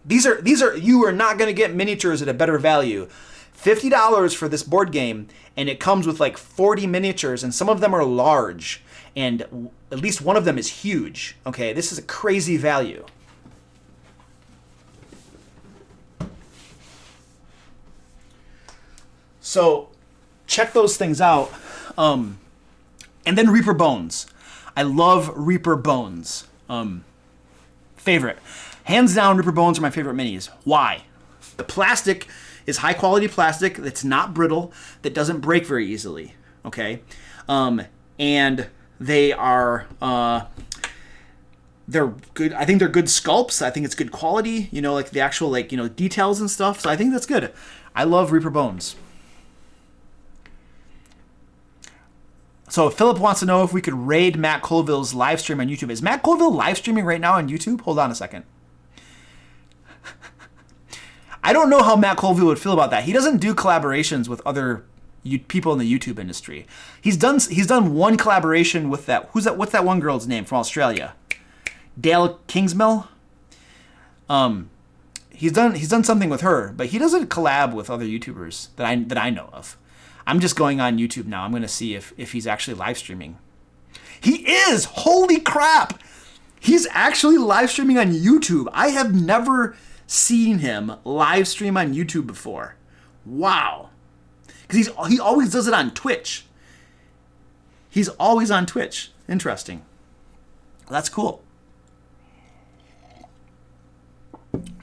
These are you are not going to get miniatures at a better value. $50 for this board game, and it comes with like 40 miniatures, and some of them are large, and at least one of them is huge. Okay, this is a crazy value. So check those things out. And then Reaper Bones. I love Reaper Bones. Favorite. Hands down, Reaper Bones are my favorite minis. Why? The plastic is high quality plastic that's not brittle, that doesn't break very easily. Okay? And They are they're good. I think they're good sculpts. I think it's good quality. You know, like the actual details and stuff. So I think that's good. I love Reaper Bones. So Philip wants to know if we could raid Matt Colville's live stream on YouTube. Is Matt Colville live streaming right now on YouTube? Hold on a second. I don't know how Matt Colville would feel about that. He doesn't do collaborations with other people in the YouTube industry. He's done one collaboration with that. Who's that? What's that one girl's name from Australia? Dale Kingsmill. He's done something with her, but he doesn't collab with other YouTubers that I know of. I'm just going on YouTube now. I'm going to see if he's actually live streaming. He is! Holy crap! He's actually live streaming on YouTube. I have never seen him live stream on YouTube before. Wow. Because he always does it on Twitch. He's always on Twitch. Interesting. That's cool.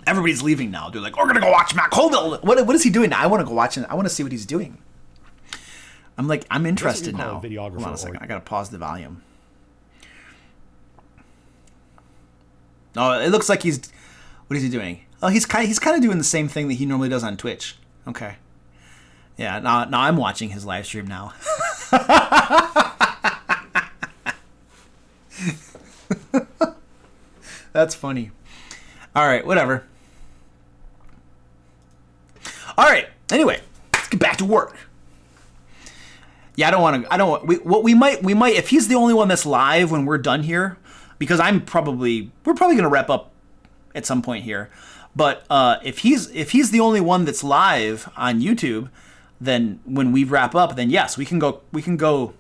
Everybody's leaving now. They're like, we're going to go watch Matt Colville. What is he doing now? I want to go watch it. I want to see what he's doing. I'm interested now. Hold on a second. I got to pause the volume. Oh, it looks like what is he doing? Oh, he's kind of doing the same thing that he normally does on Twitch. Okay. Yeah, now I'm watching his live stream now. That's funny. All right, whatever. All right. Anyway, let's get back to work. Yeah, we might if he's the only one that's live when we're done here, because we're probably going to wrap up at some point here. But if he's the only one that's live on YouTube, then when we wrap up, then yes, we can go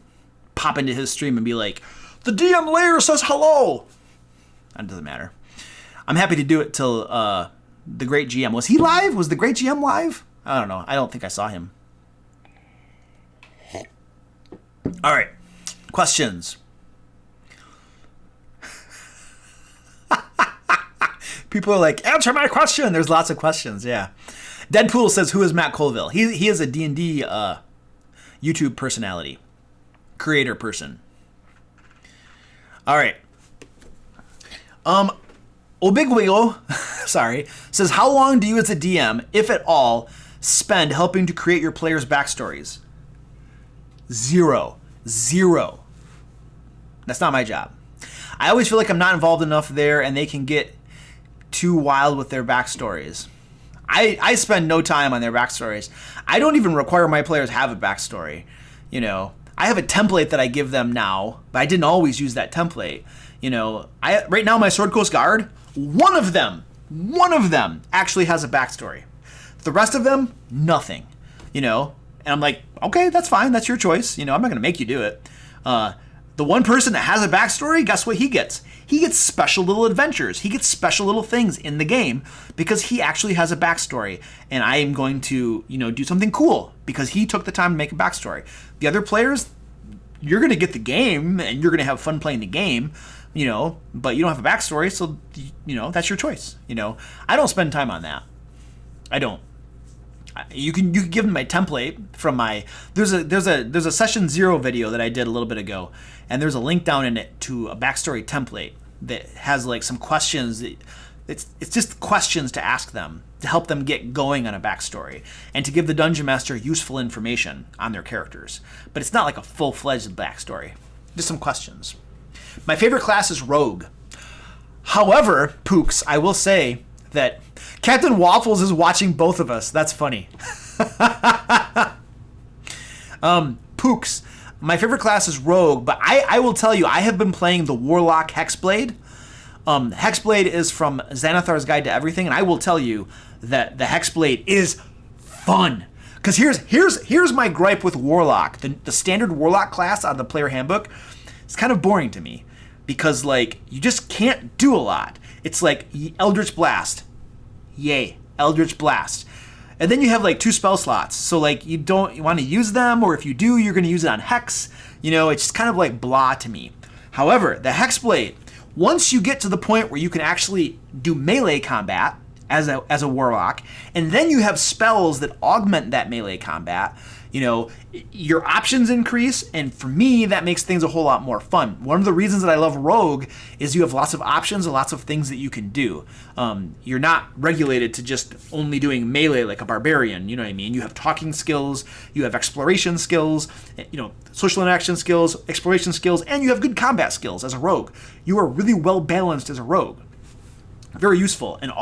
pop into his stream and be like, the DM Lair says hello. That doesn't matter. I'm happy to do it till the Great GM. Was he live? Was the Great GM live? I don't know. I don't think I saw him. All right. Questions. People are like, answer my question. There's lots of questions. Yeah. Deadpool says, who is Matt Colville? He is a D&D YouTube personality. Creator person. All right. Obigwigo, sorry, says, how long do you as a DM, if at all, spend helping to create your players' backstories? Zero. That's not my job. I always feel like I'm not involved enough there and they can get too wild with their backstories. I spend no time on their backstories. I don't even require my players have a backstory. You know, I have a template that I give them now, but I didn't always use that template. You know, right now my Sword Coast Guard, one of them actually has a backstory. The rest of them, nothing. You know, and I'm like, okay, that's fine. That's your choice. You know, I'm not going to make you do it. The one person that has a backstory, guess what he gets? He gets special little adventures. He gets special little things in the game because he actually has a backstory. And I am going to, do something cool because he took the time to make a backstory. The other players, you're going to get the game and you're going to have fun playing the game, but you don't have a backstory. So, that's your choice. I don't spend time on that. I don't. You can give them my template from my there's a session 0 video that I did a little bit ago, and there's a link down in it to a backstory template that has like some questions. It's just questions to ask them to help them get going on a backstory and to give the dungeon master useful information on their characters. But it's not like a full-fledged backstory. Just some questions. My favorite class is Rogue. However, Pooks, I will say that Captain Waffles is watching both of us. That's funny. Pooks, my favorite class is Rogue, but I will tell you, I have been playing the Warlock Hexblade. Hexblade is from Xanathar's Guide to Everything, and I will tell you that the Hexblade is fun. Because here's my gripe with Warlock. The standard Warlock class out of the player handbook, it's kind of boring to me. Because, you just can't do a lot. It's like Eldritch Blast. Yay, Eldritch Blast. And then you have, 2 spell slots. So, you want to use them, or if you do, you're going to use it on Hex. It's just kind of blah to me. However, the Hexblade, once you get to the point where you can actually do melee combat as a Warlock, and then you have spells that augment that melee combat, your options increase, and for me, that makes things a whole lot more fun. One of the reasons that I love Rogue is you have lots of options and lots of things that you can do. You're not regulated to just only doing melee like a barbarian, you know what I mean? You have talking skills, you have exploration skills, social interaction skills, exploration skills, and you have good combat skills as a rogue. You are really well balanced as a rogue. Very useful, and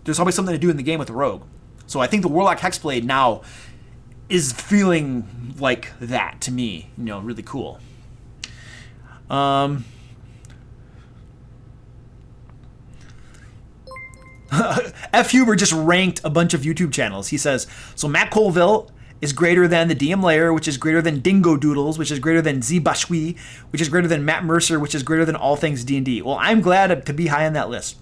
there's always something to do in the game with a rogue. So I think the Warlock Hexblade now is feeling like that to me, really cool. F. Huber just ranked a bunch of YouTube channels. He says, so Matt Colville is greater than the DM Lair, which is greater than Dingo Doodles, which is greater than Z Bashwi, which is greater than Matt Mercer, which is greater than all things D&D. Well, I'm glad to be high on that list.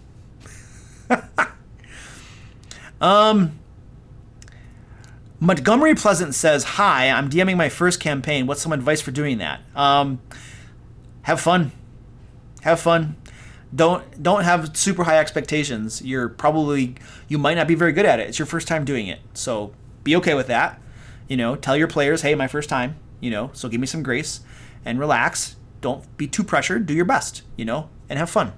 Montgomery Pleasant says, hi, I'm DMing my first campaign. What's some advice for doing that? Have fun. Have fun. Don't have super high expectations. You might not be very good at it. It's your first time doing it. So be okay with that. Tell your players, hey, my first time, so give me some grace and relax. Don't be too pressured. Do your best, and have fun.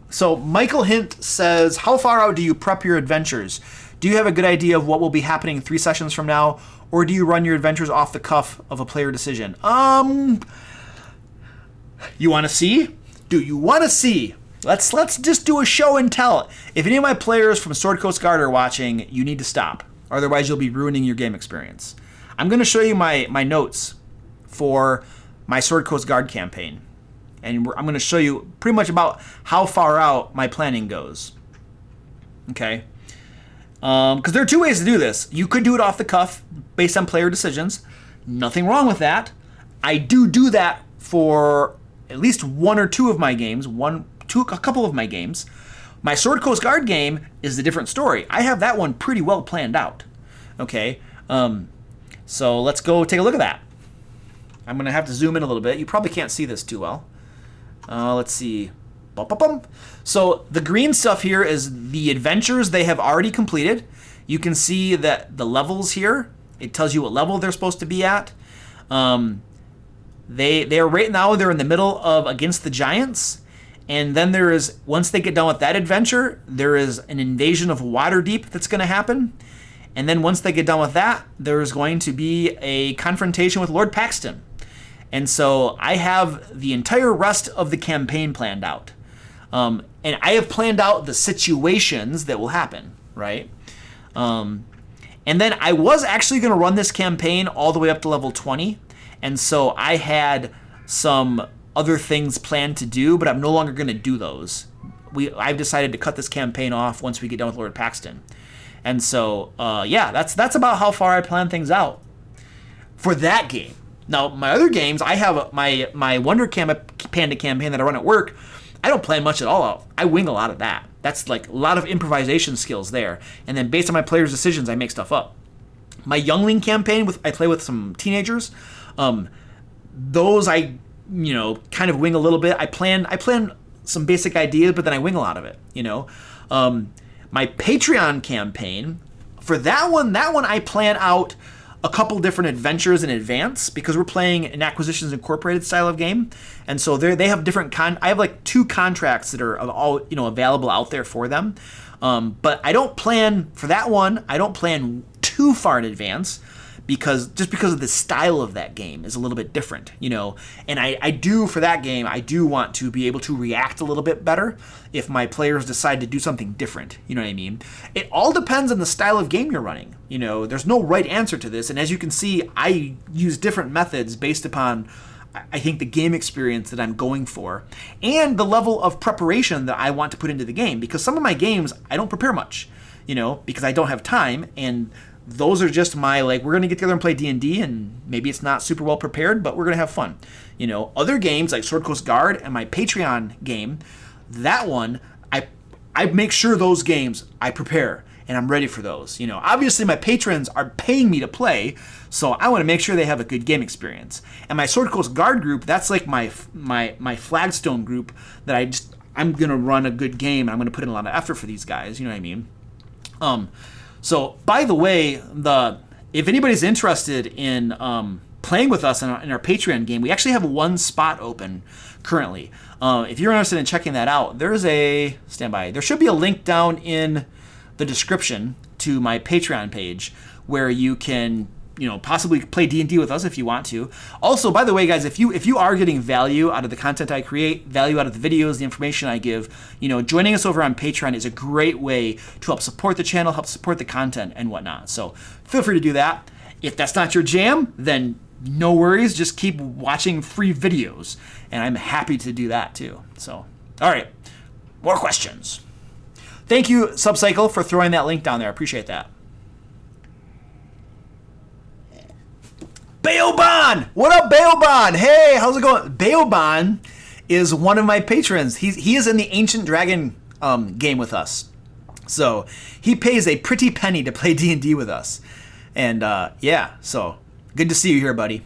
So Michael Hint says, how far out do you prep your adventures? Do you have a good idea of what will be happening 3 sessions from now, or do you run your adventures off the cuff of a player decision? You want to see? Do you want to see? Let's just do a show and tell. If any of my players from Sword Coast Guard are watching, you need to stop. Otherwise, you'll be ruining your game experience. I'm going to show you my notes for my Sword Coast Guard campaign. And I'm going to show you pretty much about how far out my planning goes. Okay? Because there are 2 ways to do this. You could do it off the cuff based on player decisions. Nothing wrong with that. I do that for at least 1 or 2 of my games. A couple of my games. My Sword Coast Guard game is a different story. I have that one pretty well planned out. Okay? So let's go take a look at that. I'm going to have to zoom in a little bit. You probably can't see this too well. Let's see. So the green stuff here is the adventures they have already completed. You can see that the levels here, it tells you what level they're supposed to be at. They are right now, they're in the middle of Against the Giants. And then there is, once they get done with that adventure, there is an invasion of Waterdeep that's going to happen. And then once they get done with that, there is going to be a confrontation with Lord Paxton. And so I have the entire rest of the campaign planned out. And I have planned out the situations that will happen, right? And then I was actually going to run this campaign all the way up to level 20. And so I had some other things planned to do, but I'm no longer going to do those. I've decided to cut this campaign off once we get done with Lord Paxton. And so, that's about how far I plan things out for that game. Now, my other games, I have my Wonder Panda campaign that I run at work. I don't plan much at all out. I wing a lot of that. That's like a lot of improvisation skills there. And then based on my players' decisions, I make stuff up. My Youngling campaign, I play with some teenagers. Those I, kind of wing a little bit. I plan some basic ideas, but then I wing a lot of it, My Patreon campaign, for that one I plan out a couple different adventures in advance because we're playing an Acquisitions Incorporated style of game. And so they have different I have like 2 contracts that are all, available out there for them. But I don't plan for that one. I don't plan too far in advance because of the style of that game is a little bit different, and I do for that game, I do want to be able to react a little bit better if my players decide to do something different, you know what I mean? It all depends on the style of game you're running, there's no right answer to this. And as you can see, I use different methods based upon, I think, the game experience that I'm going for and the level of preparation that I want to put into the game, because some of my games, I don't prepare much, because I don't have time. And those are just my, we're going to get together and play D&D, and maybe it's not super well prepared, but we're going to have fun. Other games like Sword Coast Guard and my Patreon game, that one, I make sure those games I prepare and I'm ready for those. Obviously my patrons are paying me to play, so I want to make sure they have a good game experience. And my Sword Coast Guard group, that's like my flagstone group that I'm going to run a good game, and I'm going to put in a lot of effort for these guys, you know what I mean? So, by the way, if anybody's interested in playing with us in our Patreon game, we actually have one spot open currently. If you're interested in checking that out, there should be a link down in the description to my Patreon page where you can possibly play D&D with us if you want to. Also, by the way, guys, if you are getting value out of the content I create, value out of the videos, the information I give, joining us over on Patreon is a great way to help support the channel, help support the content and whatnot. So feel free to do that. If that's not your jam, then no worries. Just keep watching free videos, and I'm happy to do that too. So, all right, more questions. Thank you, Subcycle, for throwing that link down there. I appreciate that. Baoban! What up, Baoban? Hey, how's it going? Baoban is one of my patrons. He is in the Ancient Dragon game with us. So he pays a pretty penny to play D&D with us. And yeah, so good to see you here, buddy.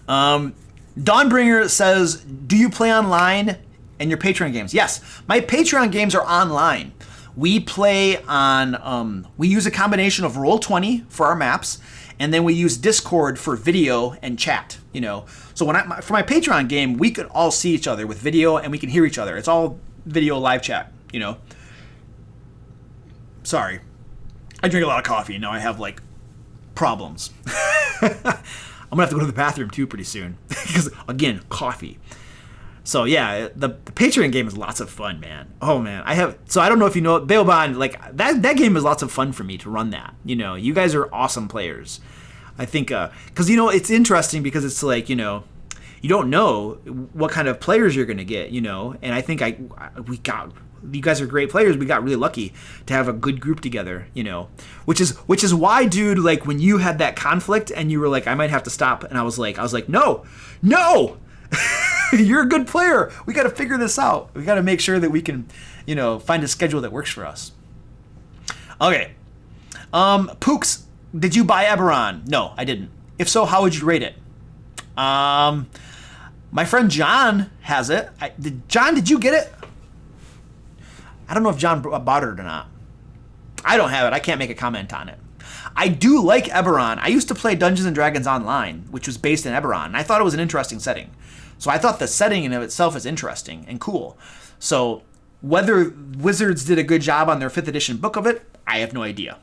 Dawnbringer says, do you play online in your Patreon games? Yes, my Patreon games are online. We play on, we use a combination of Roll20 for our maps, and then we use Discord for video and chat, So for my Patreon game, we could all see each other with video and we can hear each other. It's all video live chat, Sorry. I drink a lot of coffee and now I have problems. I'm gonna have to go to the bathroom too pretty soon because again, coffee. So yeah, the Patreon game is lots of fun, man. Oh man, so I don't know if you know Baoban, that game is lots of fun for me to run that. You guys are awesome players. I think because it's interesting because it's you don't know what kind of players you're gonna get, and I think you guys are great players. We got really lucky to have a good group together, which is why, dude, when you had that conflict and you were like, I might have to stop, and I was like, no. You're a good player. We got to figure this out. We got to make sure that we can, find a schedule that works for us. Okay. Pooks, did you buy Eberron? No, I didn't. If so, how would you rate it? My friend John has it. John, did you get it? I don't know if John bought it or not. I don't have it. I can't make a comment on it. I do like Eberron. I used to play Dungeons & Dragons Online, which was based in Eberron, and I thought it was an interesting setting. So I thought the setting in of itself is interesting and cool. So whether Wizards did a good job on their 5th edition book of it, I have no idea.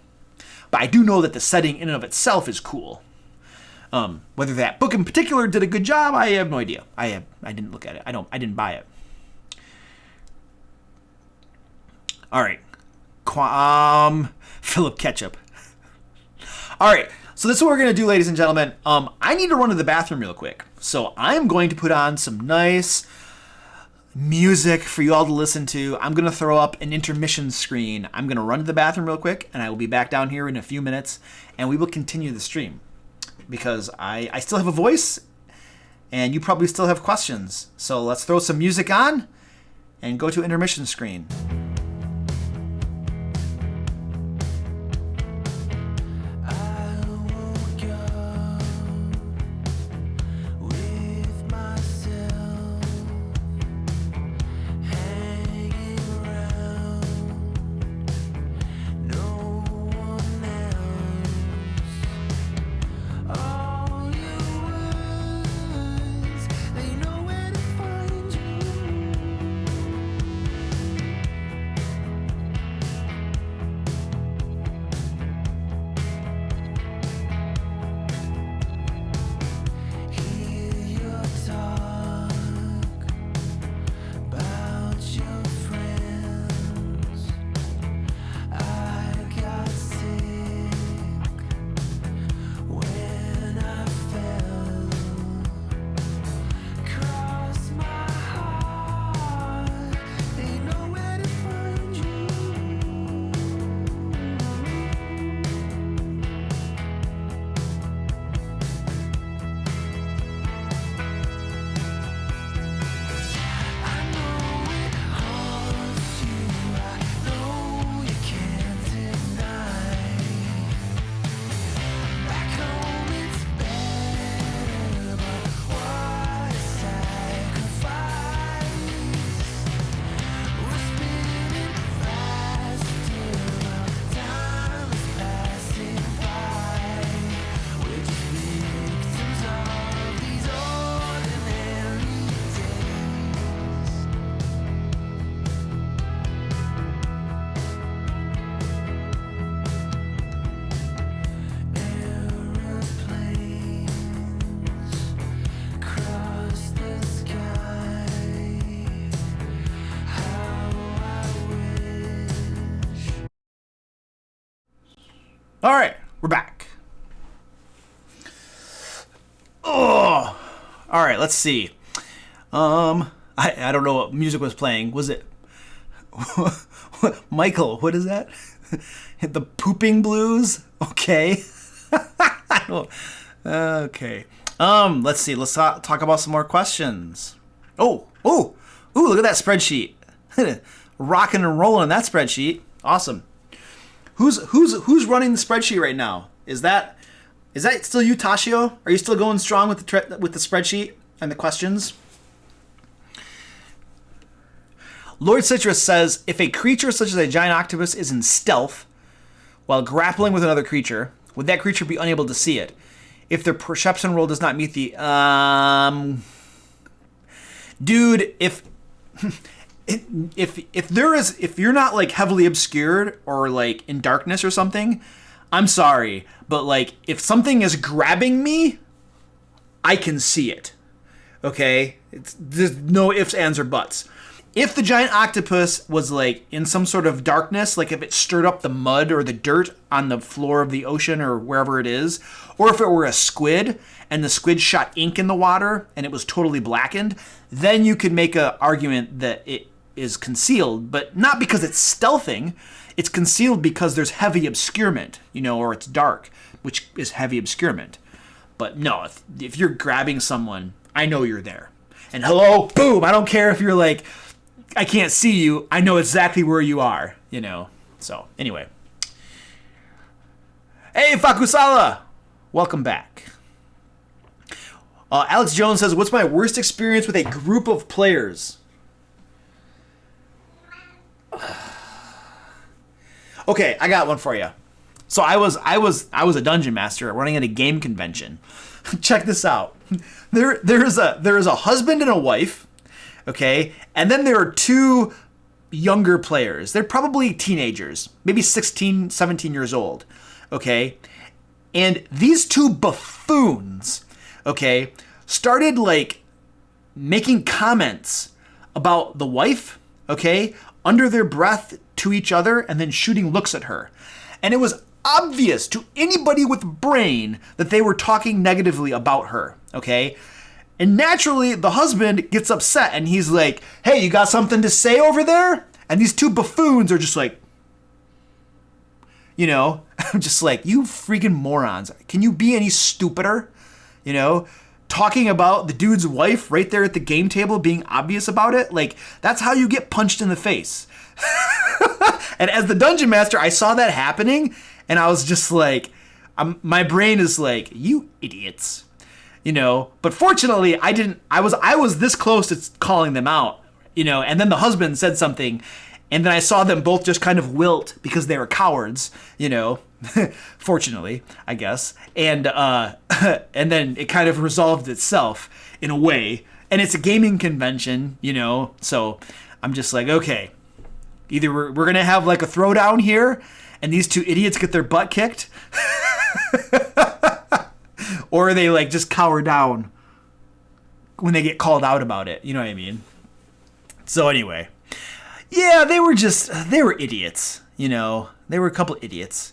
But I do know that the setting in and of itself is cool. Whether that book in particular did a good job, I have no idea. I didn't look at it. I didn't buy it. All right. Philip Ketchup. All right. So this is what we're going to do, ladies and gentlemen. I need to run to the bathroom real quick. So I'm going to put on some nice music for you all to listen to. I'm going to throw up an intermission screen. I'm going to run to the bathroom real quick, and I will be back down here in a few minutes, and we will continue the stream. Because I still have a voice, and you probably still have questions. So let's throw some music on and go to intermission screen. All right, we're back. Oh, all right. Let's see. I don't know what music was playing. Was it Michael? What is that? The pooping blues? Okay. I don't. Okay. Let's see. Let's talk about some more questions. Oh, look at that spreadsheet. Rocking and rolling in that spreadsheet. Awesome. Who's running the spreadsheet right now? Is that still you, Tashio? Are you still going strong with the spreadsheet and the questions? Lord Citrus says, if a creature such as a giant octopus is in stealth while grappling with another creature, would that creature be unable to see it? If their perception roll does not meet the dude, if you're not like heavily obscured or like in darkness or something, I'm sorry, but like if something is grabbing me, I can see it. Okay? There's no ifs, ands, or buts. If the giant octopus was like in some sort of darkness, like if it stirred up the mud or the dirt on the floor of the ocean or wherever it is, or if it were a squid and the squid shot ink in the water and it was totally blackened, then you could make an argument that it is concealed, but not because it's stealthing. It's concealed because there's heavy obscurement, or it's dark, which is heavy obscurement. But no, if you're grabbing someone, I know you're there. And hello, boom, I don't care if you're like, I can't see you. I know exactly where you are, So, anyway. Hey, Fakusala! Welcome back. Alex Jones says, what's my worst experience with a group of players? Okay, I got one for you. So I was a dungeon master running at a game convention. Check this out. There is a husband and a wife, okay? And then there are two younger players. They're probably teenagers, maybe 16, 17 years old, okay? And these two buffoons, okay, started like making comments about the wife, okay, under their breath to each other and then shooting looks at her. And it was obvious to anybody with brain that they were talking negatively about her, okay? And naturally, the husband gets upset and he's like, hey, you got something to say over there? And these two buffoons are just like, I'm just like, you freaking morons. Can you be any stupider? Talking about the dude's wife right there at the game table, being obvious about it. Like, that's how you get punched in the face. And as the dungeon master, I saw that happening and I was just like, my brain is like, you idiots. But fortunately I was this close to calling them out, and then the husband said something and then I saw them both just kind of wilt because they were cowards, fortunately, I guess. And and then it kind of resolved itself in a way. And it's a gaming convention, so I'm just like, okay, either we're going to have like a throwdown here and these two idiots get their butt kicked or they like just cower down when they get called out about it. You know what I mean? So anyway, yeah, they were idiots, They were a couple idiots.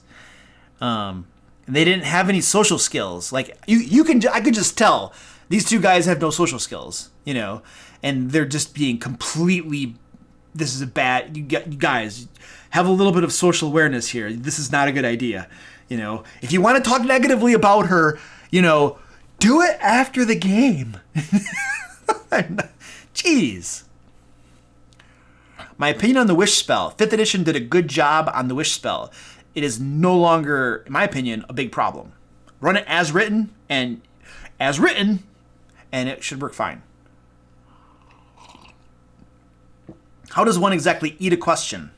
They didn't have any social skills. Like I could just tell these two guys have no social skills, and they're just being completely, this is a bad, you guys have a little bit of social awareness here. This is not a good idea. If you want to talk negatively about her, do it after the game. Jeez. My opinion on the wish spell. 5th edition did a good job on the wish spell. It is no longer, in my opinion, a big problem. Run it as written, and it should work fine. How does one exactly eat a question?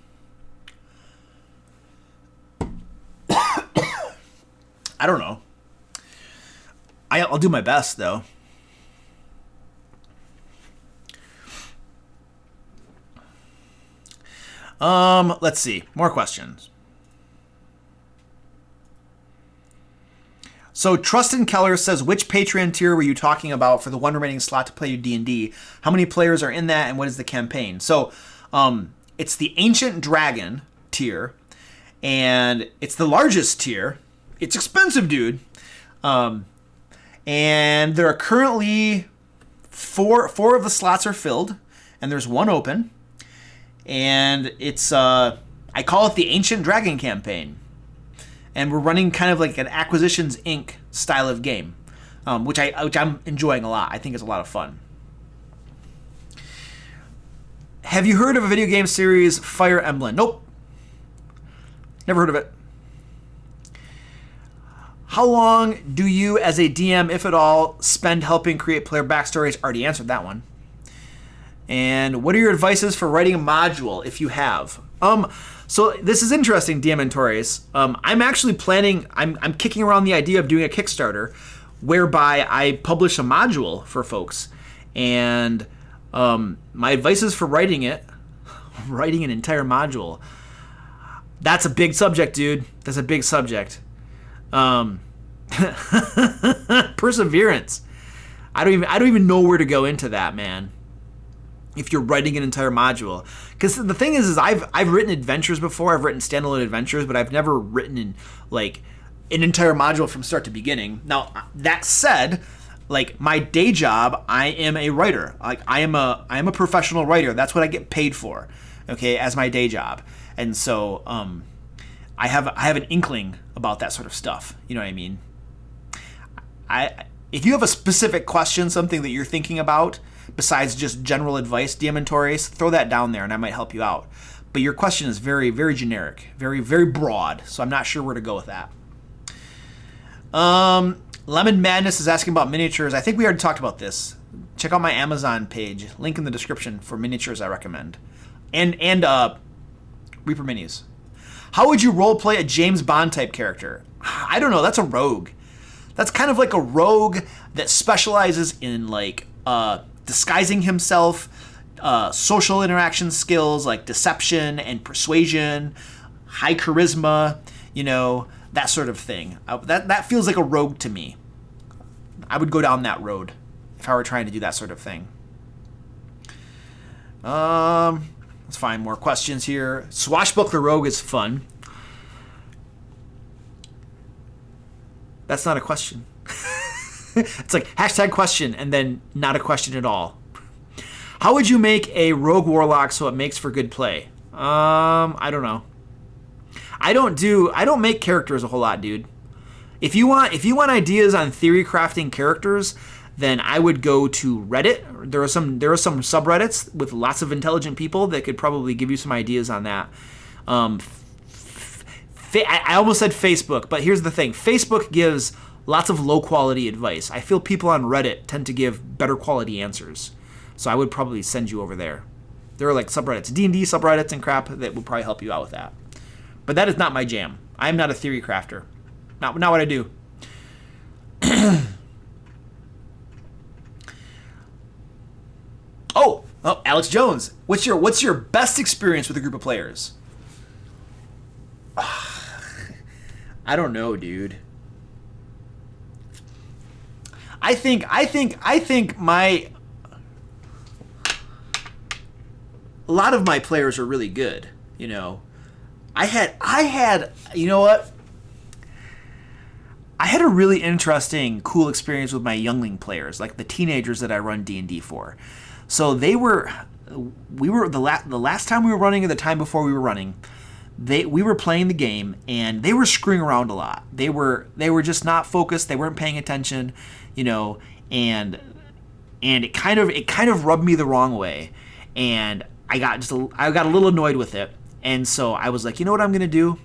I don't know. I'll do my best, though. Let's see. More questions. So Trustin Keller says, which Patreon tier were you talking about for the one remaining slot to play your D&D? How many players are in that, and what is the campaign? So it's the Ancient Dragon tier, and it's the largest tier, it's expensive, dude. And there are currently four of the slots are filled, and there's one open. And it's I call it the Ancient Dragon campaign, and we're running kind of like an Acquisitions Inc. style of game, which I'm enjoying a lot. I think it's a lot of fun. Have you heard of a video game series, Fire Emblem? Nope. Never heard of it. How long do you, as a DM, if at all, spend helping create player backstories? Already answered that one. And what are your advices for writing a module, if you have? So this is interesting, DM and Torres. I'm actually planning, I'm kicking around the idea of doing a Kickstarter whereby I publish a module for folks. And my advice is for writing an entire module. That's a big subject, dude. That's a big subject. Perseverance. I don't even know where to go into that, man. If you're writing an entire module, because the thing is I've written adventures before. I've written standalone adventures, but I've never written in like an entire module from start to beginning. Now that said, like my day job, I am a writer. Like I am a professional writer. That's what I get paid for. Okay, as my day job, and so I have an inkling about that sort of stuff. You know what I mean? If you have a specific question, something that you're thinking about, besides just general advice, DM and Torres, throw that down there and I might help you out. But your question is very, very generic, very, very broad, so I'm not sure where to go with that. Lemon Madness is asking about miniatures. I think we already talked about this. Check out my Amazon page, link in the description for miniatures I recommend. And Reaper Minis. How would you roleplay a James Bond type character? I don't know, that's a rogue. That's kind of like a rogue that specializes in like disguising himself, social interaction skills like deception and persuasion, high charisma, that sort of thing. That feels like a rogue to me. I would go down that road if I were trying to do that sort of thing. Let's find more questions here. Swashbuckler Rogue is fun. That's not a question. It's like hashtag question and then not a question at all. How would you make a rogue warlock so it makes for good play? I don't know. I don't make characters a whole lot, dude. If you want ideas on theory crafting characters, then I would go to Reddit. There are some subreddits with lots of intelligent people that could probably give you some ideas on that. I almost said Facebook, but here's the thing. Facebook gives lots of low-quality advice. I feel people on Reddit tend to give better quality answers. So I would probably send you over there. There are like subreddits, D&D subreddits and crap that would probably help you out with that. But that is not my jam. I am not a theory crafter. Not what I do. Oh, Alex Jones. What's your best experience with a group of players? I don't know, dude. I think a lot of my players are really good, I had you know what? I had a really interesting, cool experience with my youngling players, like the teenagers that I run D&D for. So we were the last time we were running or the time before we were running, we were playing the game and they were screwing around a lot. They were just not focused. They weren't paying attention, and it kind of rubbed me the wrong way, and I got a little annoyed with it. And so I was like, you know what I'm gonna do?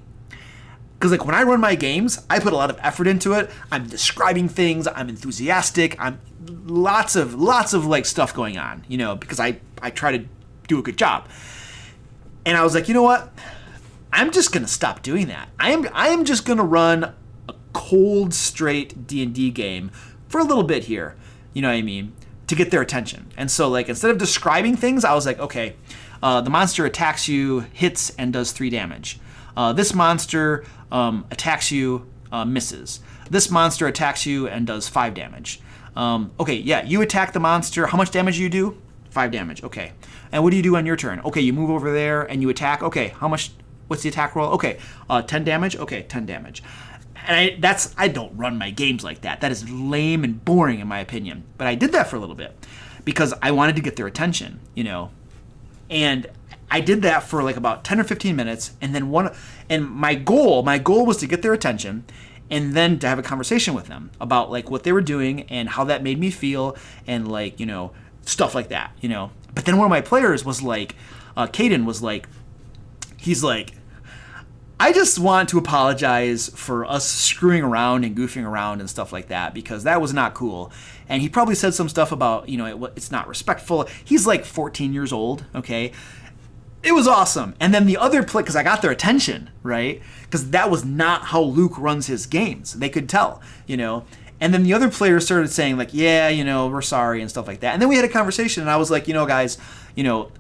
Because like when I run my games, I put a lot of effort into it. I'm describing things. I'm enthusiastic. I'm lots of like stuff going on, because I try to do a good job. And I was like, you know what? I'm just gonna stop doing that. I am just gonna run a cold, straight D&D game for a little bit here. You know what I mean? To get their attention. And so like instead of describing things, I was like, okay, the monster attacks you, hits, and does 3 damage. This monster attacks you, misses. This monster attacks you and does 5 damage. Okay, yeah, you attack the monster. How much damage do you do? 5 damage. Okay. And what do you do on your turn? Okay, you move over there and you attack. Okay, how much? What's the attack roll? Okay, 10 damage. Okay, 10 damage. I don't run my games like that. That is lame and boring in my opinion. But I did that for a little bit because I wanted to get their attention, And I did that for like about 10 or 15 minutes, and then my goal was to get their attention and then to have a conversation with them about like what they were doing and how that made me feel and like, stuff like that, But then one of my players was like, Caden was like, he's like, I just want to apologize for us screwing around and goofing around and stuff like that because that was not cool. And he probably said some stuff about, it's not respectful. He's like 14 years old, okay? It was awesome. And then the other play, because I got their attention, right? Because that was not how Luke runs his games. They could tell, And then the other players started saying like, yeah, we're sorry and stuff like that. And then we had a conversation and I was like, guys,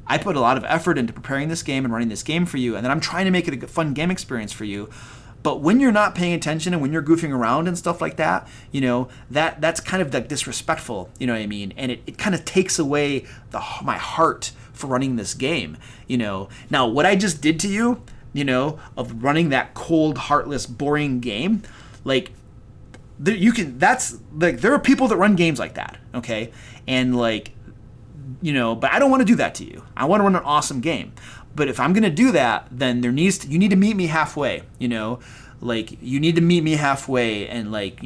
I put a lot of effort into preparing this game and running this game for you. And then I'm trying to make it a fun game experience for you. But when you're not paying attention and when you're goofing around and stuff like that, that's kind of like disrespectful, you know what I mean? And it kind of takes away my heart for running this game, Now, what I just did to you, of running that cold, heartless, boring game, like, there are people that run games like that, okay? And like, but I don't want to do that to you. I want to run an awesome game. But if I'm going to do that, then you need to meet me halfway, Like, you need to meet me halfway and like,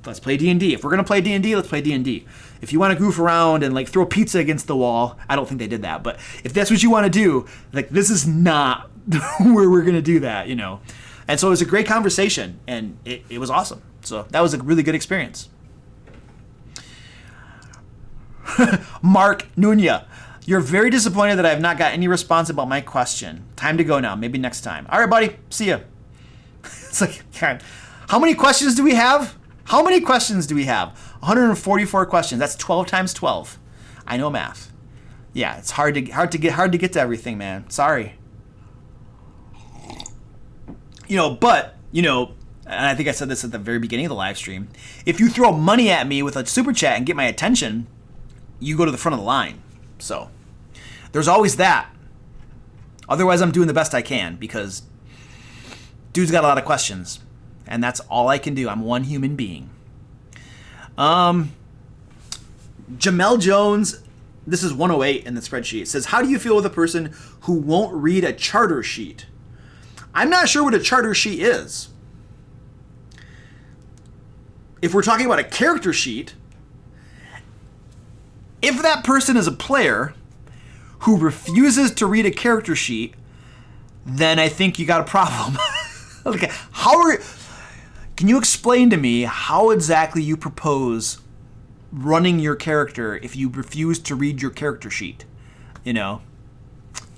let's play D&D. If we're going to play D&D, let's play D&D. If you want to goof around and like throw pizza against the wall, I don't think they did that. But if that's what you want to do, like, this is not where we're going to do that, And so it was a great conversation and it was awesome. So that was a really good experience. Mark Nunya, you're very disappointed that I have not got any response about my question. Time to go now. Maybe next time. All right, buddy. See ya. It's like, God, how many questions do we have? 144 questions. That's 12 times 12. I know math. Yeah, it's hard to get to everything, man. Sorry. And I think I said this at the very beginning of the live stream. If you throw money at me with a super chat and get my attention, you go to the front of the line. So there's always that. Otherwise, I'm doing the best I can because dude's got a lot of questions. And that's all I can do. I'm one human being. Jamel Jones, this is 108 in the spreadsheet, says, how do you feel with a person who won't read a charter sheet? I'm not sure what a charter sheet is. If we're talking about a character sheet, if that person is a player who refuses to read a character sheet, then I think you got a problem. Okay, can you explain to me how exactly you propose running your character if you refuse to read your character sheet?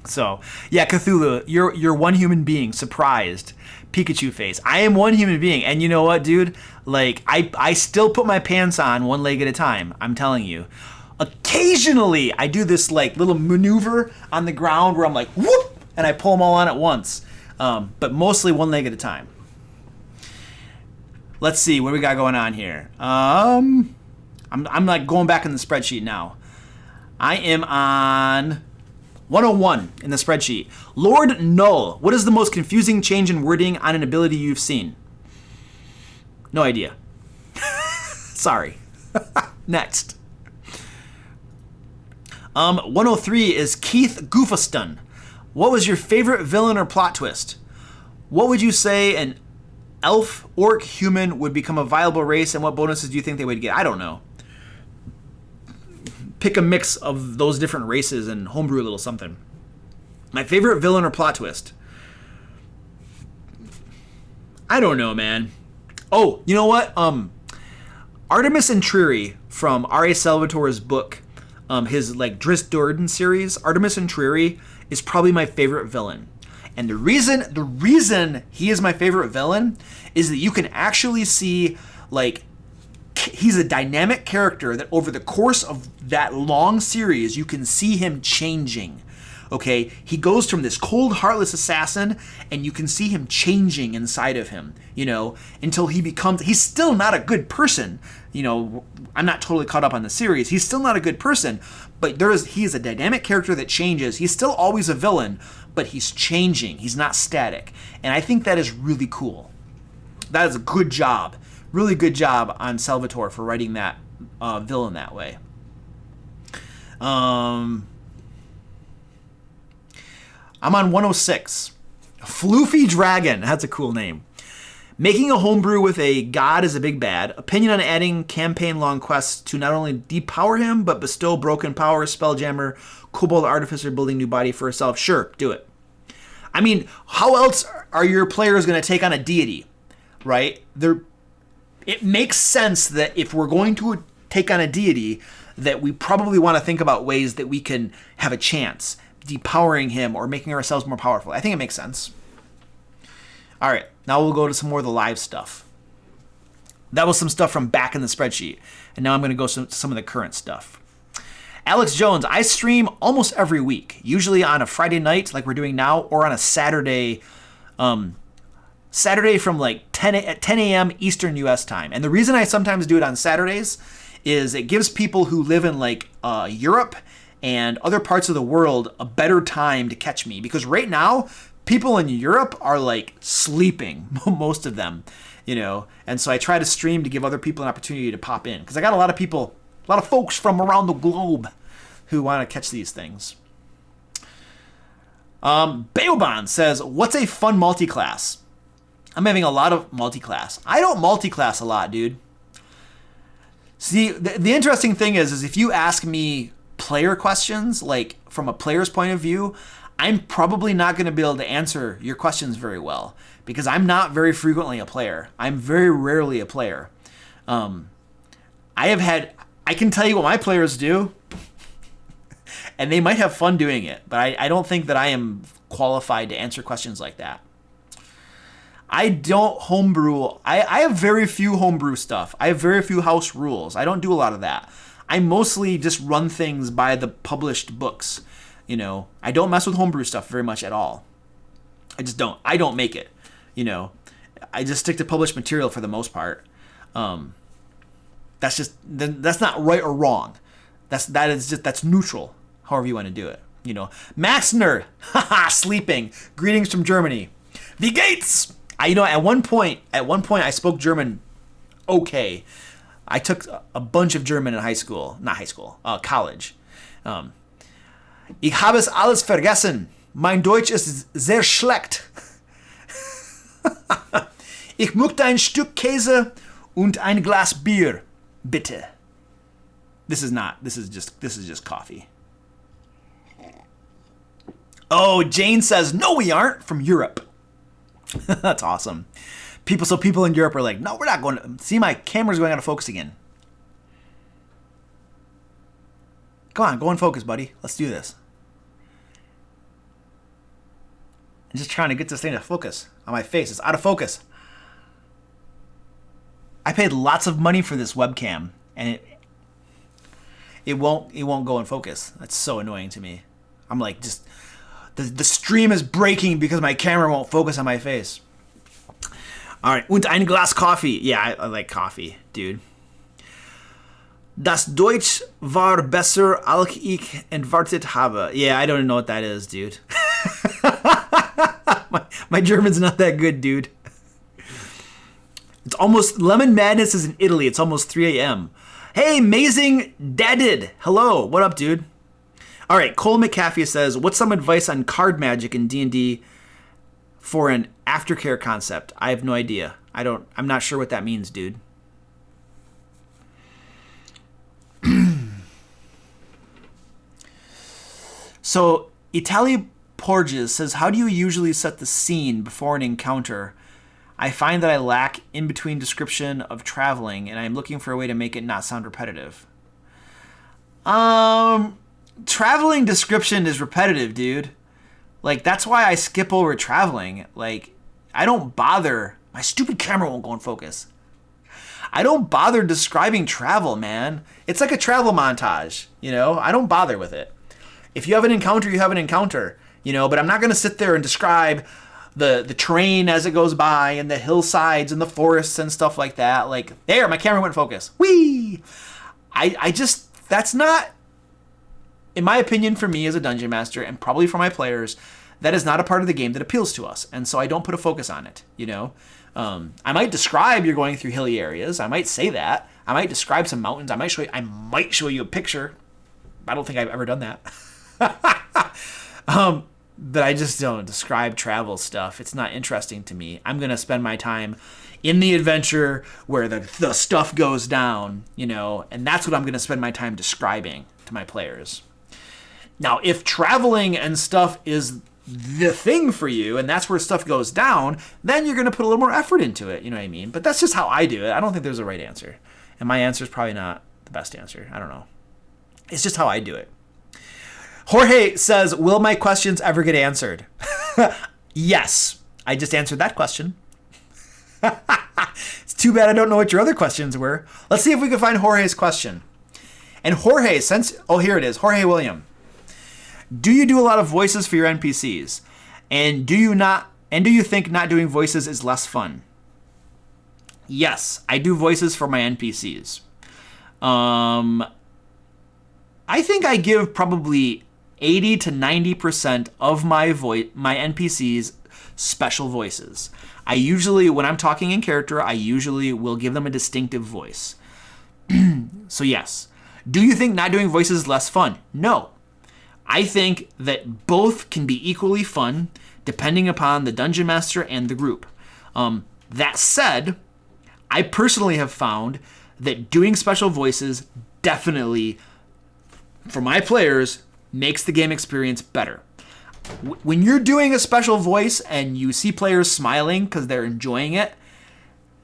So, yeah, Cthulhu, you're one human being, surprised. Pikachu face. I am one human being, and you know what, dude? Like, I still put my pants on one leg at a time, I'm telling you. Occasionally, I do this, like, little maneuver on the ground where I'm like, whoop, and I pull them all on at once. But mostly one leg at a time. Let's see, what do we got going on here? I'm like going back in the spreadsheet now. I am on 101 in the spreadsheet. Lord Null, what is the most confusing change in wording on an ability you've seen? No idea. Sorry. Next. 103 is Keith Goofuston. What was your favorite villain or plot twist? What would you say an elf, orc, human would become a viable race, and what bonuses do you think they would get? I don't know. Pick a mix of those different races and homebrew a little something. My favorite villain or plot twist? I don't know, man. Oh, you know what? Artemis Entreri from R.A. Salvatore's book, his like Dris Do'Urden series, Artemis Entreri is probably my favorite villain. And the reason he is my favorite villain is that you can actually see, like, he's a dynamic character that over the course of that long series, you can see him changing. Okay, he goes from this cold, heartless assassin, and you can see him changing inside of him, until he's still not a good person. I'm not totally caught up on the series. He's still not a good person, but he's a dynamic character that changes. He's still always a villain, but he's changing. He's not static. And I think that is really cool. That is a good job. Really good job on Salvatore for writing that villain that way. I'm on 106. Floofy Dragon. That's a cool name. Making a homebrew with a god is a big bad. Opinion on adding campaign long quests to not only depower him, but bestow broken power, spelljammer, kobold artificer building new body for herself. Sure, do it. I mean, how else are your players going to take on a deity, right? It makes sense that if we're going to take on a deity, that we probably want to think about ways that we can have a chance depowering him or making ourselves more powerful. I think it makes sense. All right, now we'll go to some more of the live stuff. That was some stuff from back in the spreadsheet, and now I'm going to go to some of the current stuff. Alex Jones, I stream almost every week, usually on a Friday night like we're doing now, or on a Saturday from like 10 a.m. Eastern U.S. time. And the reason I sometimes do it on Saturdays is it gives people who live in like Europe and other parts of the world a better time to catch me. Because right now, people in Europe are like sleeping, most of them, you know. And so I try to stream to give other people an opportunity to pop in. Because I got a lot of folks from around the globe who want to catch these things. Beoban says, what's a fun multi-class? I'm having a lot of multi-class. I don't multi-class a lot, dude. See, the interesting thing is if you ask me player questions, like from a player's point of view, I'm probably not going to be able to answer your questions very well because I'm not very frequently a player. I'm very rarely a player. I can tell you what my players do, and they might have fun doing it, but I don't think that I am qualified to answer questions like that. I don't homebrew. I have very few homebrew stuff. I have very few house rules. I don't do a lot of that. I mostly just run things by the published books. You know, I don't mess with homebrew stuff very much at all. I just don't. I don't make it. You know, I just stick to published material for the most part. That's not right or wrong. That's neutral. However you want to do it. You know, Max Nerd, haha, sleeping. Greetings from Germany. Wie geht's? At one point I spoke German. Okay, I took a bunch of German in college. Ich habe es alles vergessen. Mein Deutsch ist sehr schlecht. Ich möchte ein Stück Käse und ein Glas Bier, bitte. This is just coffee. Oh, Jane says, no, we aren't from Europe. That's awesome. People in Europe are like, no, we're not going to. See, my camera's going out of focus again. Come on, go in focus, buddy. Let's do this. I'm just trying to get this thing to focus on my face. It's out of focus. I paid lots of money for this webcam, and it won't go in focus. That's so annoying to me. I'm like, just the stream is breaking because my camera won't focus on my face. All right, und ein Glas Coffee. Yeah, I like coffee, dude. Das Deutsch war besser, als ich erwartet habe. Yeah, I don't know what that is, dude. my German's not that good, dude. It's almost, Lemon Madness is in Italy. It's almost 3 a.m. Hey, amazing dadded. Hello, what up, dude? All right, Cole McAfee says, what's some advice on card magic in D&D for an aftercare concept? I have no idea. I'm not sure what that means, dude. So, Italy Porges says, how do you usually set the scene before an encounter? I find that I lack in-between description of traveling, and I'm looking for a way to make it not sound repetitive. Traveling description is repetitive, dude. Like, that's why I skip over traveling. Like, I don't bother. My stupid camera won't go in focus. I don't bother describing travel, man. It's like a travel montage, you know? I don't bother with it. If you have an encounter, you have an encounter, you know? But I'm not going to sit there and describe the terrain as it goes by and the hillsides and the forests and stuff like that. Like, there, my camera went in focus. Whee! I just, that's not, in my opinion, for me as a dungeon master and probably for my players, that is not a part of the game that appeals to us. And so I don't put a focus on it, you know. I might describe you're going through hilly areas. I might say that. I might describe some mountains. I might show you a picture. I don't think I've ever done that. But I just don't describe travel stuff. It's not interesting to me. I'm going to spend my time in the adventure where the stuff goes down, you know, and that's what I'm going to spend my time describing to my players. Now, if traveling and stuff is the thing for you and that's where stuff goes down, then you're going to put a little more effort into it, you know what I mean? But that's just how I do it. I don't think there's a right answer. And my answer is probably not the best answer. I don't know. It's just how I do it. Jorge says, will my questions ever get answered? Yes. I just answered that question. It's too bad I don't know what your other questions were. Let's see if we can find Jorge's question. And Jorge, here it is. Jorge William. Do you do a lot of voices for your NPCs? And do you think not doing voices is less fun? Yes, I do voices for my NPCs. I think I give probably 80 to 90% of my NPCs special voices. I usually, when I'm talking in character, I usually will give them a distinctive voice. So yes. Do you think not doing voices is less fun? No. I think that both can be equally fun depending upon the dungeon master and the group. That said, I personally have found that doing special voices definitely, for my players, makes the game experience better. When you're doing a special voice and you see players smiling because they're enjoying it,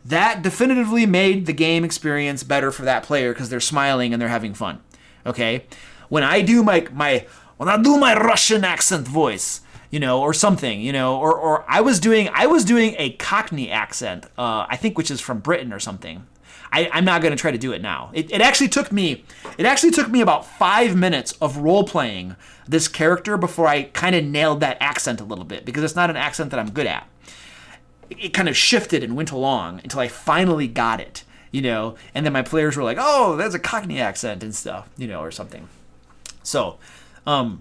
that definitively made the game experience better for that player because they're smiling and they're having fun. Okay? When I do my Russian accent voice, you know, or something, you know, or I was doing a Cockney accent, I think, which is from Britain or something. I'm not going to try to do it now. It actually took me about 5 minutes of role playing this character before I kind of nailed that accent a little bit, because it's not an accent that I'm good at. It kind of shifted and went along until I finally got it, you know, and then my players were like, oh, that's a Cockney accent and stuff, you know, or something. So, I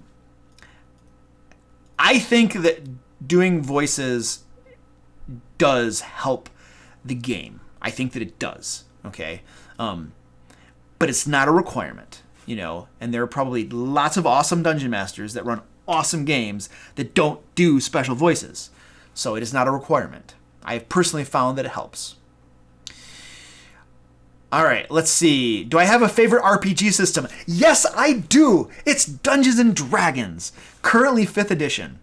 think that doing voices does help the game. I think that it does, okay? But it's not a requirement, you know, and there are probably lots of awesome dungeon masters that run awesome games that don't do special voices. So it is not a requirement. I have personally found that it helps. All right, let's see. Do I have a favorite RPG system? Yes, I do. It's Dungeons and Dragons, currently 5th edition.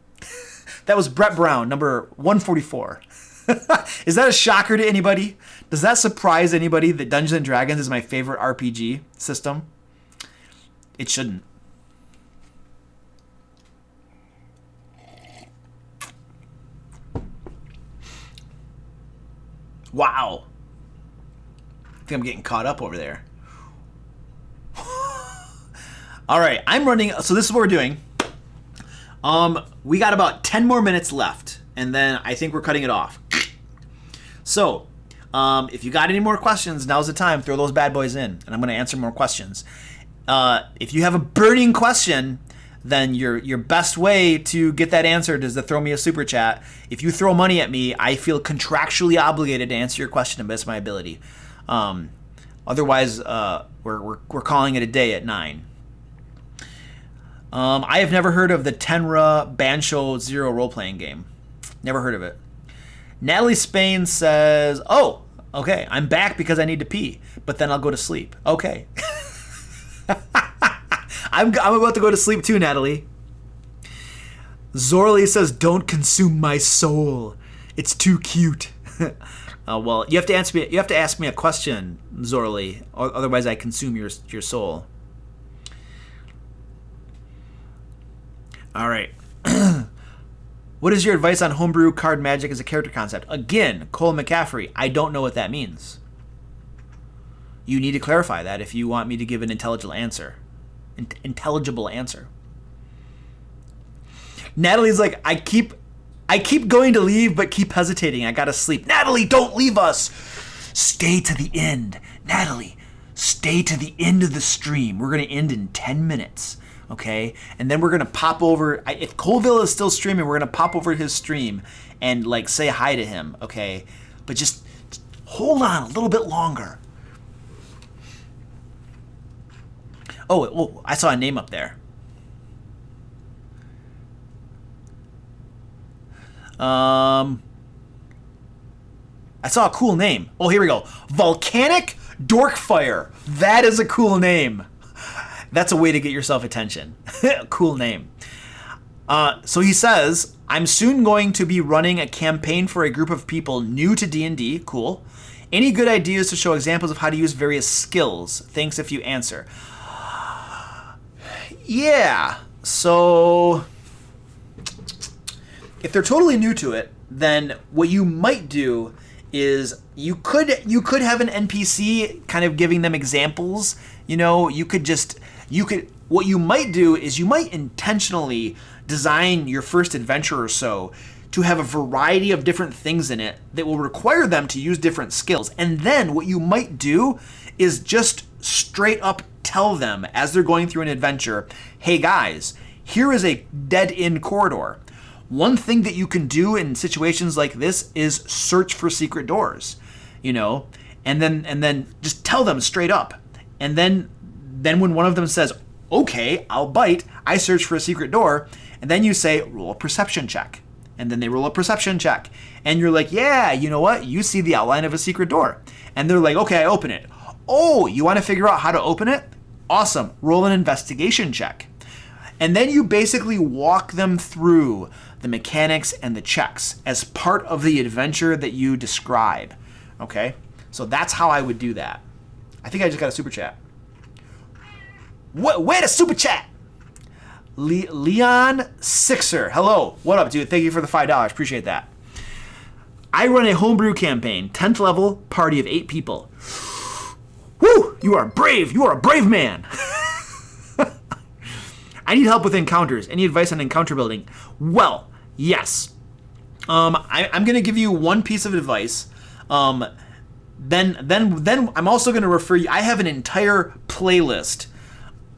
That was Brett Brown, number 144. Is that a shocker to anybody? Does that surprise anybody that Dungeons and Dragons is my favorite RPG system? It shouldn't. Wow. I think I'm getting caught up over there. All right, I'm running. So this is what we're doing. We got about 10 more minutes left, and then I think we're cutting it off. So, if you got any more questions, now's the time. Throw those bad boys in, and I'm going to answer more questions. If you have a burning question, then your best way to get that answered is to throw me a super chat. If you throw money at me, I feel contractually obligated to answer your question to the best of my ability. Otherwise, we're calling it a day at 9. I have never heard of the Tenra Bansho Zero role-playing game. Never heard of it. Natalie Spain says, oh, okay, I'm back because I need to pee, but then I'll go to sleep. Okay. I'm about to go to sleep too, Natalie. Zorley says, don't consume my soul. It's too cute. Well, you have to ask me a question, Zorley, otherwise I consume your soul. All right. What is your advice on homebrew card magic as a character concept? Again, Cole McCaffrey, I don't know what that means. You need to clarify that if you want me to give an intelligible answer. Natalie's like, I keep going to leave, but keep hesitating. I gotta sleep. Natalie, don't leave us. Stay to the end. Natalie, stay to the end of the stream. We're gonna end in 10 minutes. okay? And then we're gonna pop over, if Colville is still streaming, we're gonna pop over his stream and like say hi to him, okay? But just hold on a little bit longer. Oh, I saw a name up there. I saw a cool name. Oh, here we go. Volcanic Dorkfire. That is a cool name. That's a way to get yourself attention. Cool name. So he says, I'm soon going to be running a campaign for a group of people new to D&D. Cool. Any good ideas to show examples of how to use various skills? Thanks if you answer. Yeah. So if they're totally new to it, then what you might do is you could have an NPC kind of giving them examples. You know, what you might do is you might intentionally design your first adventure or so to have a variety of different things in it that will require them to use different skills. And then what you might do is just straight up tell them as they're going through an adventure, hey guys, here is a dead-end corridor. One thing that you can do in situations like this is search for secret doors, you know, and then just tell them straight up. And then when one of them says, okay, I'll bite, I search for a secret door, and then you say, roll a perception check. And then they roll a perception check. And you're like, yeah, you know what? You see the outline of a secret door. And they're like, okay, I open it. Oh, you want to figure out how to open it? Awesome. Roll an investigation check. And then you basically walk them through the mechanics and the checks as part of the adventure that you describe. Okay? So that's how I would do that. I think I just got a super chat. Wait a super chat! Leon Sixer. Hello. What up, dude? Thank you for the $5. Appreciate that. I run a homebrew campaign. 10th level, party of 8 people. Woo! You are brave. You are a brave man. I need help with encounters. Any advice on encounter building? Well, yes. I'm going to give you one piece of advice. Then I'm also going to refer you. I have an entire playlist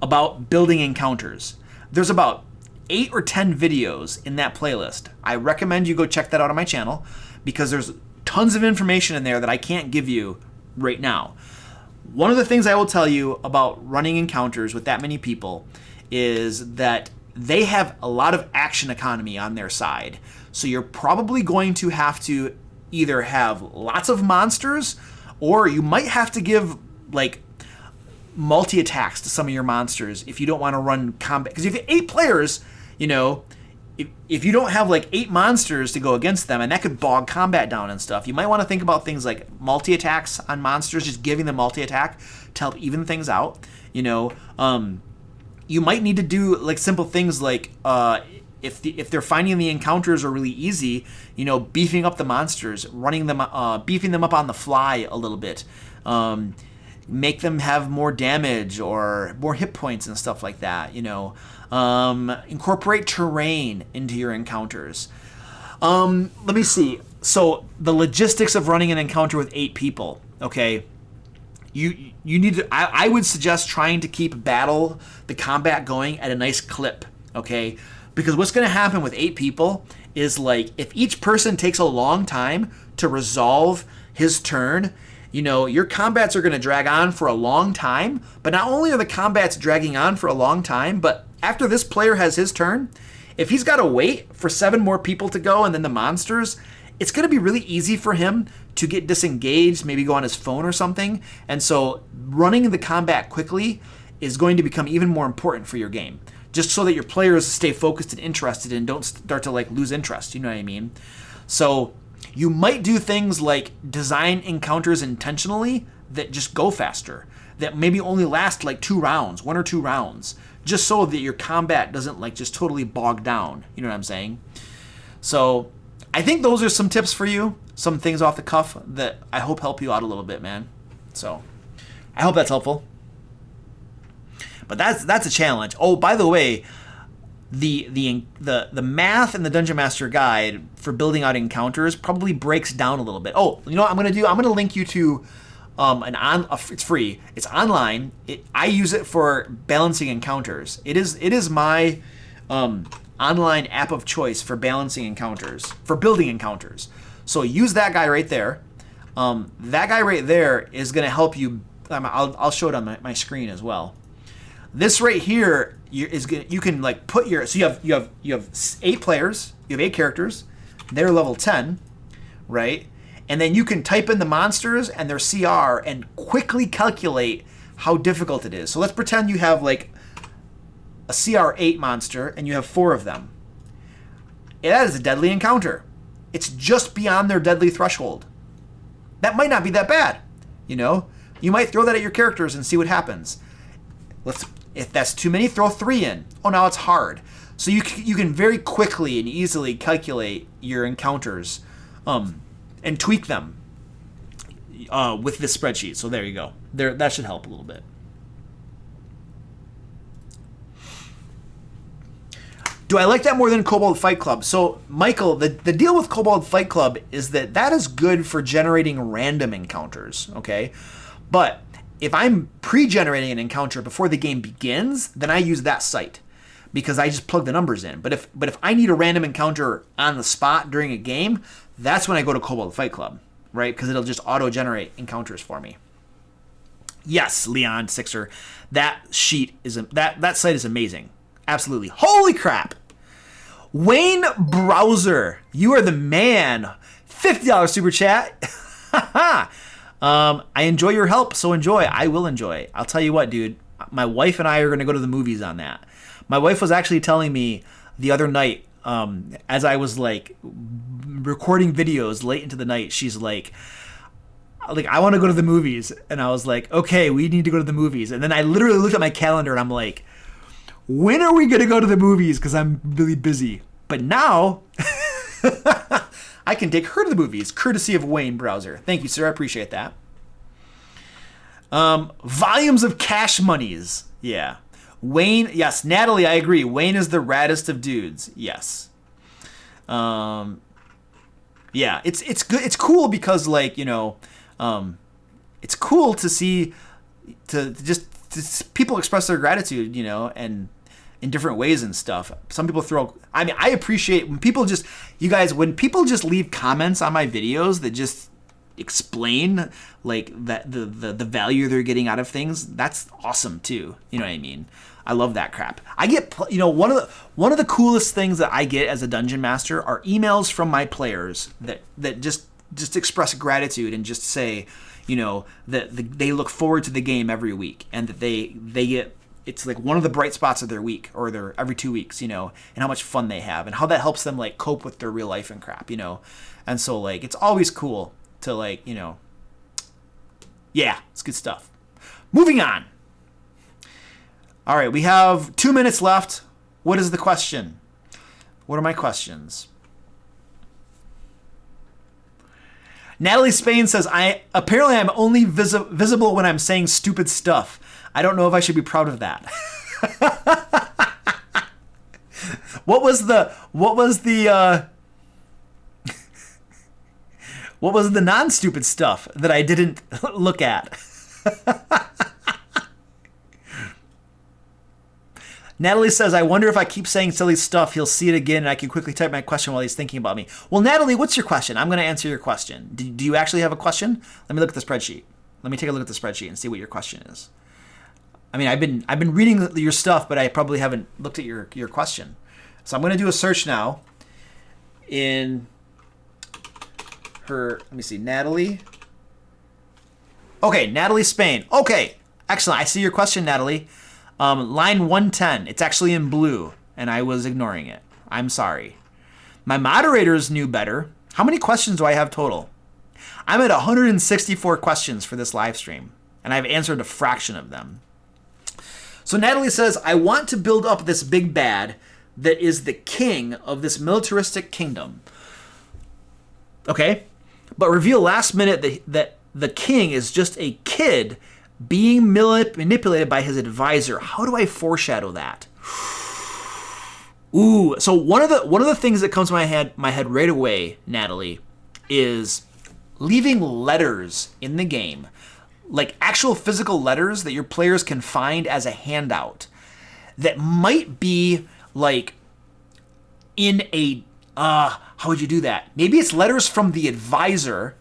about building encounters. There's about 8 or 10 videos in that playlist. I recommend you go check that out on my channel because there's tons of information in there that I can't give you right now. One of the things I will tell you about running encounters with that many people is that they have a lot of action economy on their side. So you're probably going to have to either have lots of monsters or you might have to give like multi-attacks to some of your monsters if you don't want to run combat. Because if you have 8 players, you know, if you don't have like 8 monsters to go against them, and that could bog combat down and stuff, you might want to think about things like multi-attacks on monsters, just giving them multi-attack to help even things out. You know, you might need to do like simple things like if they're finding the encounters are really easy, you know, beefing up the monsters, running them, beefing them up on the fly a little bit. Make them have more damage or more hit points and stuff like that, you know. Incorporate terrain into your encounters. Let me see. So the logistics of running an encounter with 8 people, okay. You need to, I would suggest trying to keep the combat going at a nice clip, okay? Because what's going to happen with 8 people is like if each person takes a long time to resolve his turn, you know, your combats are going to drag on for a long time. But not only are the combats dragging on for a long time, but after this player has his turn, if he's got to wait for 7 more people to go and then the monsters, it's going to be really easy for him to get disengaged, maybe go on his phone or something. And so running the combat quickly is going to become even more important for your game, just so that your players stay focused and interested and don't start to like lose interest. You know what I mean? So you might do things like design encounters intentionally that just go faster, that maybe only last like 2 rounds, 1 or 2 rounds, just so that your combat doesn't like just totally bog down. You know what I'm saying? So I think those are some tips for you, some things off the cuff that I hope help you out a little bit, man. So I hope that's helpful. But that's a challenge. Oh, by the way, the math in the Dungeon Master Guide for building out encounters probably breaks down a little bit. Oh, you know what I'm going to do? I'm going to link you to It's free. It's online. I use it for balancing encounters. It is my online app of choice for balancing encounters, for building encounters. So use that guy right there. That guy right there is going to help you. I'll show it on my screen as well. This right here you can like put your, so you have 8 players, you have 8 characters, they're level 10, right? And then you can type in the monsters and their CR and quickly calculate how difficult it is. So let's pretend you have like a CR 8 monster and you have 4 of them. That is a deadly encounter. It's just beyond their deadly threshold. That might not be that bad, you know? You might throw that at your characters and see what happens. If that's too many, throw 3 in. Oh, now it's hard. So you can very quickly and easily calculate your encounters and tweak them with this spreadsheet. So there you go. That should help a little bit. Do I like that more than Kobold Fight Club? So, Michael, the deal with Kobold Fight Club is that is good for generating random encounters, okay? But if I'm pre-generating an encounter before the game begins, then I use that site because I just plug the numbers in. But if I need a random encounter on the spot during a game, that's when I go to Kobold Fight Club, right? Because it'll just auto-generate encounters for me. Yes, Leon Sixer, that site is amazing. Absolutely. Holy crap! Wayne Browser, you are the man. $50 super chat. I enjoy your help, so enjoy. I will enjoy. I'll tell you what, dude. My wife and I are going to go to the movies on that. My wife was actually telling me the other night, as I was like recording videos late into the night, she's like, I want to go to the movies. And I was like, okay, we need to go to the movies. And then I literally looked at my calendar and I'm like, when are we going to go to the movies? Because I'm really busy. But now I can take her to the movies, courtesy of Wayne Browser. Thank you, sir. I appreciate that. Volumes of cash monies. Yeah. Wayne, yes. Natalie, I agree. Wayne is the raddest of dudes. Yes. Yeah, it's good. It's cool because, like, you know, it's cool to see to people express their gratitude, you know, and in different ways and stuff. Some people I appreciate when people just leave comments on my videos that just explain like that the value they're getting out of things. That's awesome too. You know what I mean? I love that crap. I get, you know, one of the coolest things that I get as a dungeon master are emails from my players that just express gratitude and just say, you know, that they look forward to the game every week and that they get, it's like one of the bright spots of their week or their every 2 weeks, you know, and how much fun they have and how that helps them like cope with their real life and crap, you know. And so like it's always cool to like, you know, yeah, it's good stuff. Moving on. All right, we have 2 minutes left. What is the question? What are my questions? Natalie Spain says, apparently I'm only visible when I'm saying stupid stuff. I don't know if I should be proud of that. What was the non-stupid stuff that I didn't look at? Natalie says, I wonder if I keep saying silly stuff, he'll see it again and I can quickly type my question while he's thinking about me. Well, Natalie, what's your question? I'm going to answer your question. Do you actually have a question? Let me look at the spreadsheet. Let me take a look at the spreadsheet and see what your question is. I mean, I've been reading your stuff, but I probably haven't looked at your question. So I'm going to do a search now in her, let me see, Natalie. Okay, Natalie Spain. Okay, excellent. I see your question, Natalie. Line 110. It's actually in blue, and I was ignoring it. I'm sorry. My moderators knew better. How many questions do I have total? I'm at 164 questions for this live stream, and I've answered a fraction of them. So Natalie says, I want to build up this big bad that is the king of this militaristic kingdom. Okay, but reveal last minute that the king is just a kid being manipulated by his advisor. How do I foreshadow that? Ooh, so one of the things that comes to my head right away, Natalie, is leaving letters in the game, like actual physical letters that your players can find as a handout that might be like in a, how would you do that? Maybe it's letters from the advisor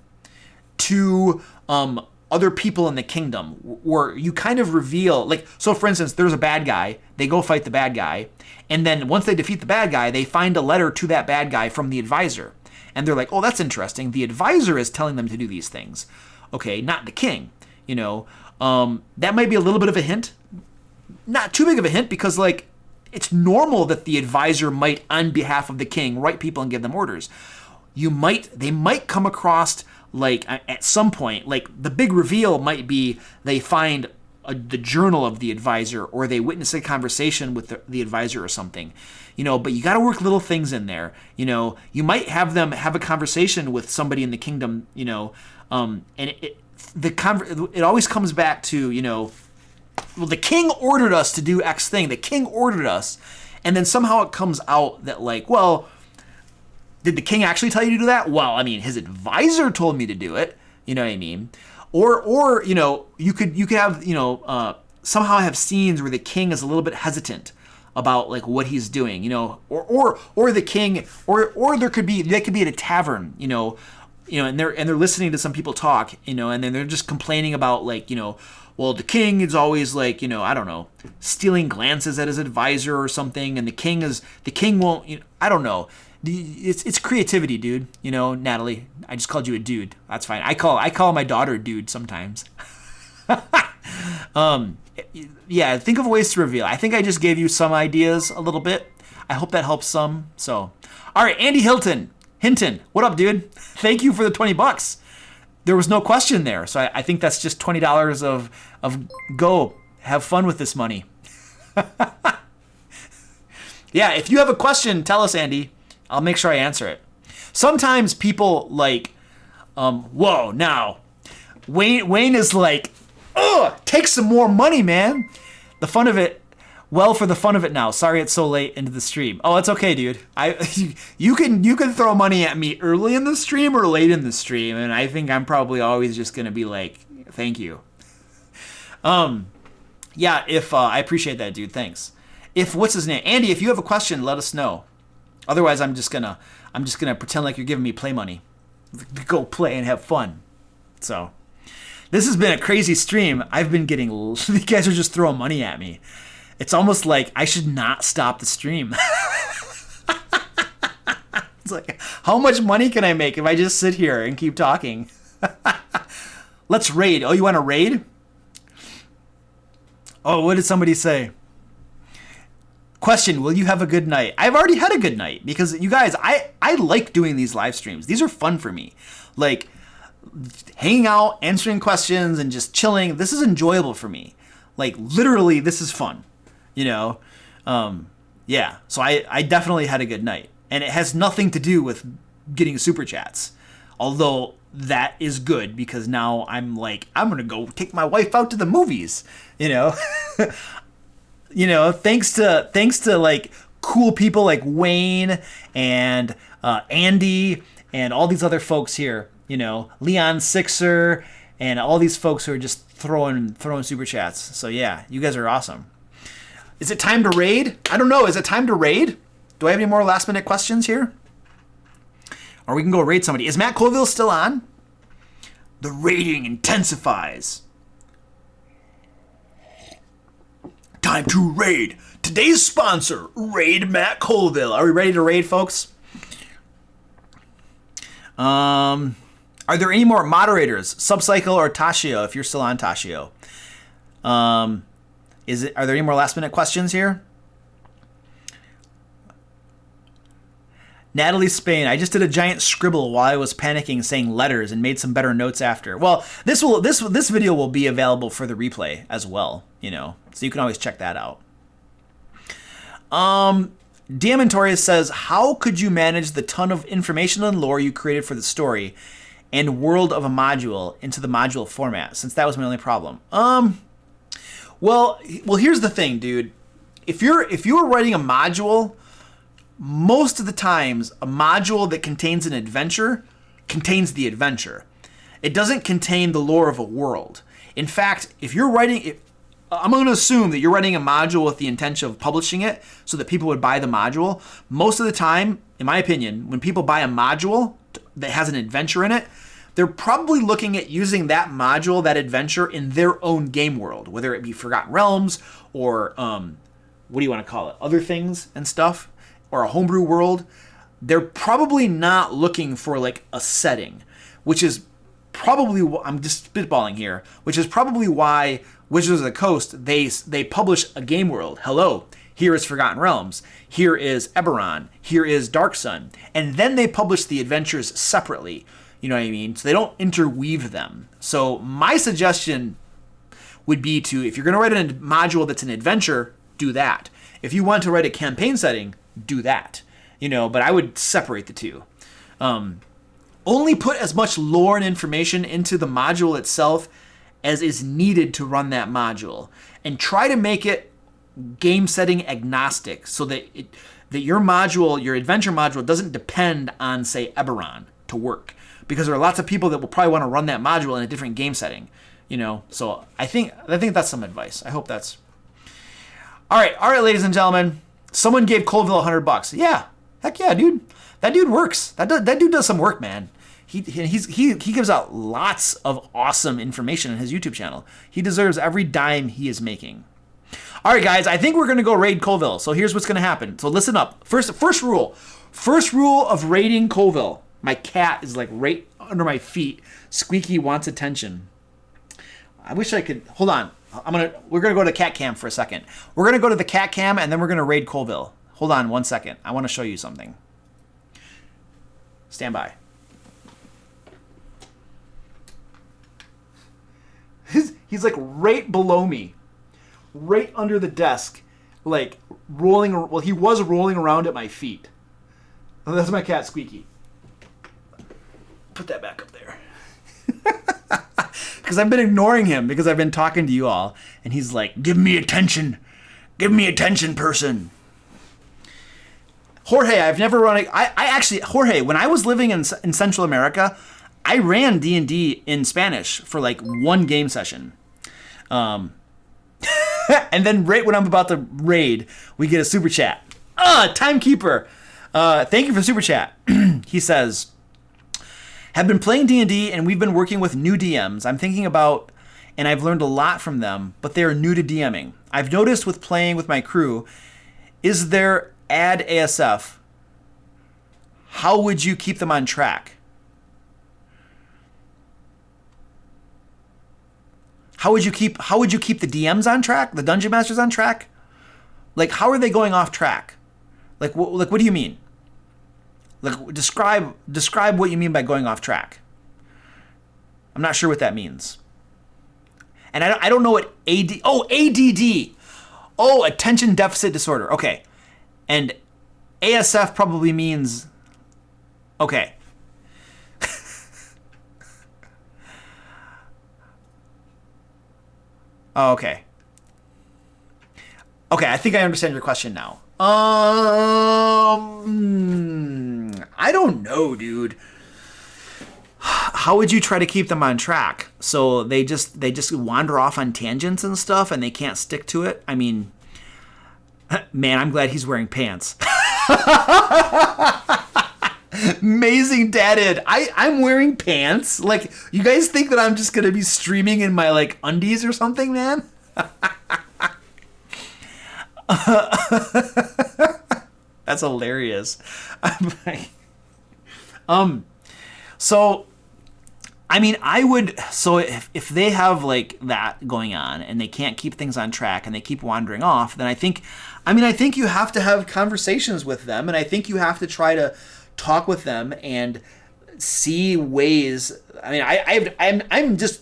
to other people in the kingdom, where you kind of reveal, like, so for instance, there's a bad guy, they go fight the bad guy, and then once they defeat the bad guy, they find a letter to that bad guy from the advisor. And they're like, oh, that's interesting. The advisor is telling them to do these things. Okay, not the king, you know. That might be a little bit of a hint. Not too big of a hint, because, like, it's normal that the advisor might, on behalf of the king, write people and give them orders. They might come across, like, at some point, like, the big reveal might be they find the journal of the advisor, or they witness a conversation with the advisor or something, you know. But you got to work little things in there, you know. You might have them have a conversation with somebody in the kingdom, you know, and it always comes back to, you know, well, the king ordered us to do X thing. The king ordered us, and then somehow it comes out that, like, well, did the king actually tell you to do that? Well, I mean, his advisor told me to do it. You know what I mean? Or you know, you could have, you know, somehow have scenes where the king is a little bit hesitant about, like, what he's doing, you know, or the king, or they could be at a tavern, you know, and they're listening to some people talk, you know, and then they're just complaining about, like, you know, well, the king is always, like, you know, I don't know, stealing glances at his advisor or something, and the king won't, you know, I don't know. It's creativity, dude. You know, Natalie, I just called you a dude. That's fine. I call my daughter dude sometimes. Yeah, think of ways to reveal. I think I just gave you some ideas a little bit. I hope that helps some. So, all right, Andy Hinton, what up, dude? Thank you for the $20. There was no question there, so I think that's just $20 of go have fun with this money. Yeah, if you have a question, tell us, Andy. I'll make sure I answer it. Sometimes people, like, whoa, now, Wayne is like, ugh, take some more money, man. The fun of it, well, for the fun of it now. Sorry it's so late into the stream. Oh, it's okay, dude. You can throw money at me early in the stream or late in the stream, and I think I'm probably always just gonna be like, thank you. Yeah, if I appreciate that, dude. Thanks. If what's his name, Andy, if you have a question, let us know. Otherwise, I'm just gonna pretend like you're giving me play money. Go play and have fun. So, this has been a crazy stream. I've been getting, you guys are just throwing money at me. It's almost like I should not stop the stream. It's like, how much money can I make if I just sit here and keep talking? Let's raid. Oh, you want to raid? Oh, what did somebody say? Question, will you have a good night? I've already had a good night, because you guys, I like doing these live streams. These are fun for me. Like, hanging out, answering questions, and just chilling. This is enjoyable for me. Like, literally, this is fun. You know? Yeah. So I definitely had a good night. And it has nothing to do with getting super chats. Although that is good, because now I'm like, I'm going to go take my wife out to the movies. You know? You know, thanks to like cool people like Wayne and Andy and all these other folks here, you know, Leon Sixer and all these folks who are just throwing super chats. So yeah, you guys are awesome. Is it time to raid? I don't know. Is it time to raid? Do I have any more last minute questions here? Or we can go raid somebody. Is Matt Colville still on? The raiding intensifies. Time to raid. Today's sponsor, Raid Matt Colville. Are we ready to raid, folks? Are there any more moderators? Subcycle or Tashio, if you're still on Tashio. Are there any more last minute questions here? Natalie Spain, I just did a giant scribble while I was panicking saying letters and made some better notes after. Well, this video will be available for the replay as well, you know, so you can always check that out. Diamantorius says, how could you manage the ton of information and lore you created for the story and world of a module into the module format, since that was my only problem? Well, here's the thing, dude. If you're writing a module, most of the times, a module that contains an adventure contains the adventure. It doesn't contain the lore of a world. In fact, if you're writing, I'm going to assume that you're writing a module with the intention of publishing it so that people would buy the module. Most of the time, in my opinion, when people buy a module that has an adventure in it, they're probably looking at using that module, that adventure, in their own game world, whether it be Forgotten Realms or what do you want to call it, other things and stuff, or a homebrew world. They're probably not looking for like a setting, which is probably, I'm just spitballing here, which is probably why Wizards of the Coast, they publish a game world. Hello, here is Forgotten Realms, here is Eberron, here is Dark Sun, and then they publish the adventures separately. You know what I mean? So they don't interweave them. So my suggestion would be to, if you're going to write a module that's an adventure, do that. If you want to write a campaign setting, do that. But I would separate the two. Only put as much lore and information into the module itself as is needed to run that module, and try to make it game setting agnostic, so that your module, your adventure module, doesn't depend on, say, Eberron to work, because there are lots of people that will probably want to run that module in a different game setting. So I think that's some advice. I hope that's all right, ladies and gentlemen. Someone gave Colville $100. Yeah, heck yeah, dude. That dude works. That dude does some work, man. He gives out lots of awesome information on his YouTube channel. He deserves every dime he is making. All right, guys, I think we're going to go raid Colville. So here's what's going to happen. So listen up. First rule of raiding Colville. My cat is like right under my feet. Squeaky wants attention. I wish I could. Hold on. We're going to go to cat cam for a second. We're going to go to the cat cam, and then we're going to raid Colville. Hold on 1 second. I want to show you something. Stand by. He's like right below me, right under the desk, like rolling. Well, he was rolling around at my feet. Oh, that's my cat, Squeaky. Put that back up there. Because I've been ignoring him because I've been talking to you all, and he's like, "Give me attention, person." Jorge, I've never run. I actually, Jorge, when I was living in Central America, I ran D&D in Spanish for like one game session. And then right when I'm about to raid, we get a super chat. Timekeeper. Thank you for super chat. He says, have been playing D&D and we've been working with new DMs. I'm thinking about, and I've learned a lot from them, but they are new to DMing. I've noticed with playing with my crew, is there add ASF? How would you keep them on track? How would you keep the DMs on track? The Dungeon Masters on track? Like, how are they going off track? Like what do you mean? Like, describe what you mean by going off track. I'm not sure what that means. And I don't know what ADD. Oh, attention deficit disorder. Okay. And ASF probably means, okay. Oh, okay. Okay, I think I understand your question now. I don't know, dude. How would you try to keep them on track? So they just wander off on tangents and stuff and they can't stick to it? I mean, man, I'm glad he's wearing pants. Amazing dadded. I'm wearing pants. Like, you guys think that I'm just gonna be streaming in my like undies or something, man? That's hilarious. So I mean, I would, so if they have like that going on and they can't keep things on track and they keep wandering off, then I think you have to have conversations with them, and I think you have to try to talk with them and see ways. I mean, I'm just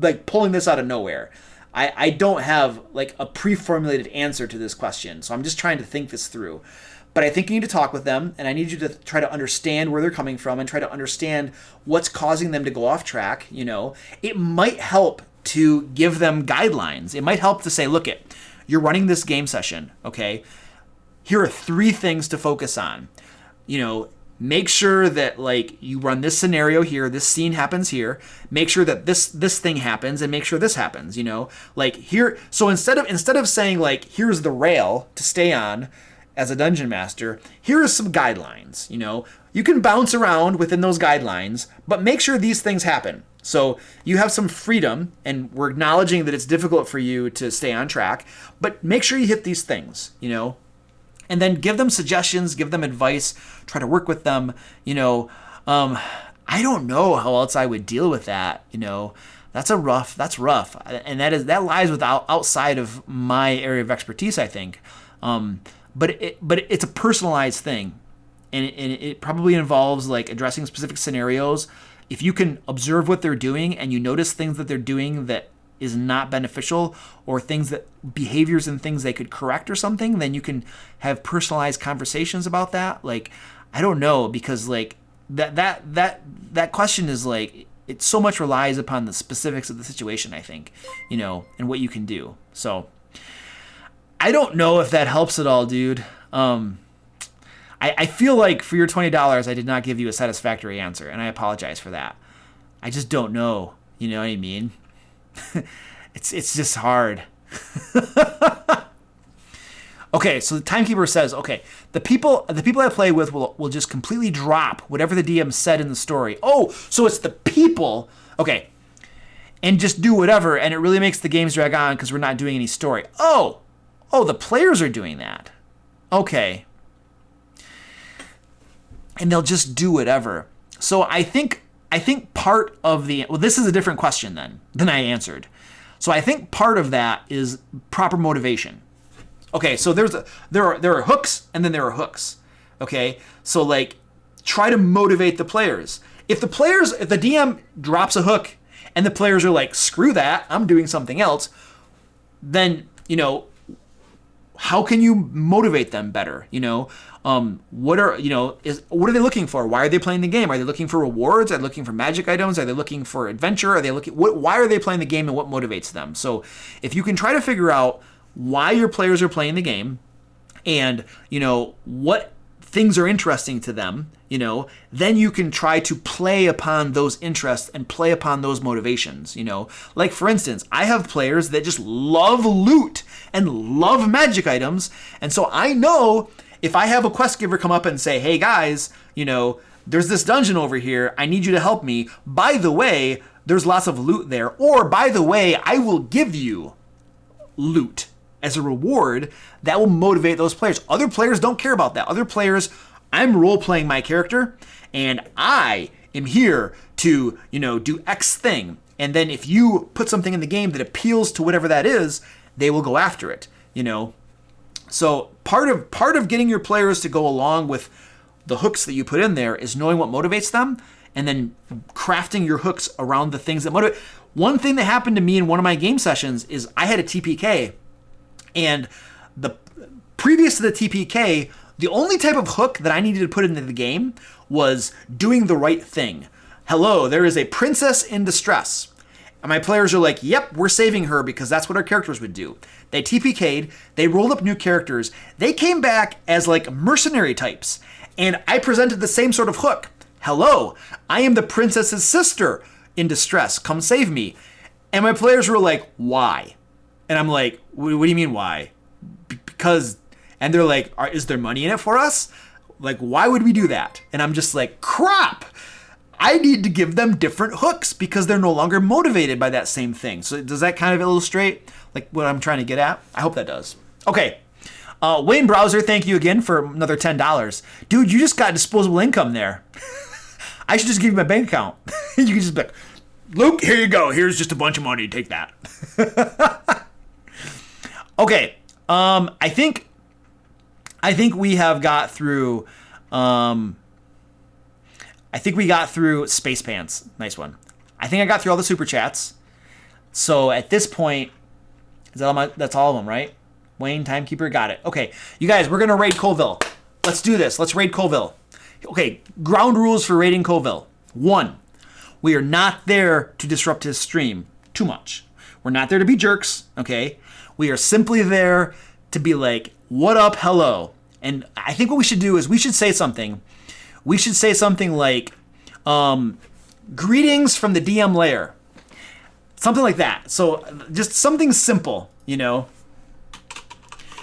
like pulling this out of nowhere. I don't have like a pre-formulated answer to this question, so I'm just trying to think this through. But I think you need to talk with them, and I need you to try to understand where they're coming from and try to understand what's causing them to go off track. You know, it might help to give them guidelines. It might help to say, look, you're running this game session, okay? Here are 3 things to focus on. You know, make sure that like you run this scenario here, this scene happens here, make sure that this thing happens, and make sure this happens, you know, like here. So instead of saying like, here's the rail to stay on as a dungeon master, here is some guidelines, you know, you can bounce around within those guidelines, but make sure these things happen. So you have some freedom, and we're acknowledging that it's difficult for you to stay on track, but make sure you hit these things, you know. And then give them suggestions, give them advice, try to work with them, you know. I don't know how else I would deal with that, you know. That's rough, and that lies outside of my area of expertise, I think. But it's a personalized thing, and it probably involves like addressing specific scenarios. If you can observe what they're doing and you notice things that they're doing that is not beneficial, or behaviors and things they could correct or something, then you can have personalized conversations about that. Like, I don't know, because like that question is like, it so much relies upon the specifics of the situation, I think, you know, and what you can do. So I don't know if that helps at all, dude. I feel like for your $20, I did not give you a satisfactory answer, and I apologize for that. I just don't know. You know what I mean? It's just hard. Okay, so the timekeeper says, okay, the people I play with will just completely drop whatever the DM said in the story. Oh, so it's the people. Okay. And just do whatever, and it really makes the games drag on because we're not doing any story. Oh, the players are doing that. Okay. And they'll just do whatever. So I think part of this is a different question than I answered. So I think part of that is proper motivation. Okay, so there are hooks, and then there are hooks. Okay, so like try to motivate the players. If the DM drops a hook and the players are like, screw that, I'm doing something else, then, you know, how can you motivate them better? You know, what are they looking for? Why are they playing the game? Are they looking for rewards? Are they looking for magic items? Are they looking for adventure? Why are they playing the game, and what motivates them? So if you can try to figure out why your players are playing the game, and, you know, what things are interesting to them, you know, then you can try to play upon those interests and play upon those motivations, you know. Like, for instance, I have players that just love loot and love magic items, and so I know if I have a quest giver come up and say, hey guys, you know, there's this dungeon over here, I need you to help me. By the way, there's lots of loot there, or by the way, I will give you loot as a reward. That will motivate those players. Other players don't care about that. Other players, I'm role-playing my character, and I am here to, you know, do X thing. And then if you put something in the game that appeals to whatever that is, they will go after it, you know. So part of getting your players to go along with the hooks that you put in there is knowing what motivates them, and then crafting your hooks around the things that motivate. One thing that happened to me in one of my game sessions is I had a TPK, and previous to the TPK, the only type of hook that I needed to put into the game was doing the right thing. Hello, there is a princess in distress. And my players are like, yep, we're saving her because that's what our characters would do. They TPK'd, they rolled up new characters, they came back as like mercenary types, and I presented the same sort of hook. Hello, I am the princess's sister in distress, come save me. And my players were like, why? And I'm like, what do you mean why? Because, and they're like, is there money in it for us? Like, why would we do that? And I'm just like, crap! I need to give them different hooks because they're no longer motivated by that same thing. So does that kind of illustrate like what I'm trying to get at? I hope that does. Okay. Wayne Browser, thank you again for another $10. Dude, you just got disposable income there. I should just give you my bank account. You can just be like, Luke, here you go. Here's just a bunch of money. Take that. Okay. I think we have got through. I think we got through Space Pants. Nice one. I think I got through all the super chats. So at this point, that's all of them, right? Wayne, Timekeeper, got it. Okay, you guys, we're going to raid Colville. Let's do this. Let's raid Colville. Okay, ground rules for raiding Colville. 1, we are not there to disrupt his stream too much. We're not there to be jerks, okay? We are simply there to be like, what up, hello? And I think what we should do is we should say something. we should say something like, greetings from the DM Lair. Something like that. So just something simple, you know.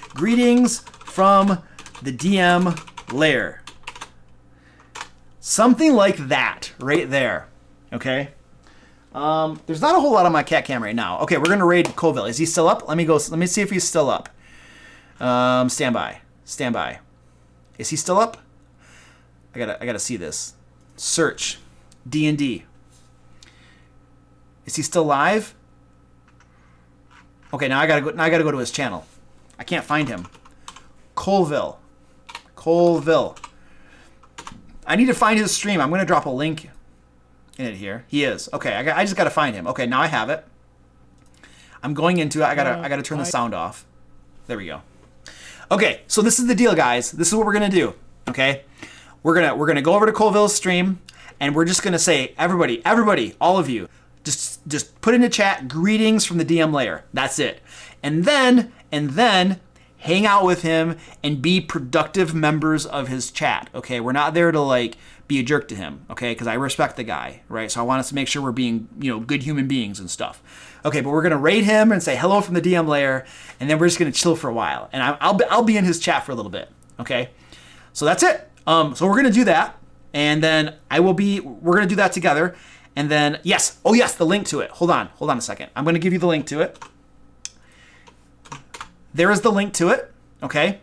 Greetings from the DM Lair. Something like that right there. Okay. There's not a whole lot on my cat cam right now. Okay, we're gonna raid Colville. Is he still up? Let me see if he's still up. Stand by. Is he still up? I gotta see this. Search D&D. Is he still live? Okay, now I gotta go to his channel. I can't find him. Colville. I need to find his stream. I'm gonna drop a link in it here. He is. Okay, I just gotta find him. Okay, now I have it. I'm going into it. I gotta turn the sound off. There we go. Okay, so this is the deal, guys. This is what we're gonna do. Okay, we're gonna go over to Colville's stream, and we're just gonna say, everybody, all of you, just put in the chat, greetings from the DM Lair. That's it. And then hang out with him and be productive members of his chat. Okay, we're not there to like be a jerk to him. Okay, because I respect the guy, right? So I want us to make sure we're being, you know, good human beings and stuff. Okay, but we're gonna raid him and say hello from the DM Lair, and then we're just gonna chill for a while, and I'll be in his chat for a little bit. Okay, so that's it. So we're gonna do that, and then we're gonna do that together. And then, yes, the link to it. Hold on a second. I'm gonna give you the link to it. There is the link to it, okay?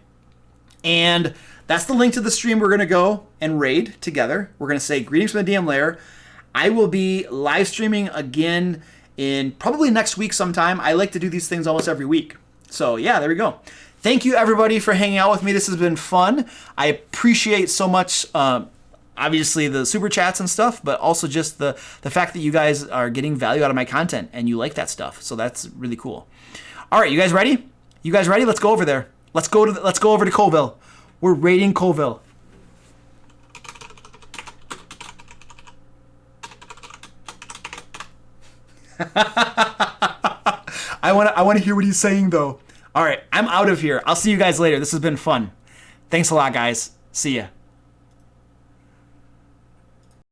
And that's the link to the stream we're gonna go and raid together. We're gonna say greetings from the DM Lair. I will be live streaming again in probably next week sometime. I like to do these things almost every week. So yeah, there we go. Thank you everybody for hanging out with me. This has been fun. I appreciate so much, obviously the super chats and stuff, but also just the fact that you guys are getting value out of my content and you like that stuff. So that's really cool. All right, you guys ready? Let's go over there. Let's go over to Colville. We're raiding Colville. I want to hear what he's saying though. All right, I'm out of here. I'll see you guys later. This has been fun. Thanks a lot, guys. See ya.